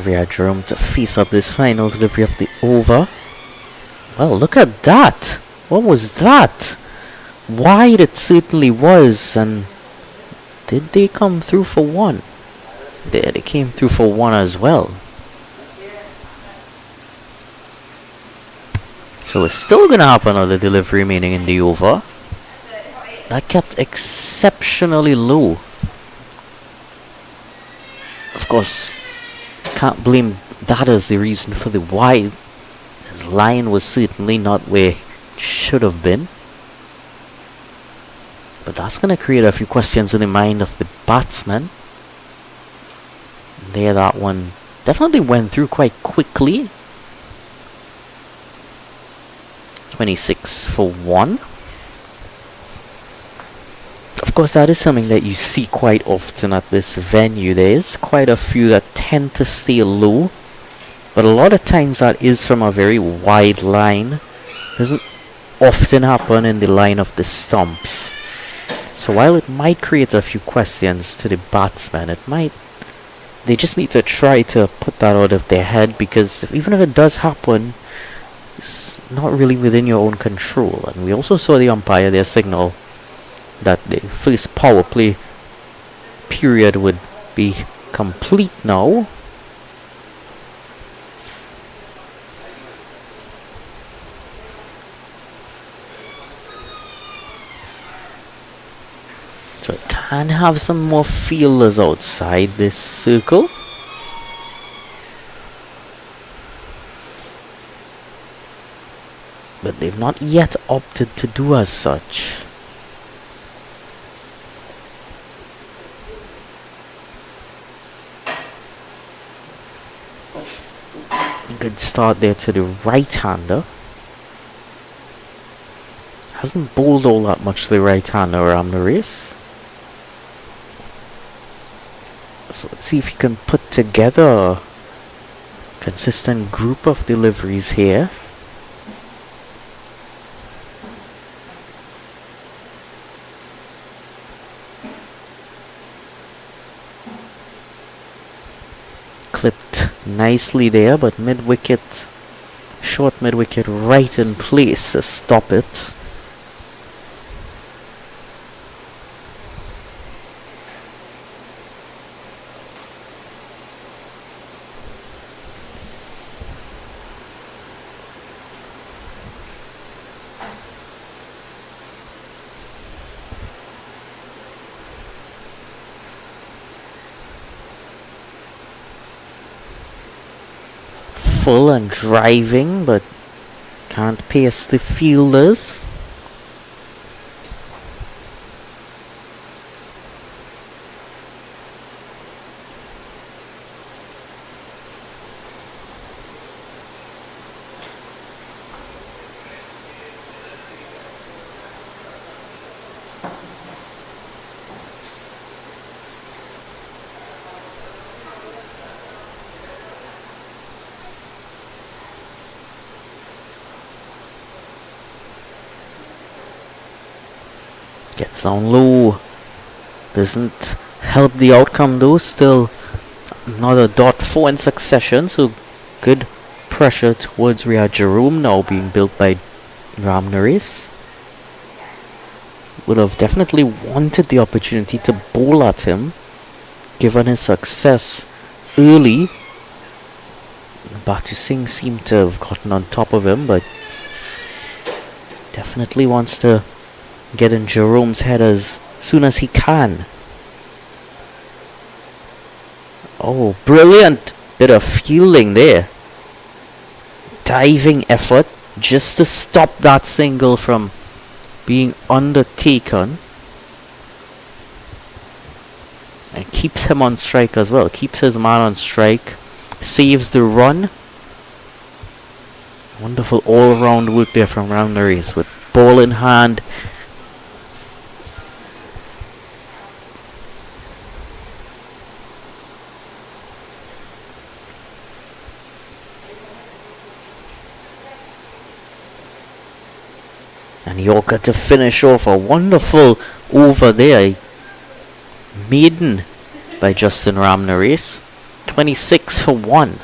Rhea Jerome to face up this final delivery of the over. Well, look at that! What was that? Wide it certainly was, and did they come through for one? There, they came through for one as well. So we're still gonna have another delivery remaining in the over. That kept exceptionally low. Of course, can't blame that as the reason for the wide. His line was certainly not where it should have been. But that's going to create a few questions in the mind of the batsman. There, that one definitely went through quite quickly. 26 for 1. Of course, that is something that you see quite often at this venue. There is quite a few that tend to stay low, but a lot of times that is from a very wide line. Doesn't often happen in the line of the stumps. So while it might create a few questions to the batsmen, they just need to try to put that out of their head, because even if it does happen, it's not really within your own control. And we also saw the umpire there signal that the first power play period would be complete now. So it can have some more fielders outside this circle. But they've not yet opted to do as such. Good start there to the right-hander. Hasn't bowled all that much to the right-hander around the race. So let's see if he can put together a consistent group of deliveries here. Clipped nicely there, but mid-wicket, short mid-wicket right in place to stop it. Full and driving, but can't pace the fielders. Gets down low. Doesn't help the outcome though. Still another dot 4 in succession. So good pressure towards Riyad Jerome now being built by Ram Naresh. Would have definitely wanted the opportunity to bowl at him given his success early. Batu Singh seemed to have gotten on top of him, but definitely wants to get in Jerome's head as soon as he can. Oh, brilliant bit of fielding there. Diving effort just to stop that single from being undertaken. And keeps him on strike as well. Keeps his man on strike. Saves the run. Wonderful all-round work there from Ram Naresh with ball in hand. And Yorker to finish off a wonderful over there. Maiden by Justin Ram Naresh. 26 for 1.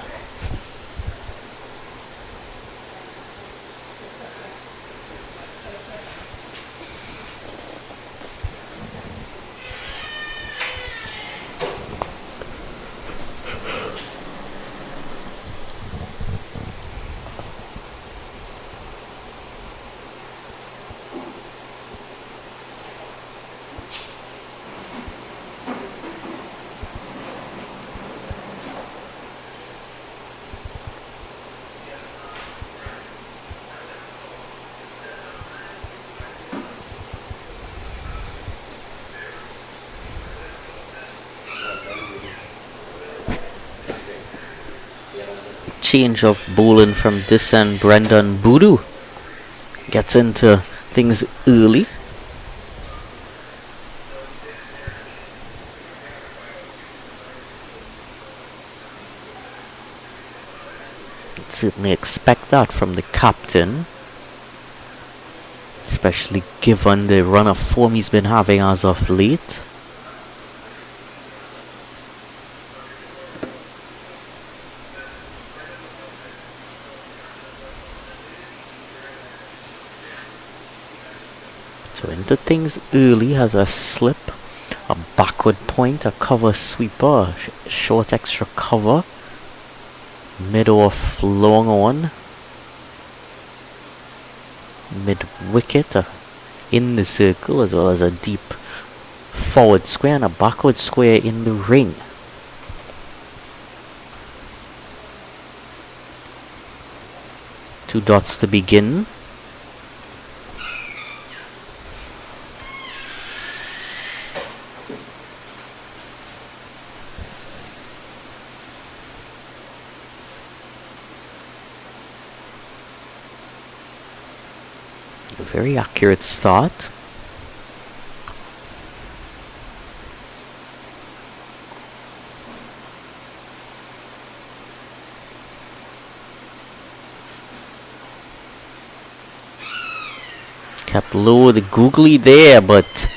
Change of bowling from this end. Brendan Boodoo gets into things early. Certainly expect that from the captain, especially given the run of form he's been having as of late. So into things early, has a slip, a backward point, a cover sweeper, short extra cover, mid off long on, mid wicket in the circle, as well as a deep forward square and a backward square in the ring. Two dots to begin. Very accurate start. Kept low the googly there, but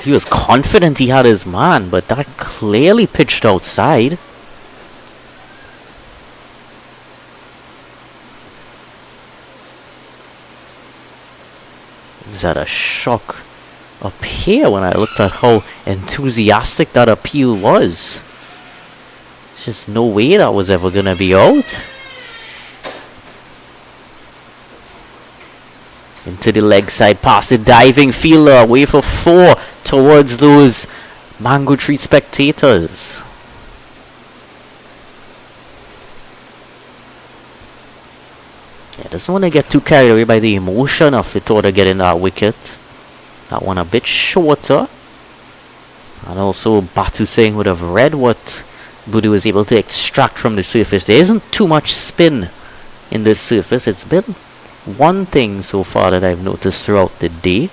he was confident he had his man, but that clearly pitched outside. Had a shock up here when I looked at how enthusiastic that appeal was. There's just no way that was ever gonna be out. Into the leg side pass, the diving fielder away for 4 towards those Mango Tree spectators. Yeah, doesn't want to get too carried away by the emotion of the thought of getting that wicket. That one a bit shorter. And also Batu Singh would have read what Boodoo was able to extract from the surface. There isn't too much spin in this surface. It's been one thing so far that I've noticed throughout the day.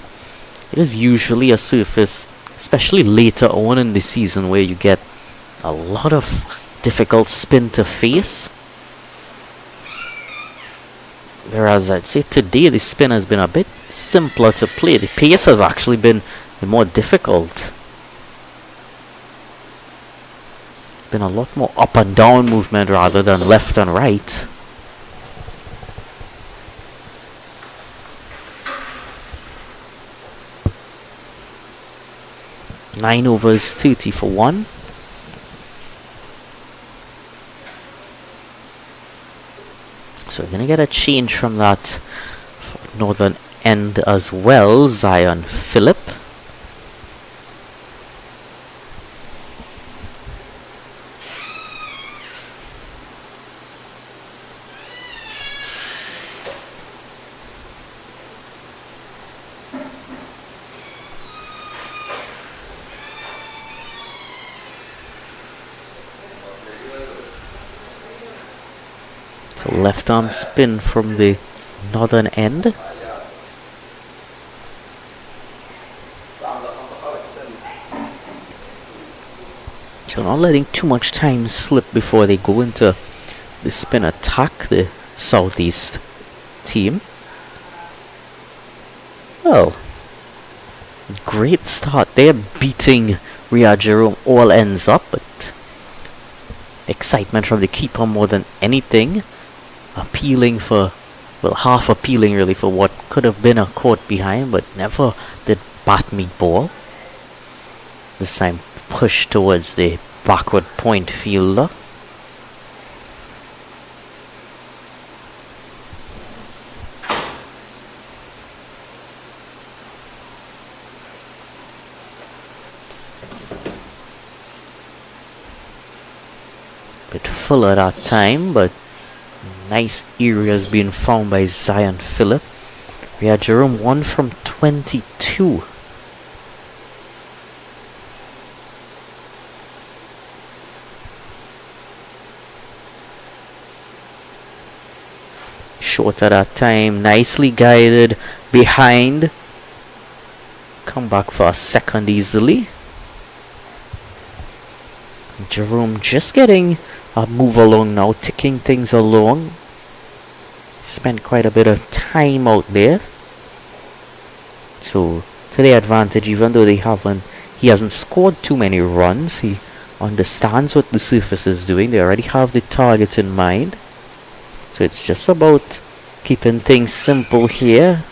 It is usually a surface, especially later on in the season, where you get a lot of difficult spin to face. Whereas I'd say today the spin has been a bit simpler to play. The pace has actually been and more difficult. It's been a lot more up and down movement rather than left and right. Nine overs, 30 for 1. So we're gonna get a change from that northern end as well. Zion Phillip. So left arm spin from the northern end. So not letting too much time slip before they go into the spin attack, the southeast team. Well, great start. They're beating Riyadh Jerome all ends up, but excitement from the keeper more than anything. Appealing for, well, half appealing really for what could have been a caught behind, but never did bat meet ball. This time push towards the backward point fielder. Bit fuller that time, but nice areas being found by Zion Phillip. Riyadh Jerome 1 from 22. Short at that time, nicely guided behind. Come back for a second easily. Jerome just getting a move along now, ticking things along. Spent quite a bit of time out there. So to their advantage, even though he hasn't scored too many runs, he understands what the surface is doing. They already have the target in mind. So it's just about keeping things simple here.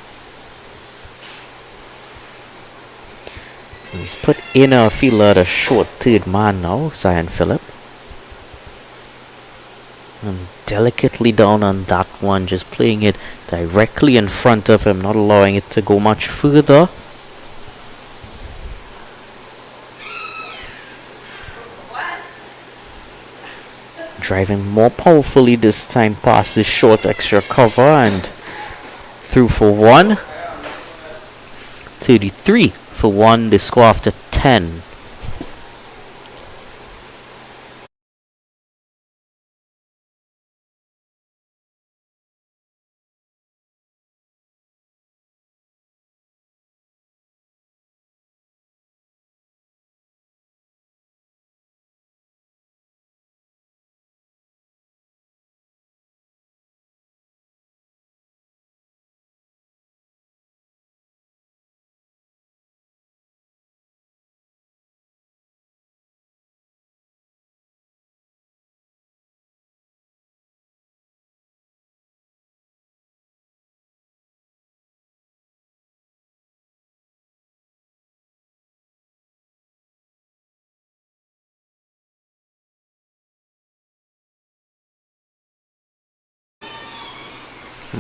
He's put in a fielder at a short third man now, Zion Phillip. And delicately down on that one, just playing it directly in front of him, not allowing it to go much further. Driving more powerfully this time past this short extra cover and through for 1. 33 for 1, the score after 10.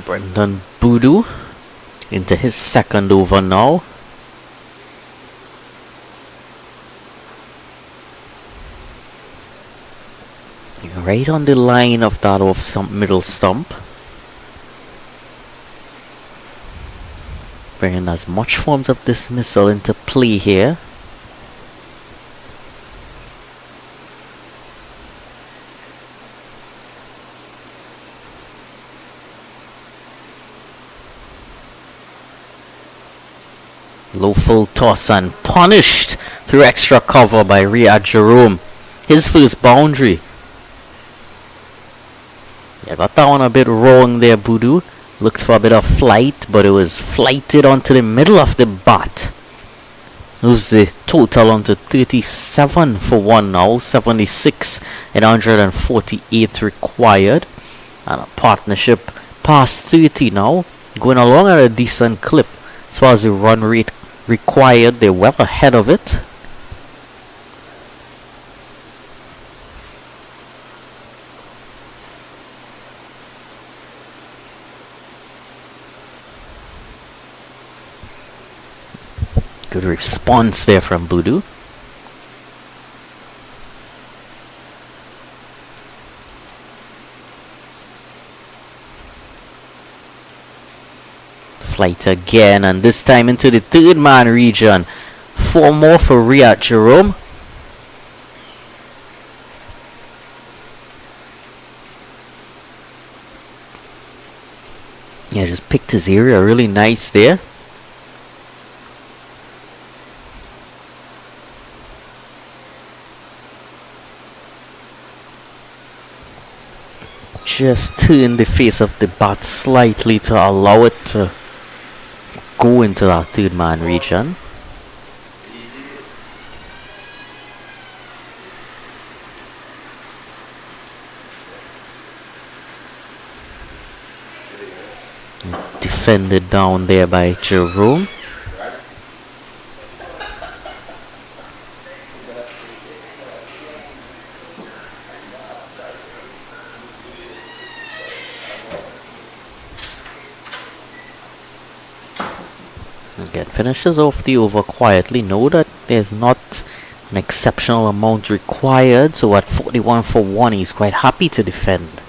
Brendan Boodoo into his second over now. Right on the line of that off stump, middle stump. Bringing as much forms of dismissal into play here. Low full toss and punished through extra cover by Riyadh Jerome. His first boundary. Yeah, got that one a bit wrong there, Boodoo. Looked for a bit of flight, but it was flighted onto the middle of the bat. Moves the total onto 37 for 1 now. 76 and 148 required. And a partnership past 30 now. Going along at a decent clip. As far as the run rate required, they're well ahead of it. Good response there from Boodoo. Flight again, and this time into the third man region. 4 more for Riyad Jerome. Yeah, just picked his area really nice there. Just turn the face of the bat slightly to allow it to go into that third man region. Defended down there by Jerome. Again, finishes off the over quietly. Know that there's not an exceptional amount required, so at 41 for 1 he's quite happy to defend.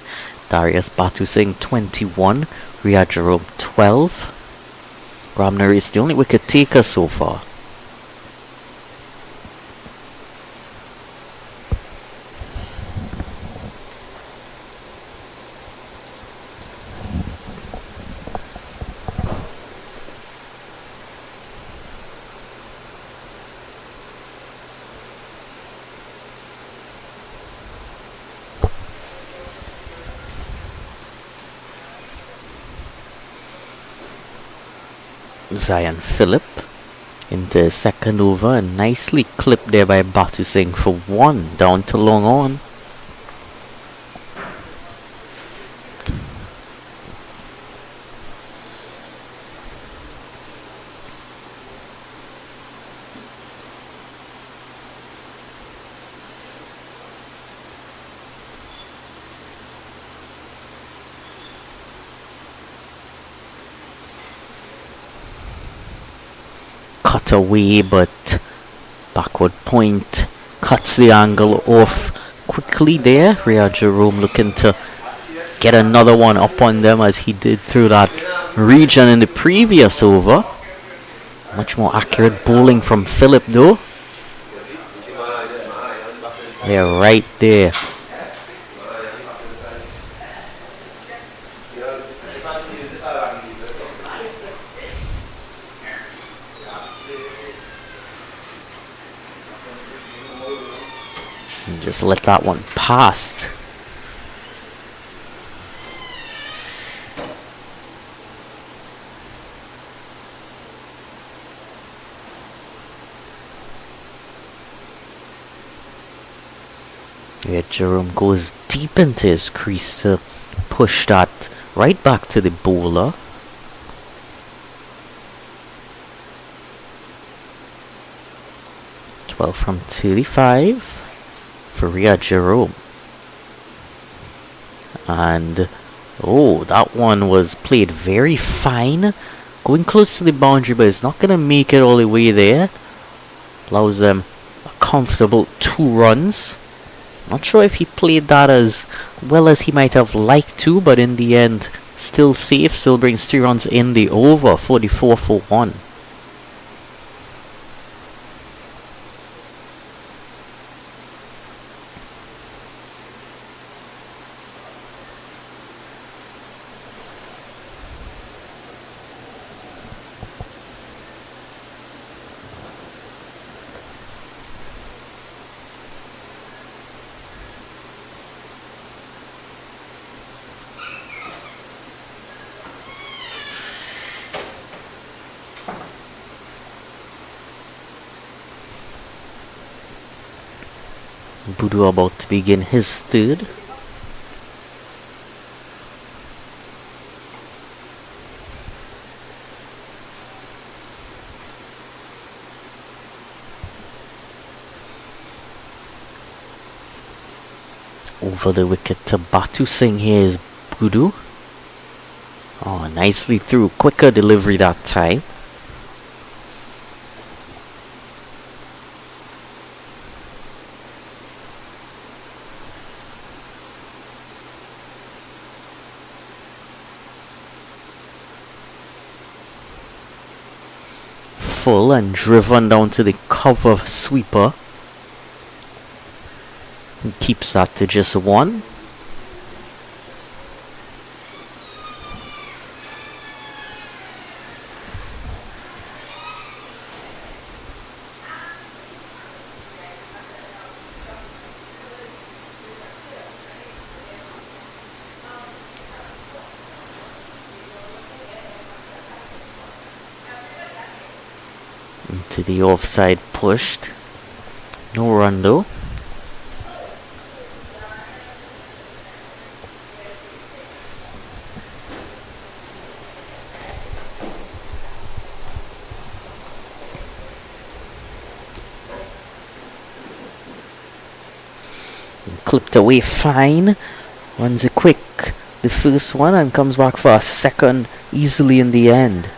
Darius Batu Singh 21, Riyad Jerome 12. Ramner is the only wicket taker so far. Zion Phillip into second over, and nicely clipped there by Batu Singh for 1, down to long on. Cut away, but backward point cuts the angle off quickly there. Riyad Jerome looking to get another one up on them as he did through that region in the previous over. Much more accurate bowling from Phillip though. They're right there. Just let that one past. Yeah, Jerome goes deep into his crease to push that right back to the bowler. Twelve from 35 for Riyad Jerome. And oh, that one was played very fine, going close to the boundary, but it's not going to make it all the way there. Allows them a comfortable 2 runs. Not sure if he played that as well as he might have liked to, but in the end, still safe, still brings 3 runs in the over, 44 for 1. Budu about to begin his third. Over the wicket to Batu Singh. Here is Budu. Oh, nicely through. Quicker delivery that time. Full and driven down to the cover sweeper. And keeps that to just one. Into the offside pushed. No run though. Clipped away fine. Runs it quick. The first one and comes back for a second easily in the end.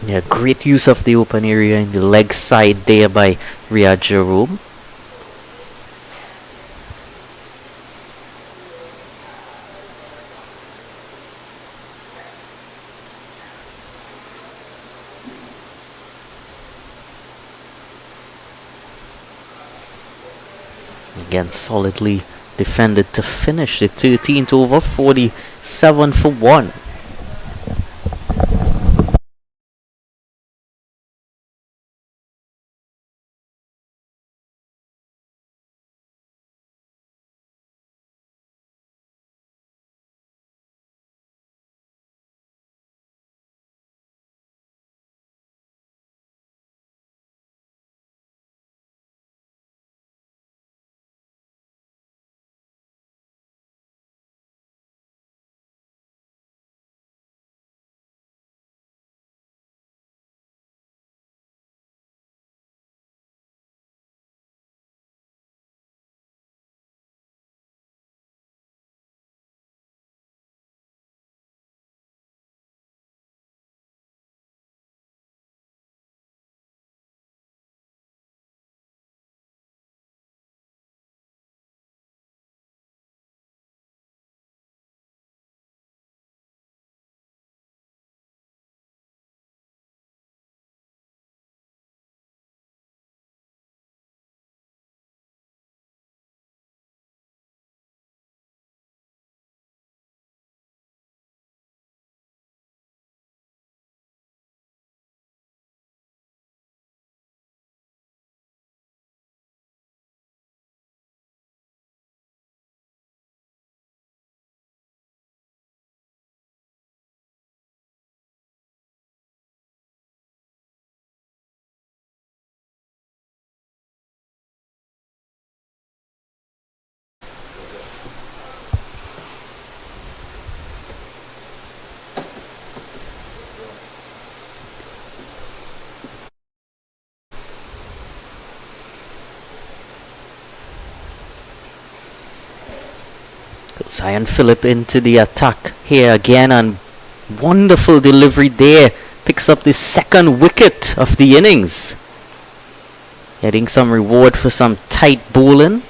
Yeah, great use of the open area in the leg side there by Riyad Jerome. Again, solidly defended to finish the 13th over, 47 for 1. Zion Phillip into the attack here again, and wonderful delivery there. Picks up the second wicket of the innings. Getting some reward for some tight bowling.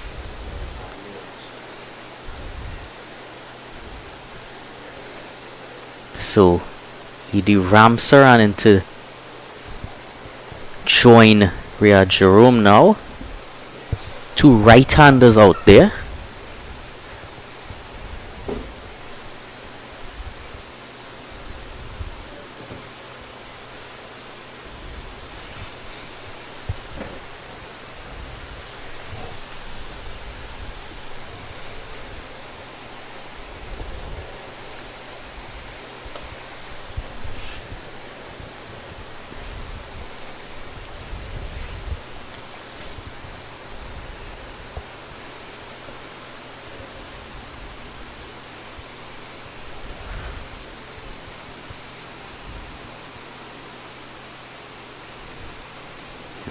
So Edie Ramsar and into join Riyad Jerome now. Two right-handers out there.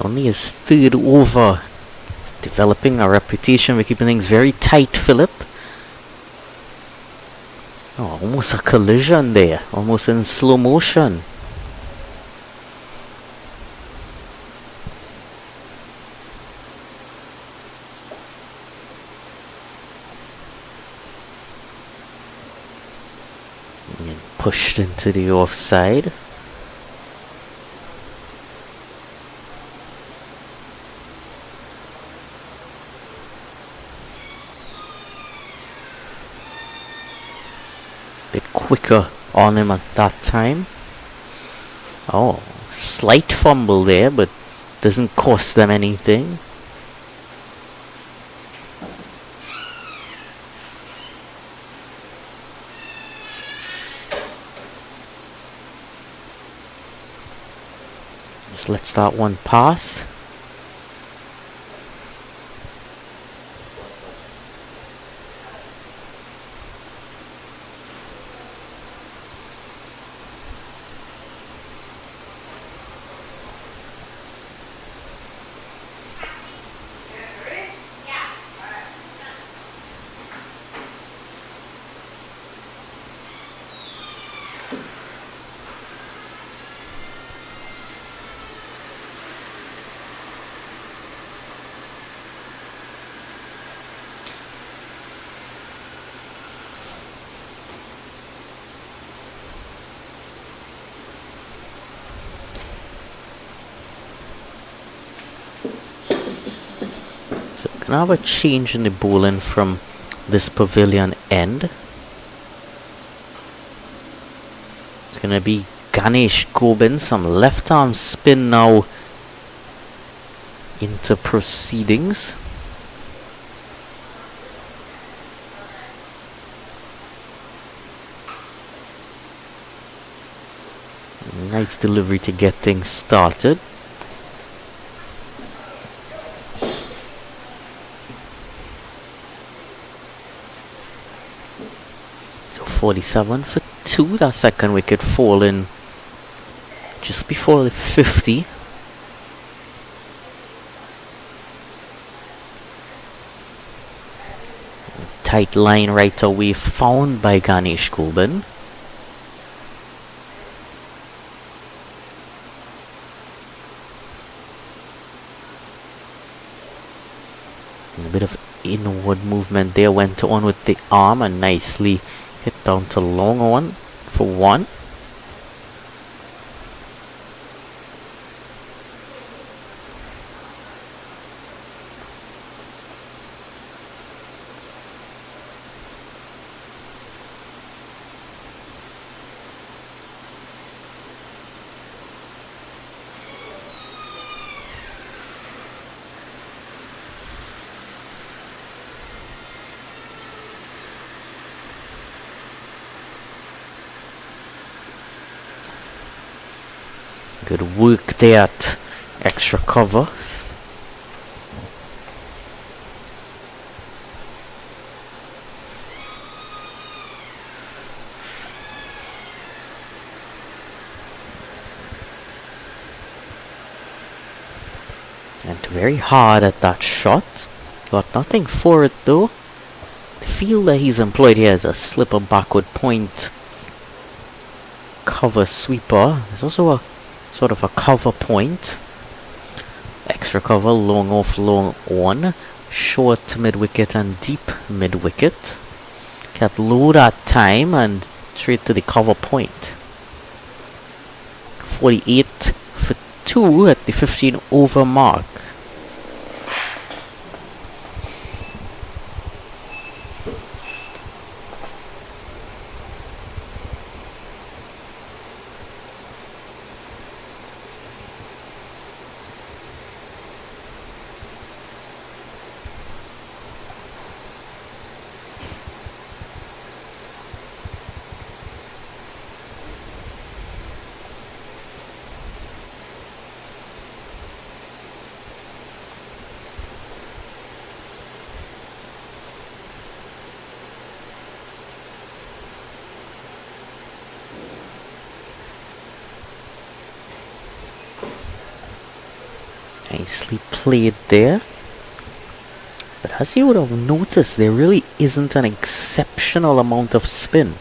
Only his third over. He's developing a reputation for keeping things very tight, Philip. Oh, almost a collision there. Almost in slow motion. And pushed into the offside. Bit quicker on him at that time. Oh, slight fumble there, but doesn't cost them anything. Just lets that one pass. So can I have a change in the bowling from this pavilion end? It's gonna be Ganesh Gobin, some left arm spin now into proceedings. Nice delivery to get things started. So 47 for 2. That second wicket falling just before the 50. Tight line right away found by Ganesh Gobin. A bit of inward movement there, went on with the arm and nicely hit down to long on for 1. Good work there at extra cover. And very hard at that shot. Got nothing for it though. The field that he's employed here is a slipper backward point cover sweeper. There's also a sort of a cover point. Extra cover, long off, long on. Short mid wicket and deep mid wicket. Kept low that time and straight to the cover point. 48 for 2 at the 15 over mark. Nicely played there. But as you would have noticed, there really isn't an exceptional amount of spin.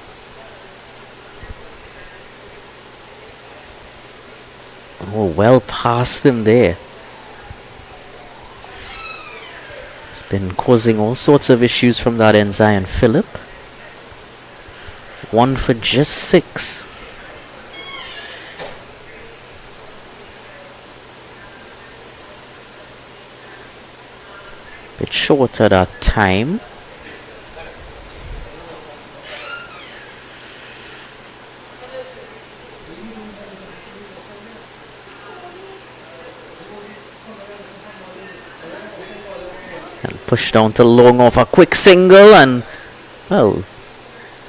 Oh, well past him there. It's been causing all sorts of issues from that end, Zion Phillip. 1 for just 6. Bit shorter that time. And pushed down to long off a quick single, and well,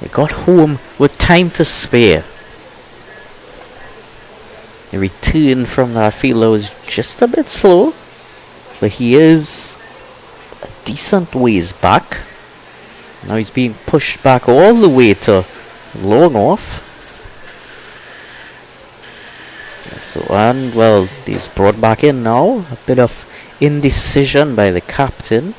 they got home with time to spare. The return from that fielder was just a bit slow, but he is a decent ways back. Now he's being pushed back all the way to long off. So, and well, he's brought back in now. A bit of indecision by the captain.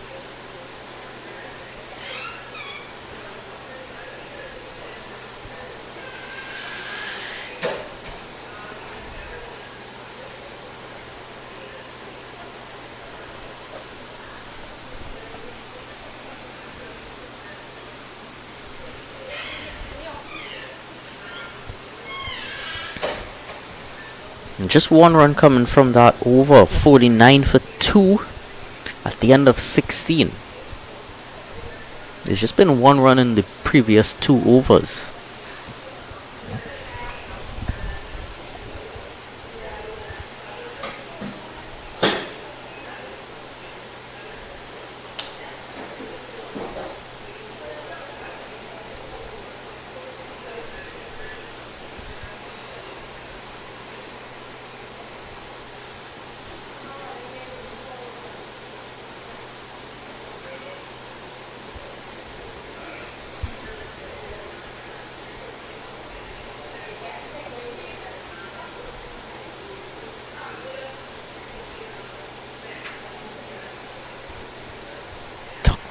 And just 1 run coming from that over. 49 for 2 at the end of 16. There's just been 1 run in the previous 2 overs.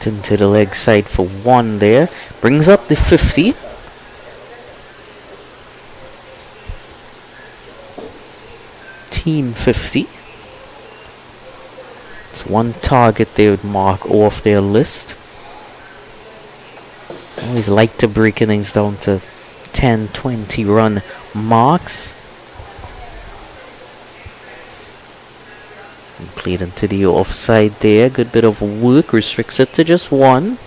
Into the leg side for 1 there. Brings up the 50. Team 50. It's 1 target they would mark off their list. Always like to break innings down to 10-20 run marks. Played into the offside there. Good bit of work. Restricts it to just 1.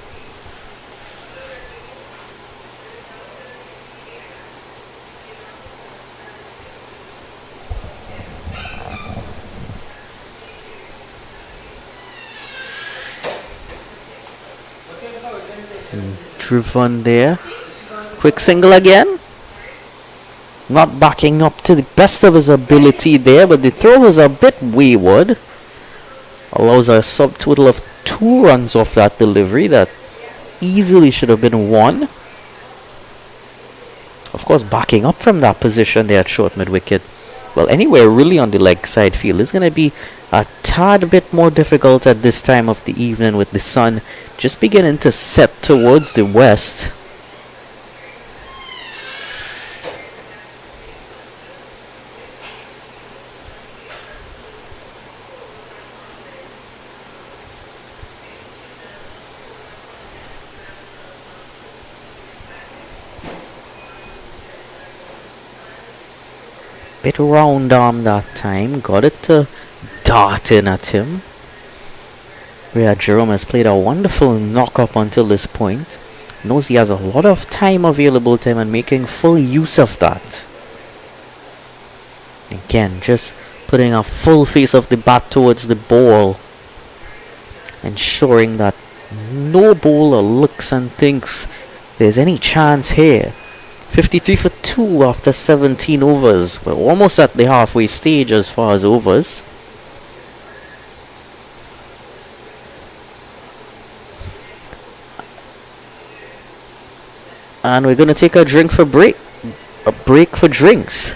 And driven there. Quick single again. Not backing up to the best of his ability there, but the throw was a bit wayward. Allows a subtotal of 2 runs off that delivery that easily should have been 1. Of course, backing up from that position there at short mid-wicket, well, anywhere really on the leg side field is going to be a tad bit more difficult at this time of the evening, with the sun just beginning to set towards the west. Bit round arm that time, got it to dart in at him. Where Jerome has played a wonderful knock up until this point. Knows he has a lot of time available to him and making full use of that. Again, just putting a full face of the bat towards the ball, ensuring that no bowler looks and thinks there's any chance here. 53 for 2 after 17 overs. We're almost at the halfway stage as far as overs. And we're going to take a break for drinks.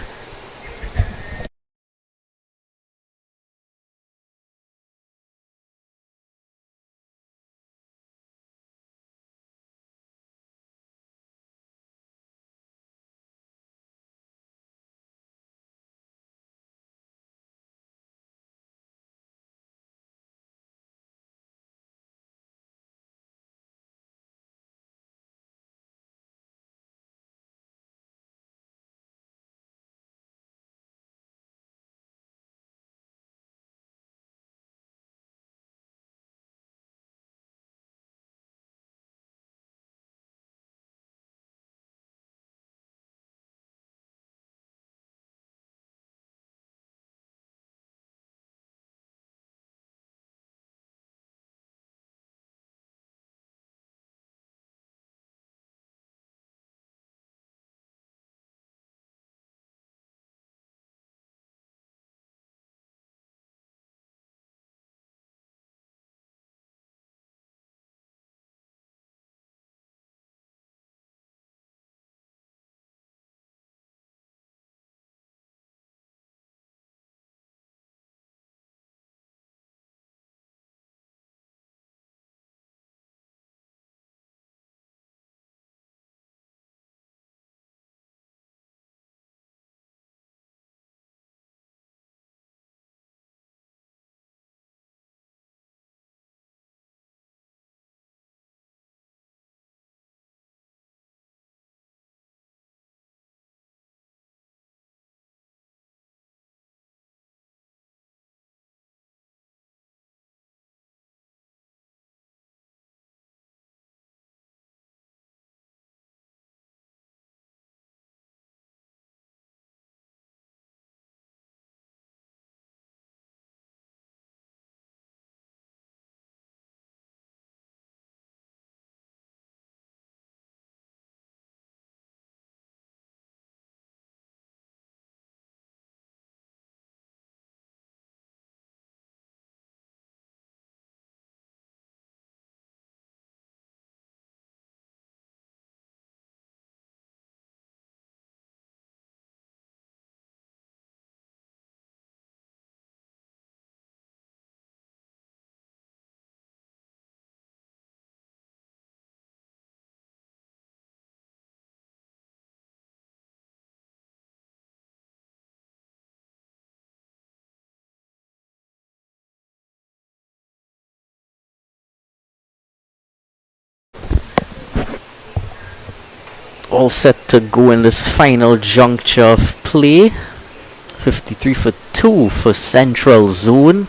all set to go in this final juncture of play. 53 for 2 for Central Zone.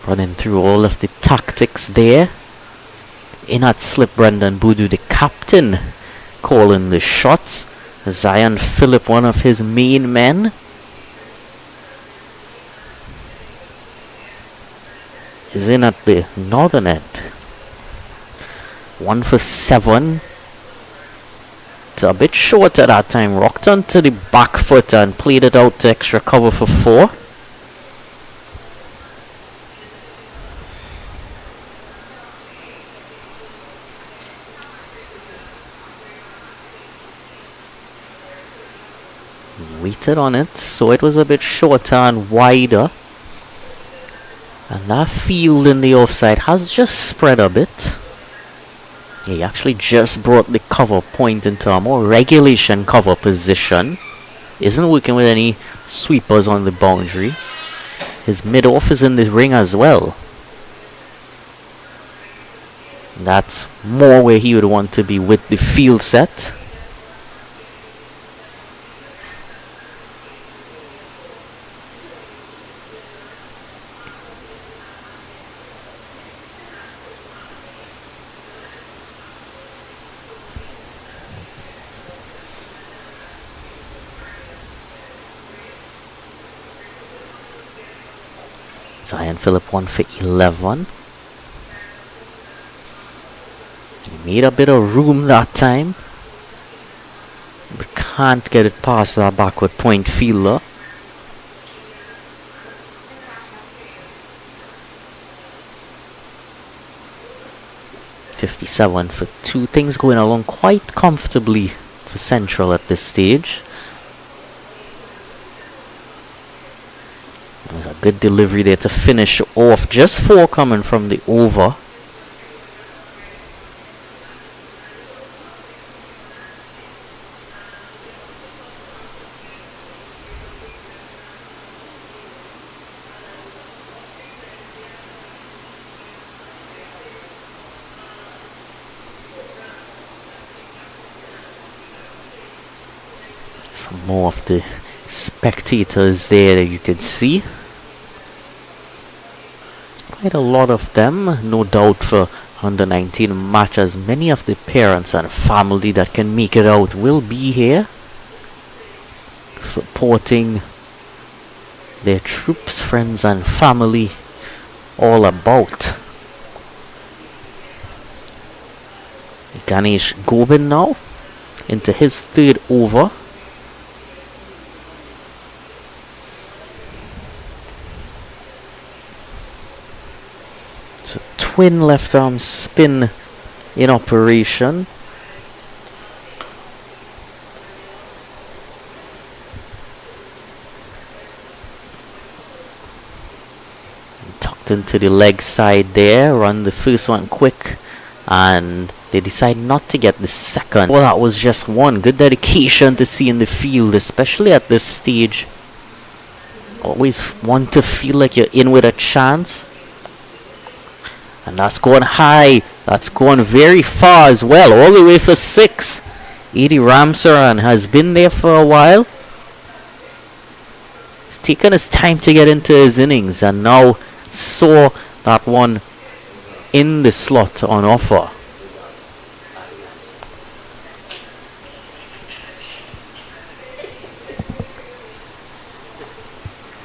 Running through all of the tactics there. In at slip, Brendan Boudou, the captain, calling the shots. Zion Phillip, one of his main men, is in at the northern end. 1 for 7. It's a bit short at that time. Rocked onto the back foot and played it out to extra cover for 4. Waited on it, so it was a bit shorter and wider. And that field in the offside has just spread a bit. He actually just brought the cover point into a more regulation cover position. Isn't working with any sweepers on the boundary. His mid-off is in the ring as well. That's more where he would want to be with the field set. Zion Phillip 1 for 11. He made a bit of room that time, but can't get it past that backward point fielder. .57 for 2. Things going along quite comfortably for Central at this stage. There's a good delivery there to finish off. Just 4 coming from the over. Some more of the spectators there that you can see. Quite a lot of them, no doubt, for under 19 matches. Many of the parents and family that can make it out will be here, supporting their troops, friends and family all about. Ganesh Gobin now into his 3rd over. Twin left arm spin in operation. Tucked into the leg side there. Run the first one quick, and they decide not to get the second. Well, that was just one. Good dedication to see in the field, especially at this stage. Always want to feel like you're in with a chance. And that's going high. That's going very far as well. All the way for 6. Edie Ramsaran has been there for a while. He's taken his time to get into his innings and now saw that one in the slot on offer.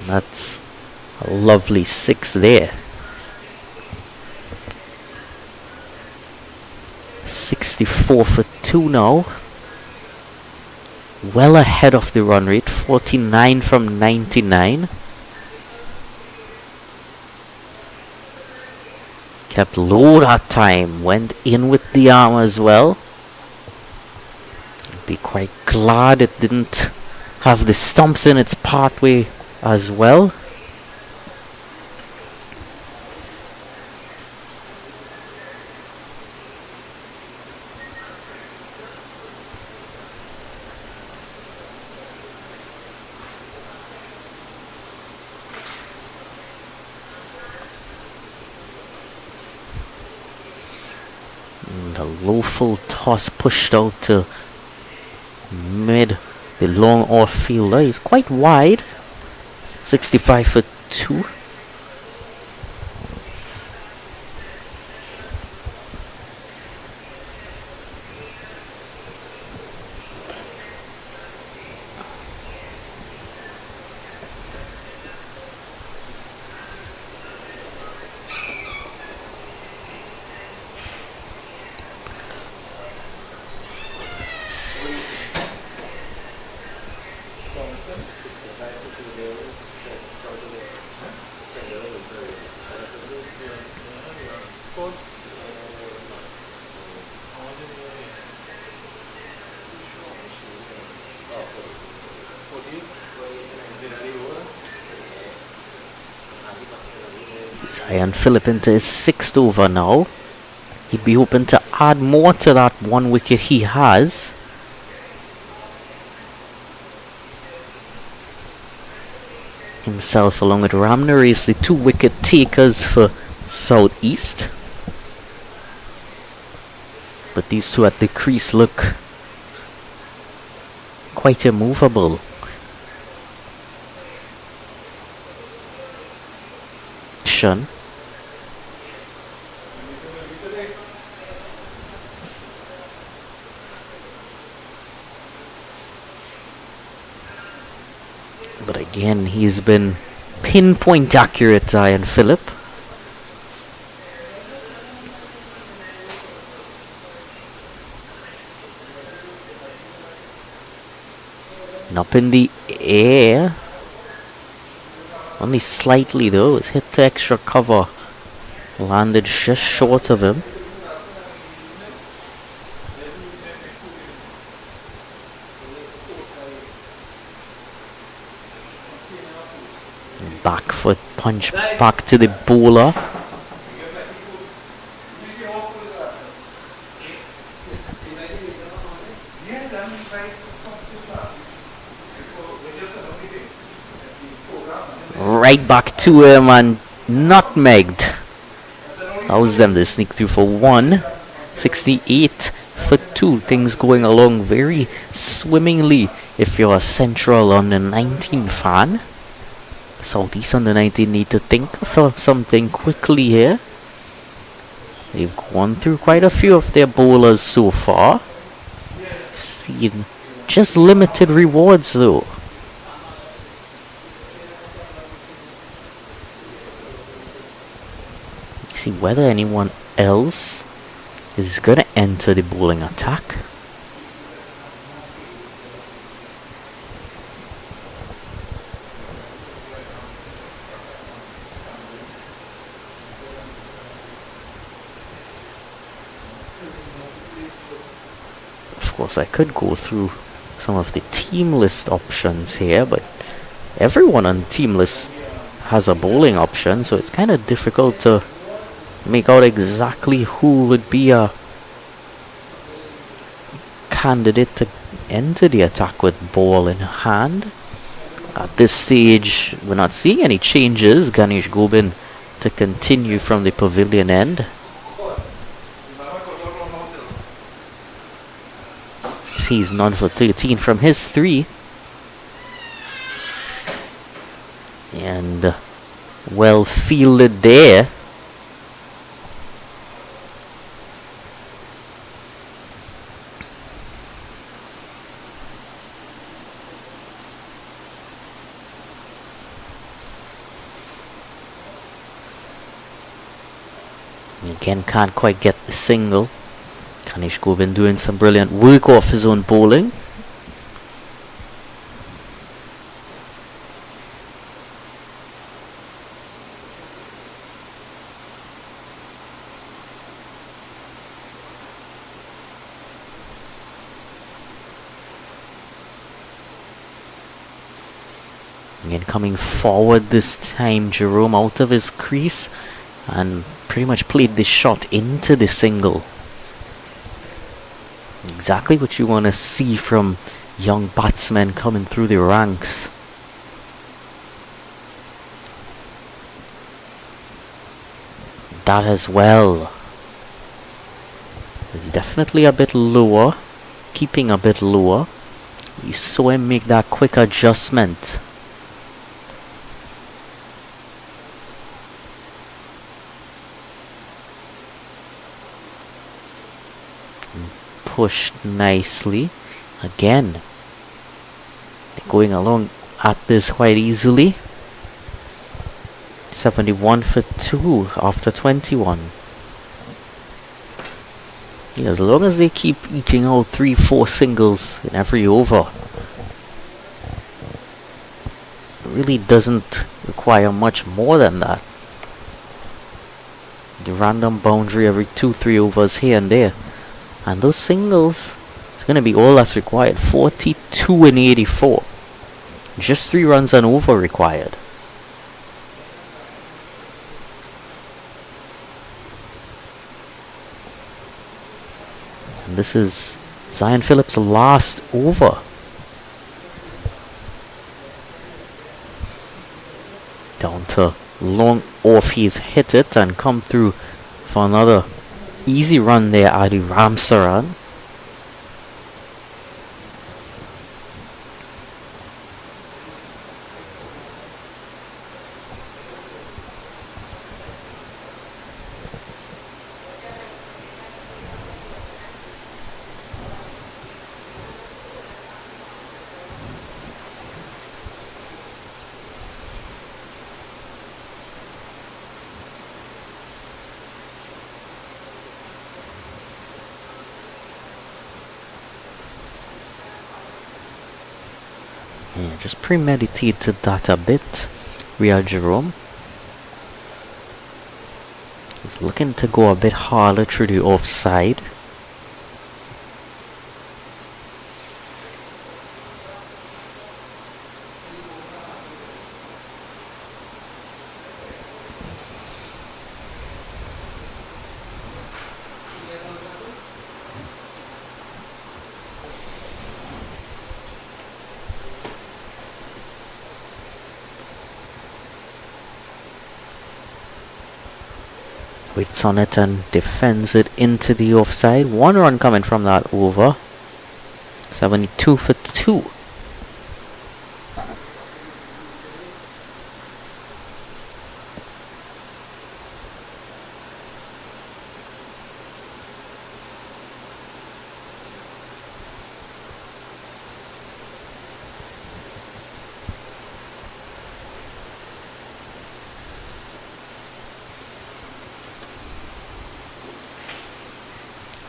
That's a lovely 6 there. 64 for 2 now. Well ahead of the run rate. 49 from 99. Kept low that time. Went in with the arm as well. Be quite glad it didn't have the stumps in its pathway as well. And a low full toss pushed out to mid. The long off fielder is quite wide. 65 for 2. Zion Phillip into his 6th over now. He'd be hoping to add more to that 1 wicket he has. Himself along with Ramner is the 2 wicket takers for Southeast. But these two at the crease look quite immovable. Shun. But again, he's been pinpoint accurate, Zion Phillip. And up in the air. Only slightly though. It's hit to extra cover. Landed just short of him. Back foot punch back to the bowler. Right back to him and nutmegged. Allows them to sneak through for 1. 68 for 2. Things going along very swimmingly if you're a Central under 19 fan. Southeast under 19 need to think of something quickly here. They've gone through quite a few of their bowlers so far. Seen just limited rewards though. See whether anyone else is going to enter the bowling attack. Of course, I could go through some of the team list options here, but everyone on team list has a bowling option, so it's kind of difficult to make out exactly who would be a candidate to enter the attack with ball in hand. At this stage, we're not seeing any changes. Ganesh Gobin to continue from the pavilion end. Sees none for 13 from his 3. And well fielded there. Again, can't quite get the single. Ganesh Gobin doing some brilliant work off his own bowling. Again, coming forward this time, Jerome out of his crease and pretty much played this shot into the single. Exactly what you want to see from young batsmen coming through the ranks. That as well. definitely a bit lower, keeping a bit lower. You saw him make that quick adjustment. Pushed nicely. Again, they're going along at this quite easily. 71 for 2 after 21. Yeah, as long as they keep eking out 3-4 singles in every over, it really doesn't require much more than that. The random boundary every 2-3 overs here and there. And those singles, it's going to be all that's required. 42 and 84. Just 3 runs and over required. And this is Zion Phillips' last over. Down to long off, he's hit it and come through for another easy run there, Adi Ramsaran. Yeah, just premeditated that a bit. Real Jerome was looking to go a bit harder through the offside. Waits on it and defends it into the offside. 1 run coming from that over. 72 for 2.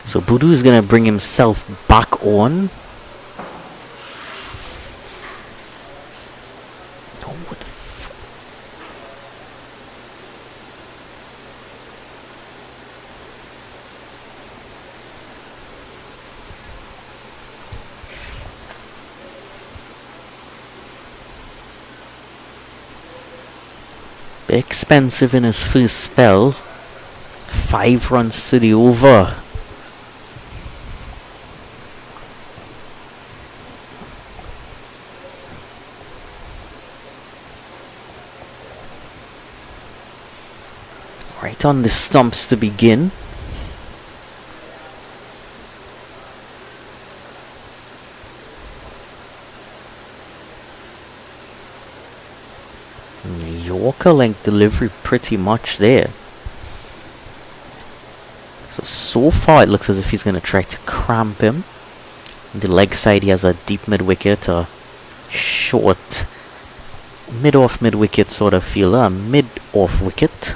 So Boodoo is going to bring himself back on. Oh, what the bit expensive in his first spell. 5 runs to the over. Right on the stumps to begin. Yorker length delivery pretty much there. So far it looks as if he's going to try to cramp him. On the leg side he has a deep mid-wicket, a short mid-off mid-wicket sort of feeler, a mid-off wicket.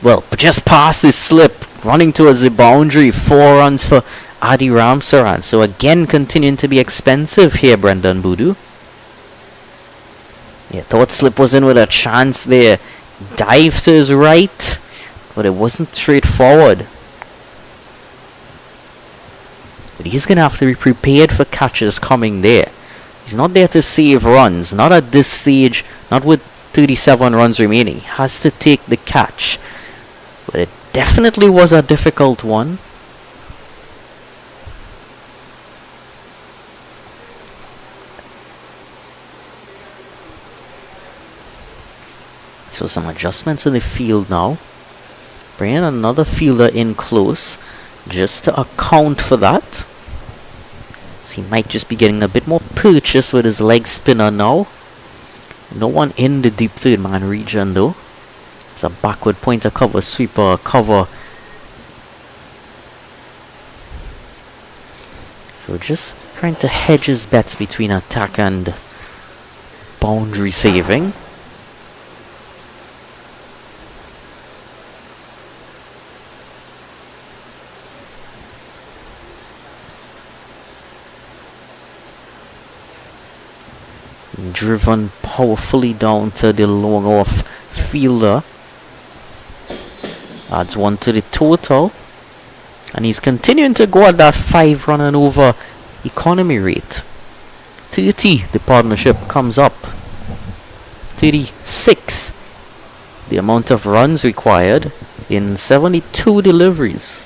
But just past his slip, running towards the boundary. 4 runs for Adi Ramsaran. So again, continuing to be expensive here, Brendan Boodoo. Yeah, thought slip was in with a chance there. Dive to his right, but it wasn't straightforward. But he's going to have to be prepared for catches coming there. He's not there to save runs, not at this stage, not with 37 runs remaining. He has to take the catch. But it definitely was a difficult one. So some adjustments in the field now. Bringing another fielder in close just to account for that. So he might just be getting a bit more purchase with his leg spinner now. No one in the deep third man region though. It's a backward pointer cover sweeper cover. So just trying to hedge his bets between attack and boundary saving. Driven powerfully down to the long off fielder. Adds one to the total. And he's continuing to go at that 5 run and over economy rate. 30, the partnership comes up. 36, the amount of runs required in 72 deliveries.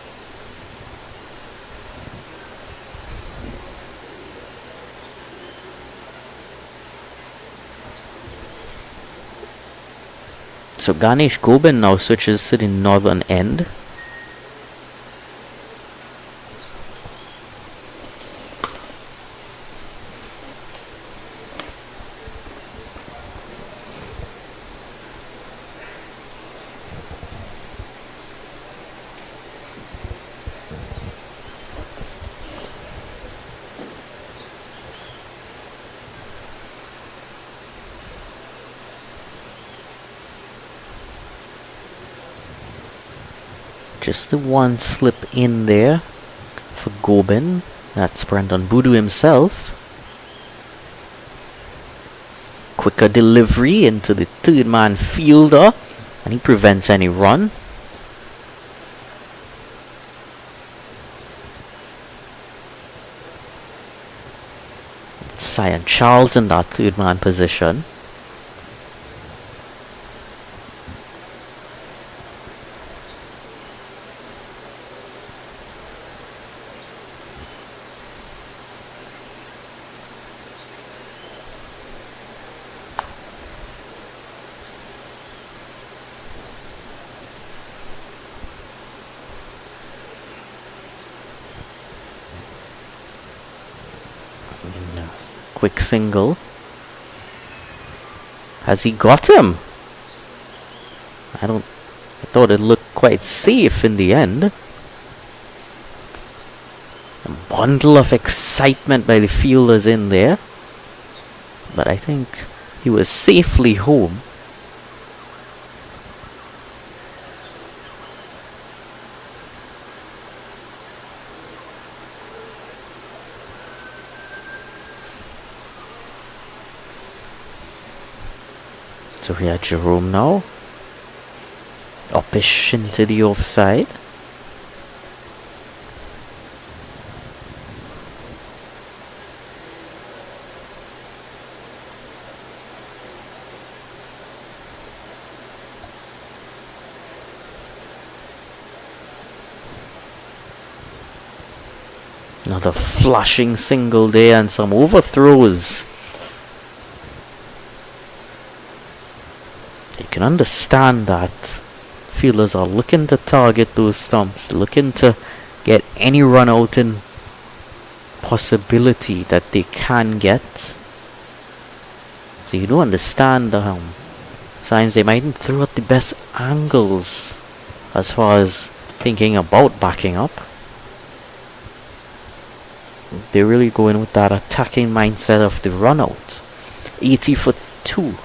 So Ganesh Gobind now switches to the northern end. Just the one slip in there for Gobind. That's Brandon Boodoo himself. Quicker delivery into the third man fielder, and he prevents any run. It's Cyan Charles in that third man position. Quick single. Has he got him? I thought it looked quite safe in the end. A bundle of excitement by the fielders in there. But I think he was safely home. So we have Jerome now. Upish into the offside. Another flashing single there and some overthrows. You can understand that fielders are looking to target those stumps, looking to get any run out in possibility that they can get. So you do understand sometimes they mightn't throw at the best angles as far as thinking about backing up. They're really going with that attacking mindset of the run out. 80 for 2.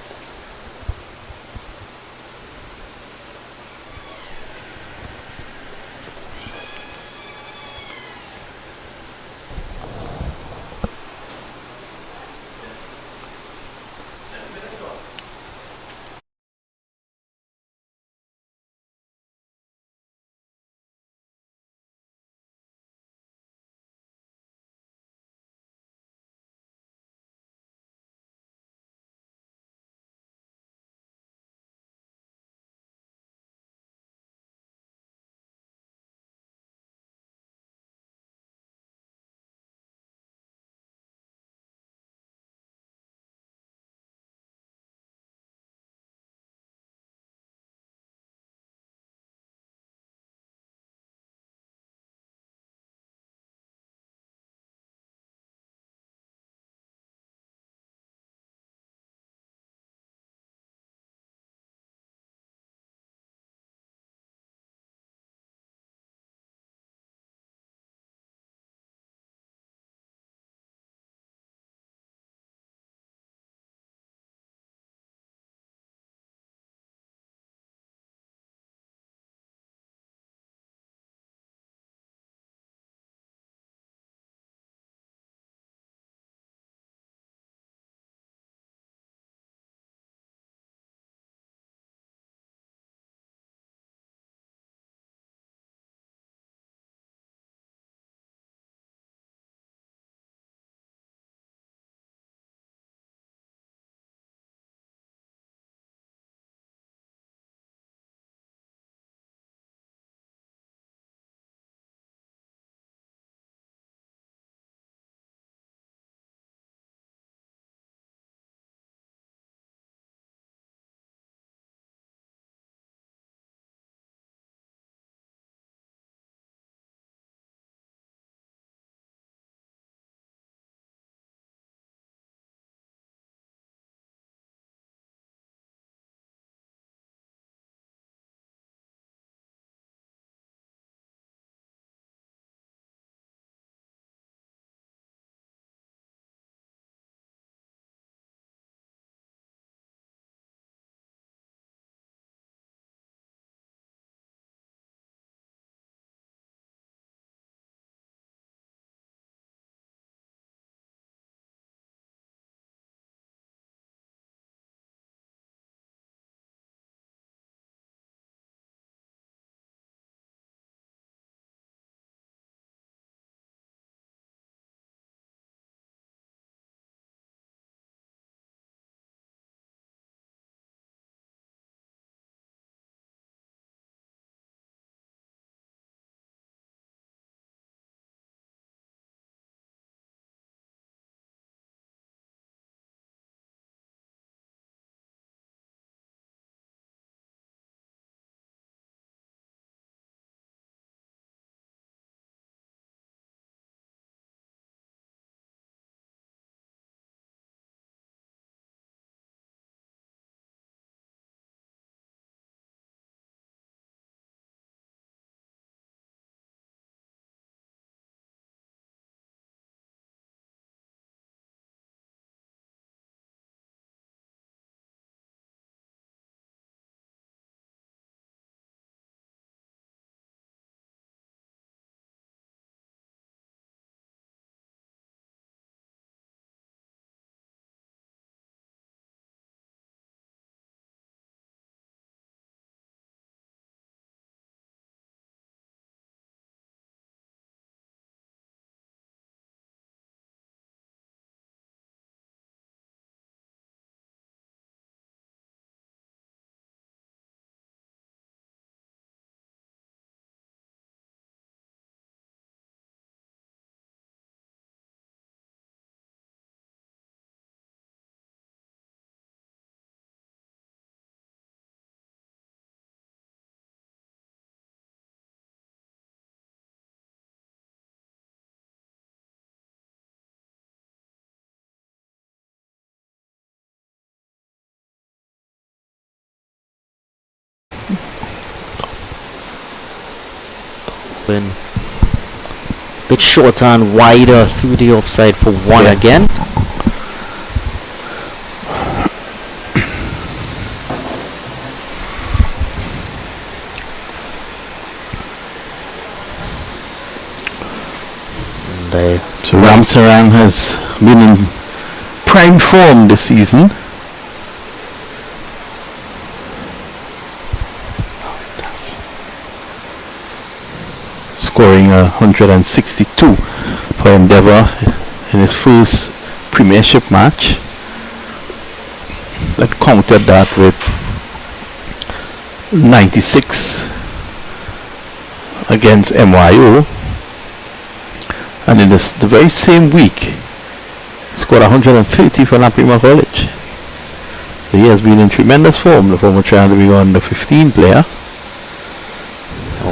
Been a bit shorter and wider through the offside for one again. So Ramsarang has been in prime form this season. Scoring 162 for Endeavour in his first Premiership match. That countered that with 96 against MYO. And in the very same week, scored 130 for La Prima College. So he has been in tremendous form, the former Trinidad under 15 player.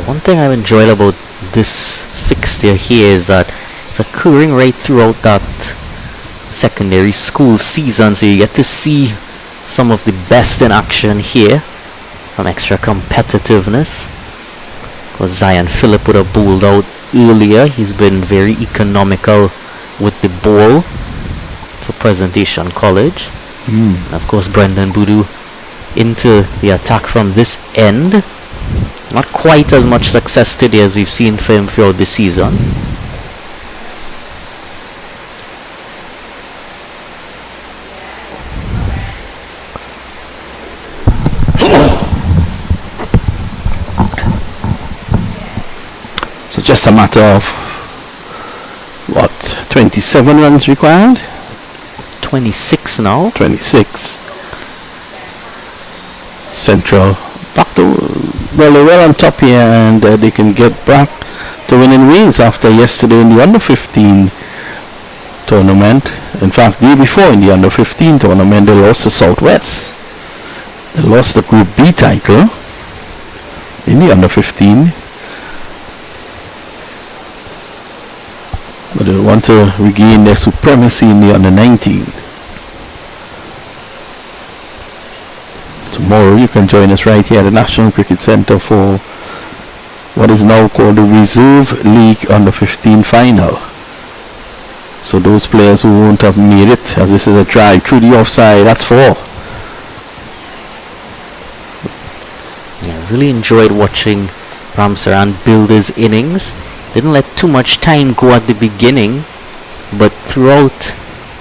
One thing I've enjoyed about this fixture here is that it's occurring right throughout that secondary school season, so you get to see some of the best in action here, some extra competitiveness. Because Zion Phillip would have bowled out earlier. He's been very economical with the ball for Presentation College. And of course Brendan Boodoo into the attack from this end. Not quite as much success today as we've seen for him throughout the season. So just a matter of 27 runs required? 26 now. 26. Central back to, well, they're well on top here, and they can get back to winning ways after yesterday in the under 15 tournament. In fact, the day before in the under 15 tournament, they lost to Southwest. They lost the Group B title in the under 15. But they want to regain their supremacy in the under 19. Tomorrow you can join us right here at the National Cricket Centre for what is now called the Reserve League Under 15 final. So those players who won't have made it, as this is a drive through the offside, that's 4. Yeah, really enjoyed watching Ramsaran build his innings. Didn't let too much time go at the beginning, but throughout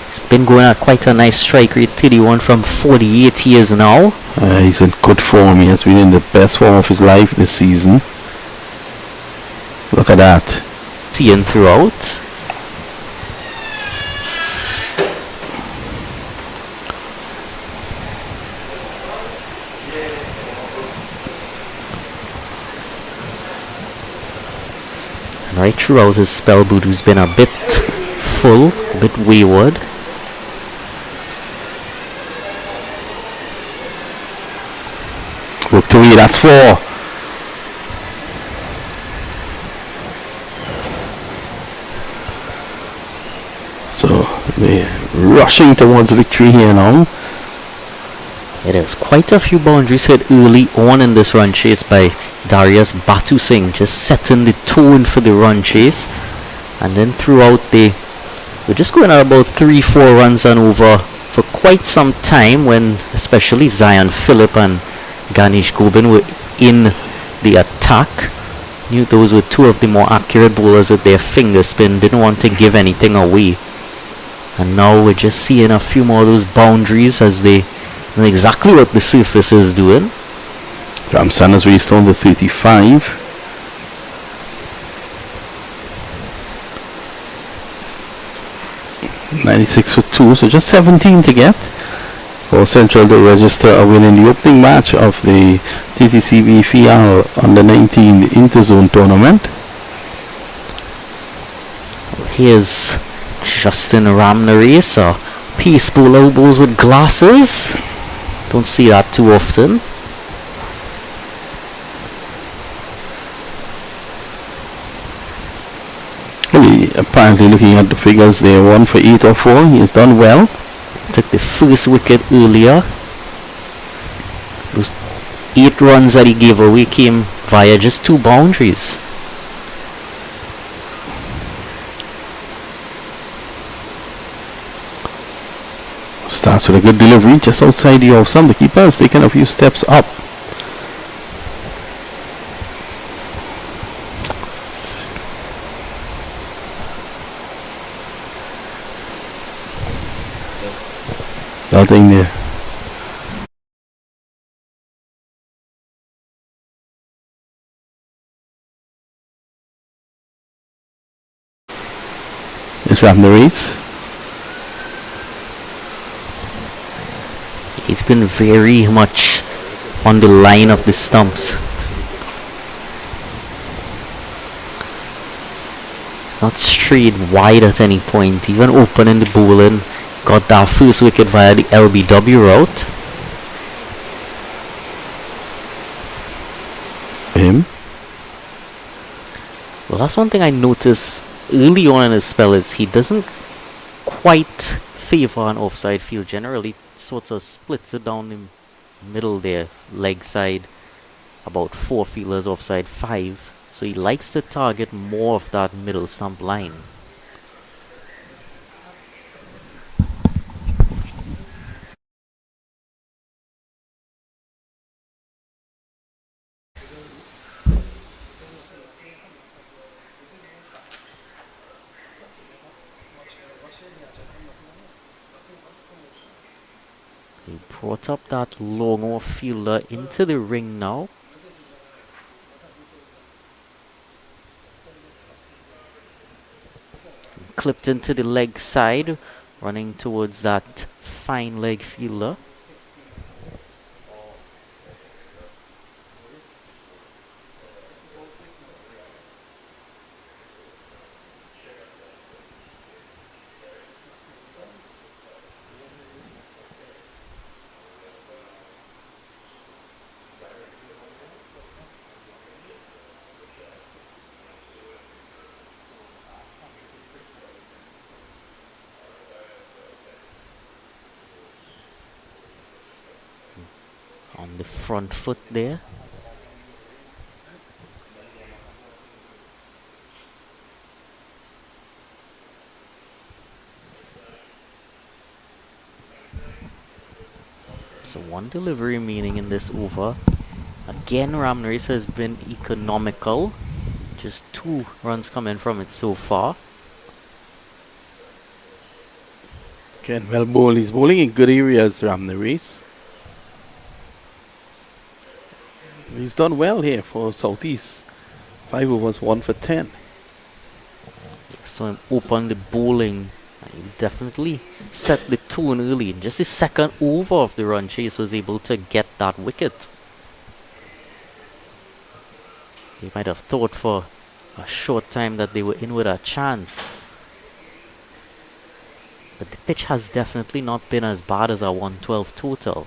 he's been going at quite a nice strike rate. 31 from 48 years now. He's in good form. He has been in the best form of his life this season. Look at that. Seeing throughout. And right throughout his spell, Boodoo's been a bit full, a bit wayward. Look to me, that's 4. So they're rushing towards victory here now. It is quite a few boundaries hit early on in this run chase by Darius Batu Singh, just setting the tone for the run chase. And then throughout we're just going at about 3-4 runs and over for quite some time, when especially Zion Phillip and Ganesh Gobin were in the attack. Knew those were two of the more accurate bowlers with their finger spin, didn't want to give anything away. And now we're just seeing a few more of those boundaries as they know exactly what the surface is doing. Ramsan has reached on the 35. .96 for 2, so just 17 to get for Central to register a win in the opening match of the TTCB FIAL Under 19 Interzone Tournament. Here's Justin Ramnarees, a peace bowler who bowls with glasses. Don't see that too often. Apparently, looking at the figures, they're 1 for 8 or 4. He has done well. Took the first wicket earlier. Those 8 runs that he gave away came via just 2 boundaries. Starts with a good delivery just outside the off stump. The keeper has taken a few steps up. Nothing there. Let's wrap the race. He's been very much on the line of the stumps. It's not straight wide at any point, even opening the bowling. Got that first wicket via the LBW route. Him. Well, that's one thing I noticed early on in his spell is he doesn't quite favor an offside field. Generally, sort of splits it down the middle there, leg side, about 4 fielders offside 5. So he likes to target more of that middle stump line. He brought up that long off fielder into the ring now. Clipped into the leg side, running towards that fine leg fielder. On the front foot there. So one delivery remaining in this over. Again, Ramnaresh has been economical. Just 2 runs coming from it so far. Again, well bowled. He's bowling in good areas around the race. He's done well here for Southeast. 5 overs, 1 for 10. So him open the bowling. He definitely set the tone early. In just the second over of the run chase was able to get that wicket. They might have thought for a short time that they were in with a chance. But the pitch has definitely not been as bad as a 112 total.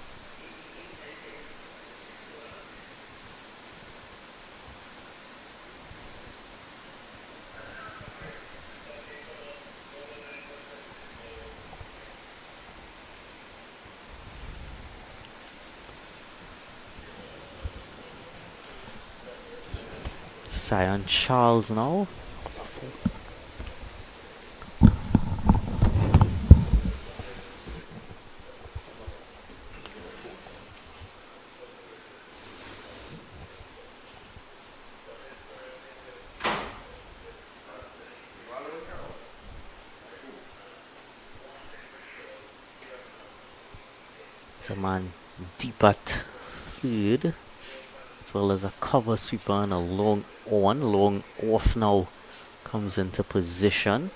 Sion Charles now. It's a man deep at third, as well as a cover sweeper and a long on, long off now comes into position.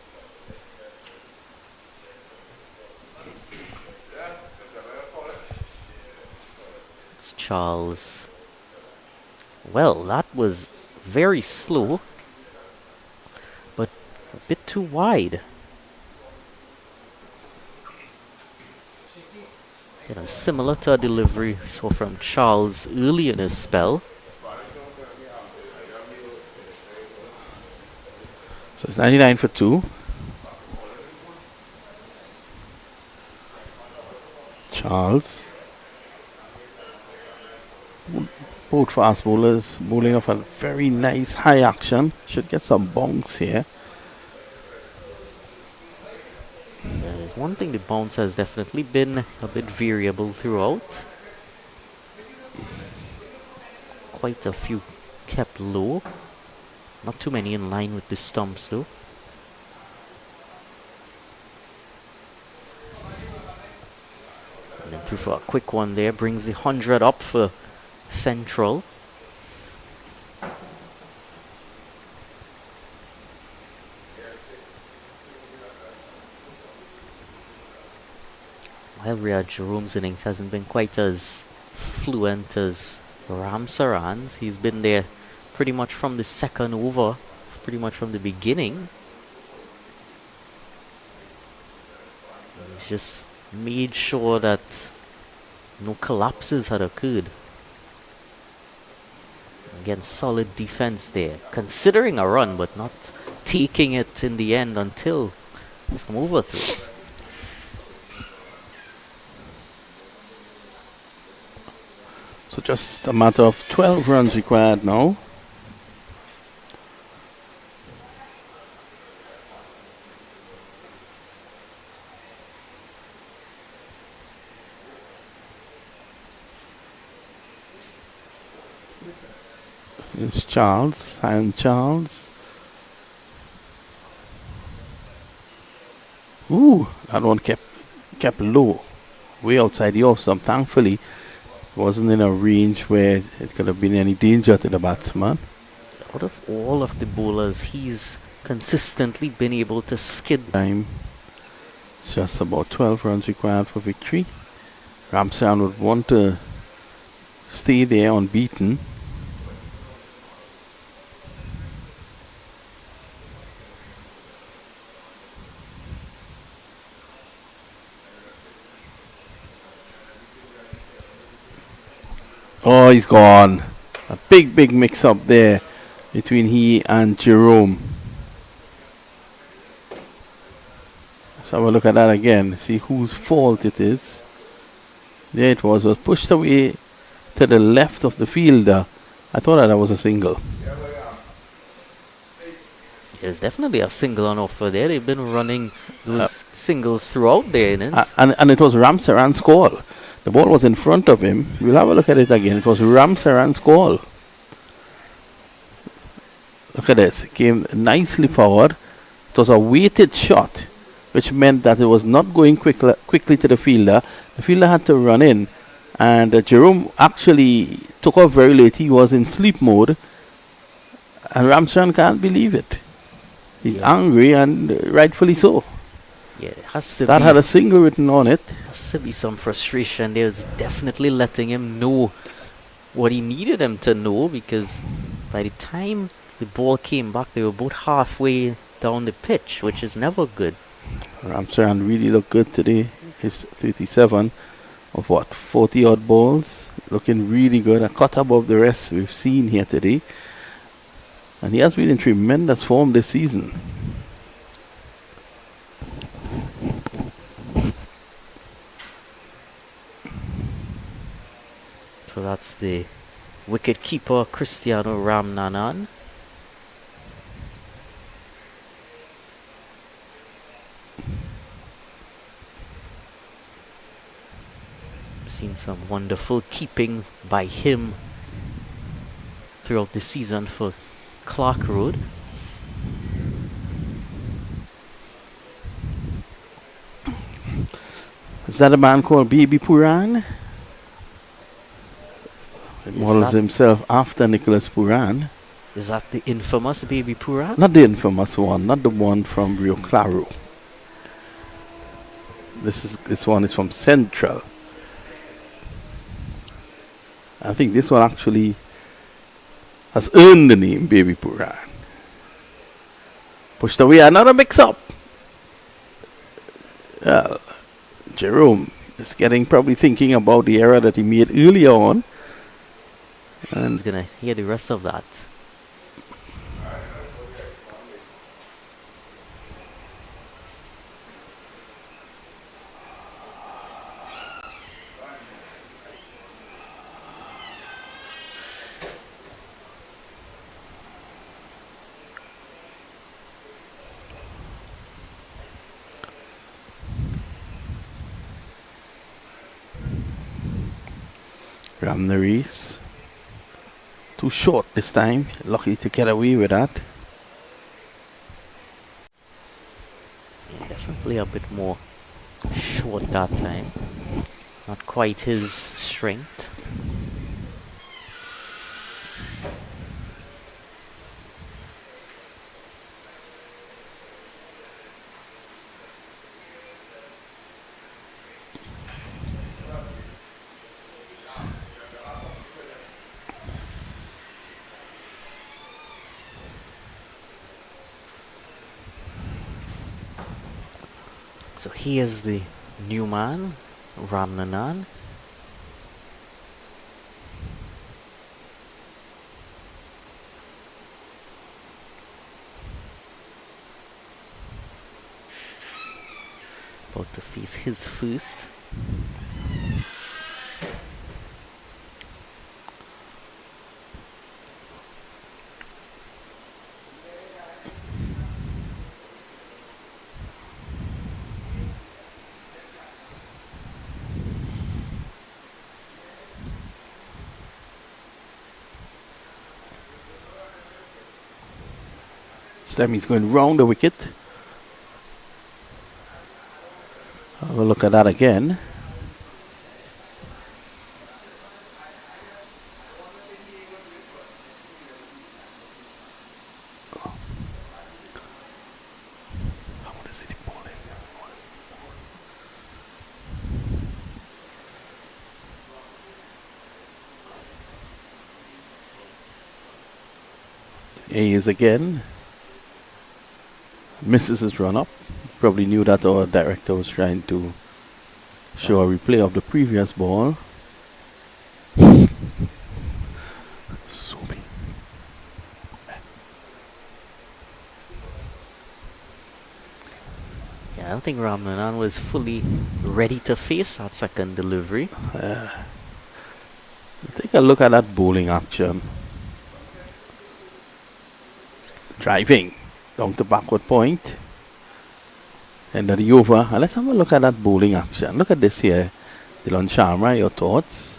It's Charles. Well, that was very slow, but a bit too wide. You know, similar to a delivery we saw from Charles early in his spell. So it's 99 for 2. Charles. Both fast bowlers bowling off a very nice high action. Should get some bonks here. There's one thing, the bounce has definitely been a bit variable throughout. Quite a few kept low. Not too many in line with the stumps though. And then through for a quick one there, brings the 100 up for Central. While Riyad Jerome's innings hasn't been quite as fluent as Ramsaran's, he's been there pretty much from the second over, pretty much from the beginning. He's just made sure that no collapses had occurred. Again, solid defense there, considering a run, but not taking it in the end until some overthrows. So just a matter of 12 runs required now. It's Charles, Simon Charles. Ooh, that one kept low, way outside the off stump. Thankfully, wasn't in a range where it could have been any danger to the batsman. Out of all of the bowlers, he's consistently been able to skid. Time. It's just about 12 runs required for victory. Ramsaran would want to stay there unbeaten. Oh, he's gone. A big mix up there between he and Jerome. Let's have a look at that again. See whose fault it is. There it was pushed away to the left of the fielder. I thought that was a single. There's definitely a single on offer there. They've been running those singles throughout their innings. And it was Ramsaran's call. The ball was in front of him. We'll have a look at it again. It was Ramsaran's call. Look at this. It came nicely forward. It was a weighted shot, which meant that it was not going quickly to the fielder. The fielder had to run in. And Jerome actually took off very late. He was in sleep mode. And Ramsaran can't believe it. He's angry, and rightfully so. Yeah, it has to That be. had a single written on it. Has to be some frustration. There's definitely letting him know what he needed him to know, because by the time the ball came back, they were both halfway down the pitch, which is never good. Ramsaran really looked good today. He's 37 of 40 odd balls. Looking really good. A cut above the rest we've seen here today. And he has been in tremendous form this season. So that's the wicket keeper, Cristiano Ramnanan. Seen some wonderful keeping by him throughout the season for Clark Road. Is that a man called Baby Puran? He models himself after Nicholas Puran. Is that the infamous Baby Puran? Not the infamous one, not the one from Rio Claro. This one is from Central. I think this one actually has earned the name Baby Puran. Pushed away, another mix-up. Well, Jerome is probably thinking about the error that he made earlier on. And He's gonna hear the rest of that. Ram Reese. Too short this time. Lucky to get away with that. Yeah, definitely a bit more short that time. Not quite his strength. So here's the new man, Ramnanan. About to face his first. He's going round the wicket. Have a look at that again. Here he is again. Misses his run up. Probably knew that our director was trying to show a replay of the previous ball. Yeah, I don't think Ramnanan was fully ready to face that second delivery. Take a look at that bowling action. Driving down to backward point. End of the over. And let's have a look at that bowling action. Look at this here. Dylan Sharma, your thoughts?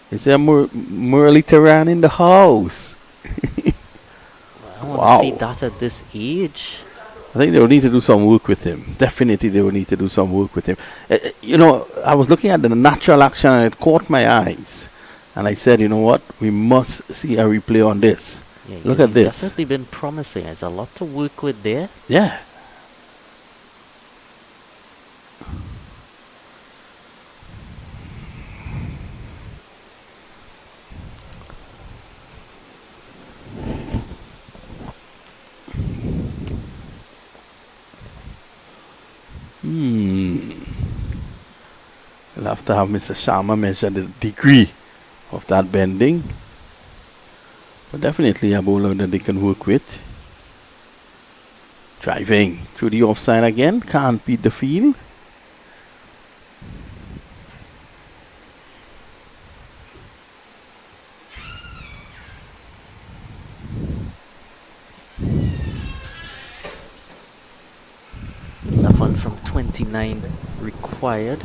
Is there Murali Tehran in the house? I want to see that at this age. I think they will need to do some work with him. Definitely they will need to do some work with him. You know, I was looking at the natural action and it caught my eyes. And I said, you know what? We must see a replay on this. Yeah, look at this. Definitely been promising. There's a lot to work with there. Yeah. We'll have to have Mr. Sharma measure the degree of that bending. But definitely a bowler that they can work with. Driving through the offside again. Can't beat the field. That one from 29 required.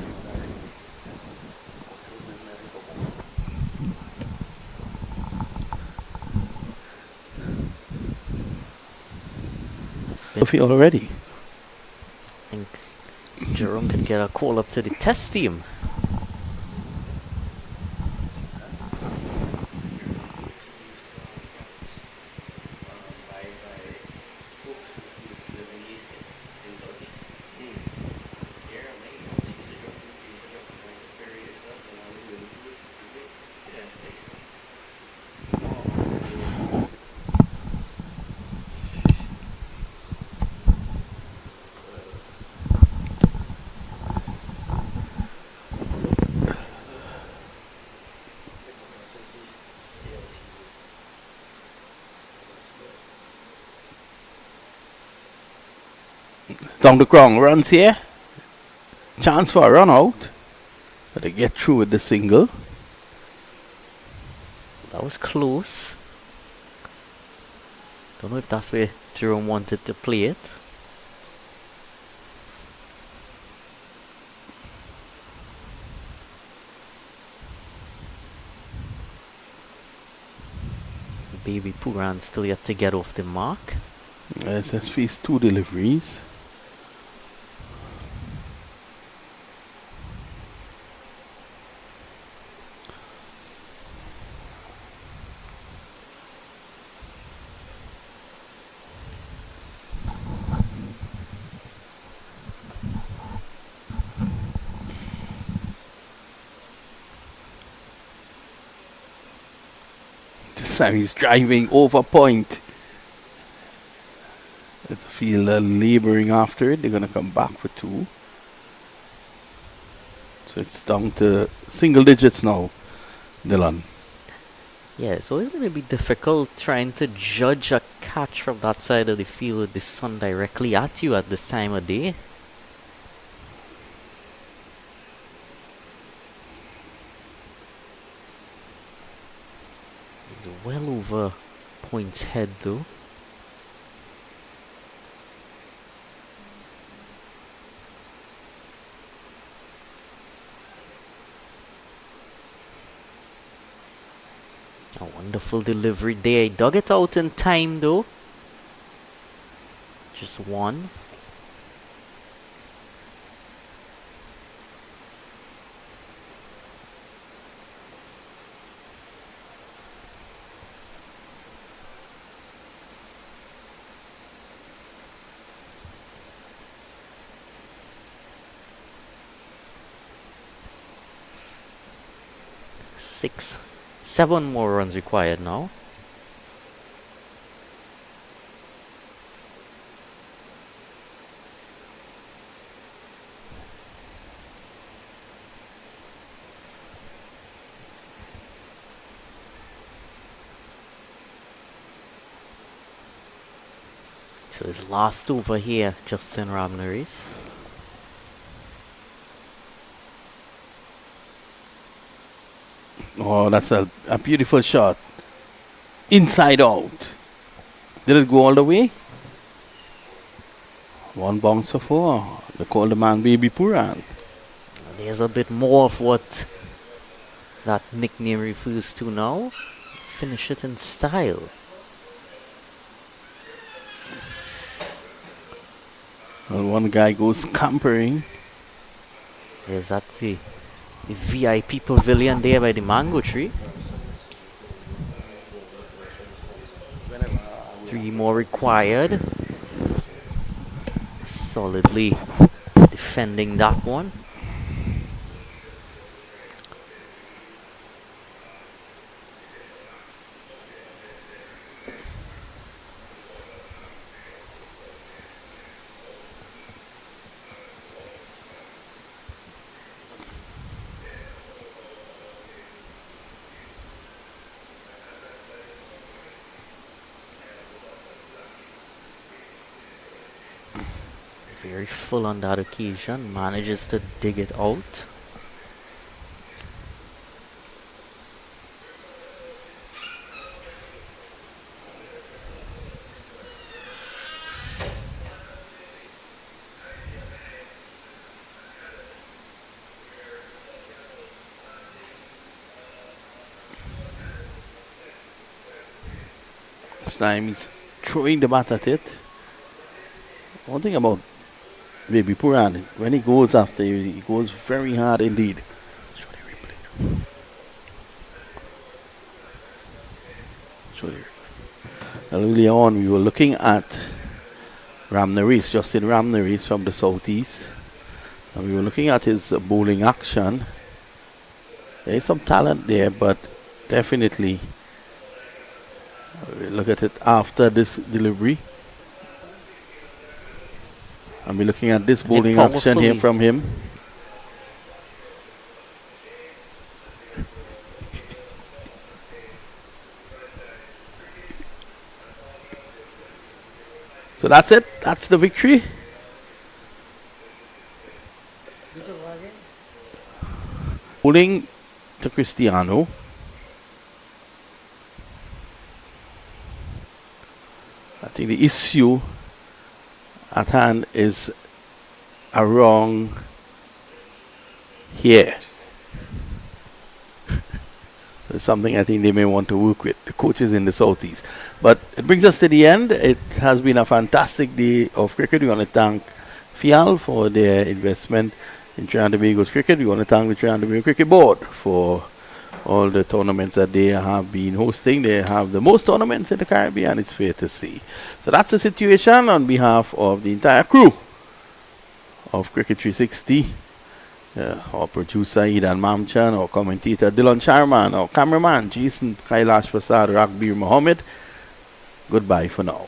Already. I think Jerome can get a call up to the test team. Down the ground runs here. Chance for a run out. But they get through with the single. That was close. Don't know if that's where Jerome wanted to play it. Baby Puran still yet to get off the mark. SS faced 2 deliveries. This time he's driving over point. It's a fielder laboring after it. They're going to come back for 2. So it's down to single digits now, Dylan. Yeah, so it's going to be difficult trying to judge a catch from that side of the field with the sun directly at you at this time of day. He's well over points head though. A wonderful delivery there. He dug it out in time though. Just one. Six. 7 more runs required now. So his last over here, Justin Ramneris. Oh, that's a beautiful shot. Inside out. Did it go all the way? 1 bounce for 4. They call the man Baby Puran. There's a bit more of what that nickname refers to now. Finish it in style. Well, one guy goes scampering. There's that the VIP pavilion there by the mango tree. 3 more required. Solidly defending that one. Very full on that occasion, manages to dig it out. This time he's throwing the bat at it. One thing about Baby Puran, when he goes after you, he goes very hard indeed. Show the replay. Show the replay. Earlier on, we were looking at Ramneris, Justin Ramneris from the southeast. And we were looking at his bowling action. There is some talent there, but definitely look at it after this delivery. And we're looking at this bowling action here from him. So that's it. That's the victory. Bowling to Cristiano. I think the issue at hand is around here. It's something I think they may want to work with, the coaches in the Southeast. But it brings us to the end. It has been a fantastic day of cricket. We want to thank FIAL for their investment in Trinidad and Tobago's cricket. We want to thank the Trinidad and Tobago Cricket Board for all the tournaments that they have been hosting. They have the most tournaments in the Caribbean, it's fair to say. So that's the situation on behalf of the entire crew of Cricket 360. Our producer Idan Mamchan, our commentator Dylan Sharman, our cameraman Jason Kailash Prasad, Ragbir Mohammed. Goodbye for now.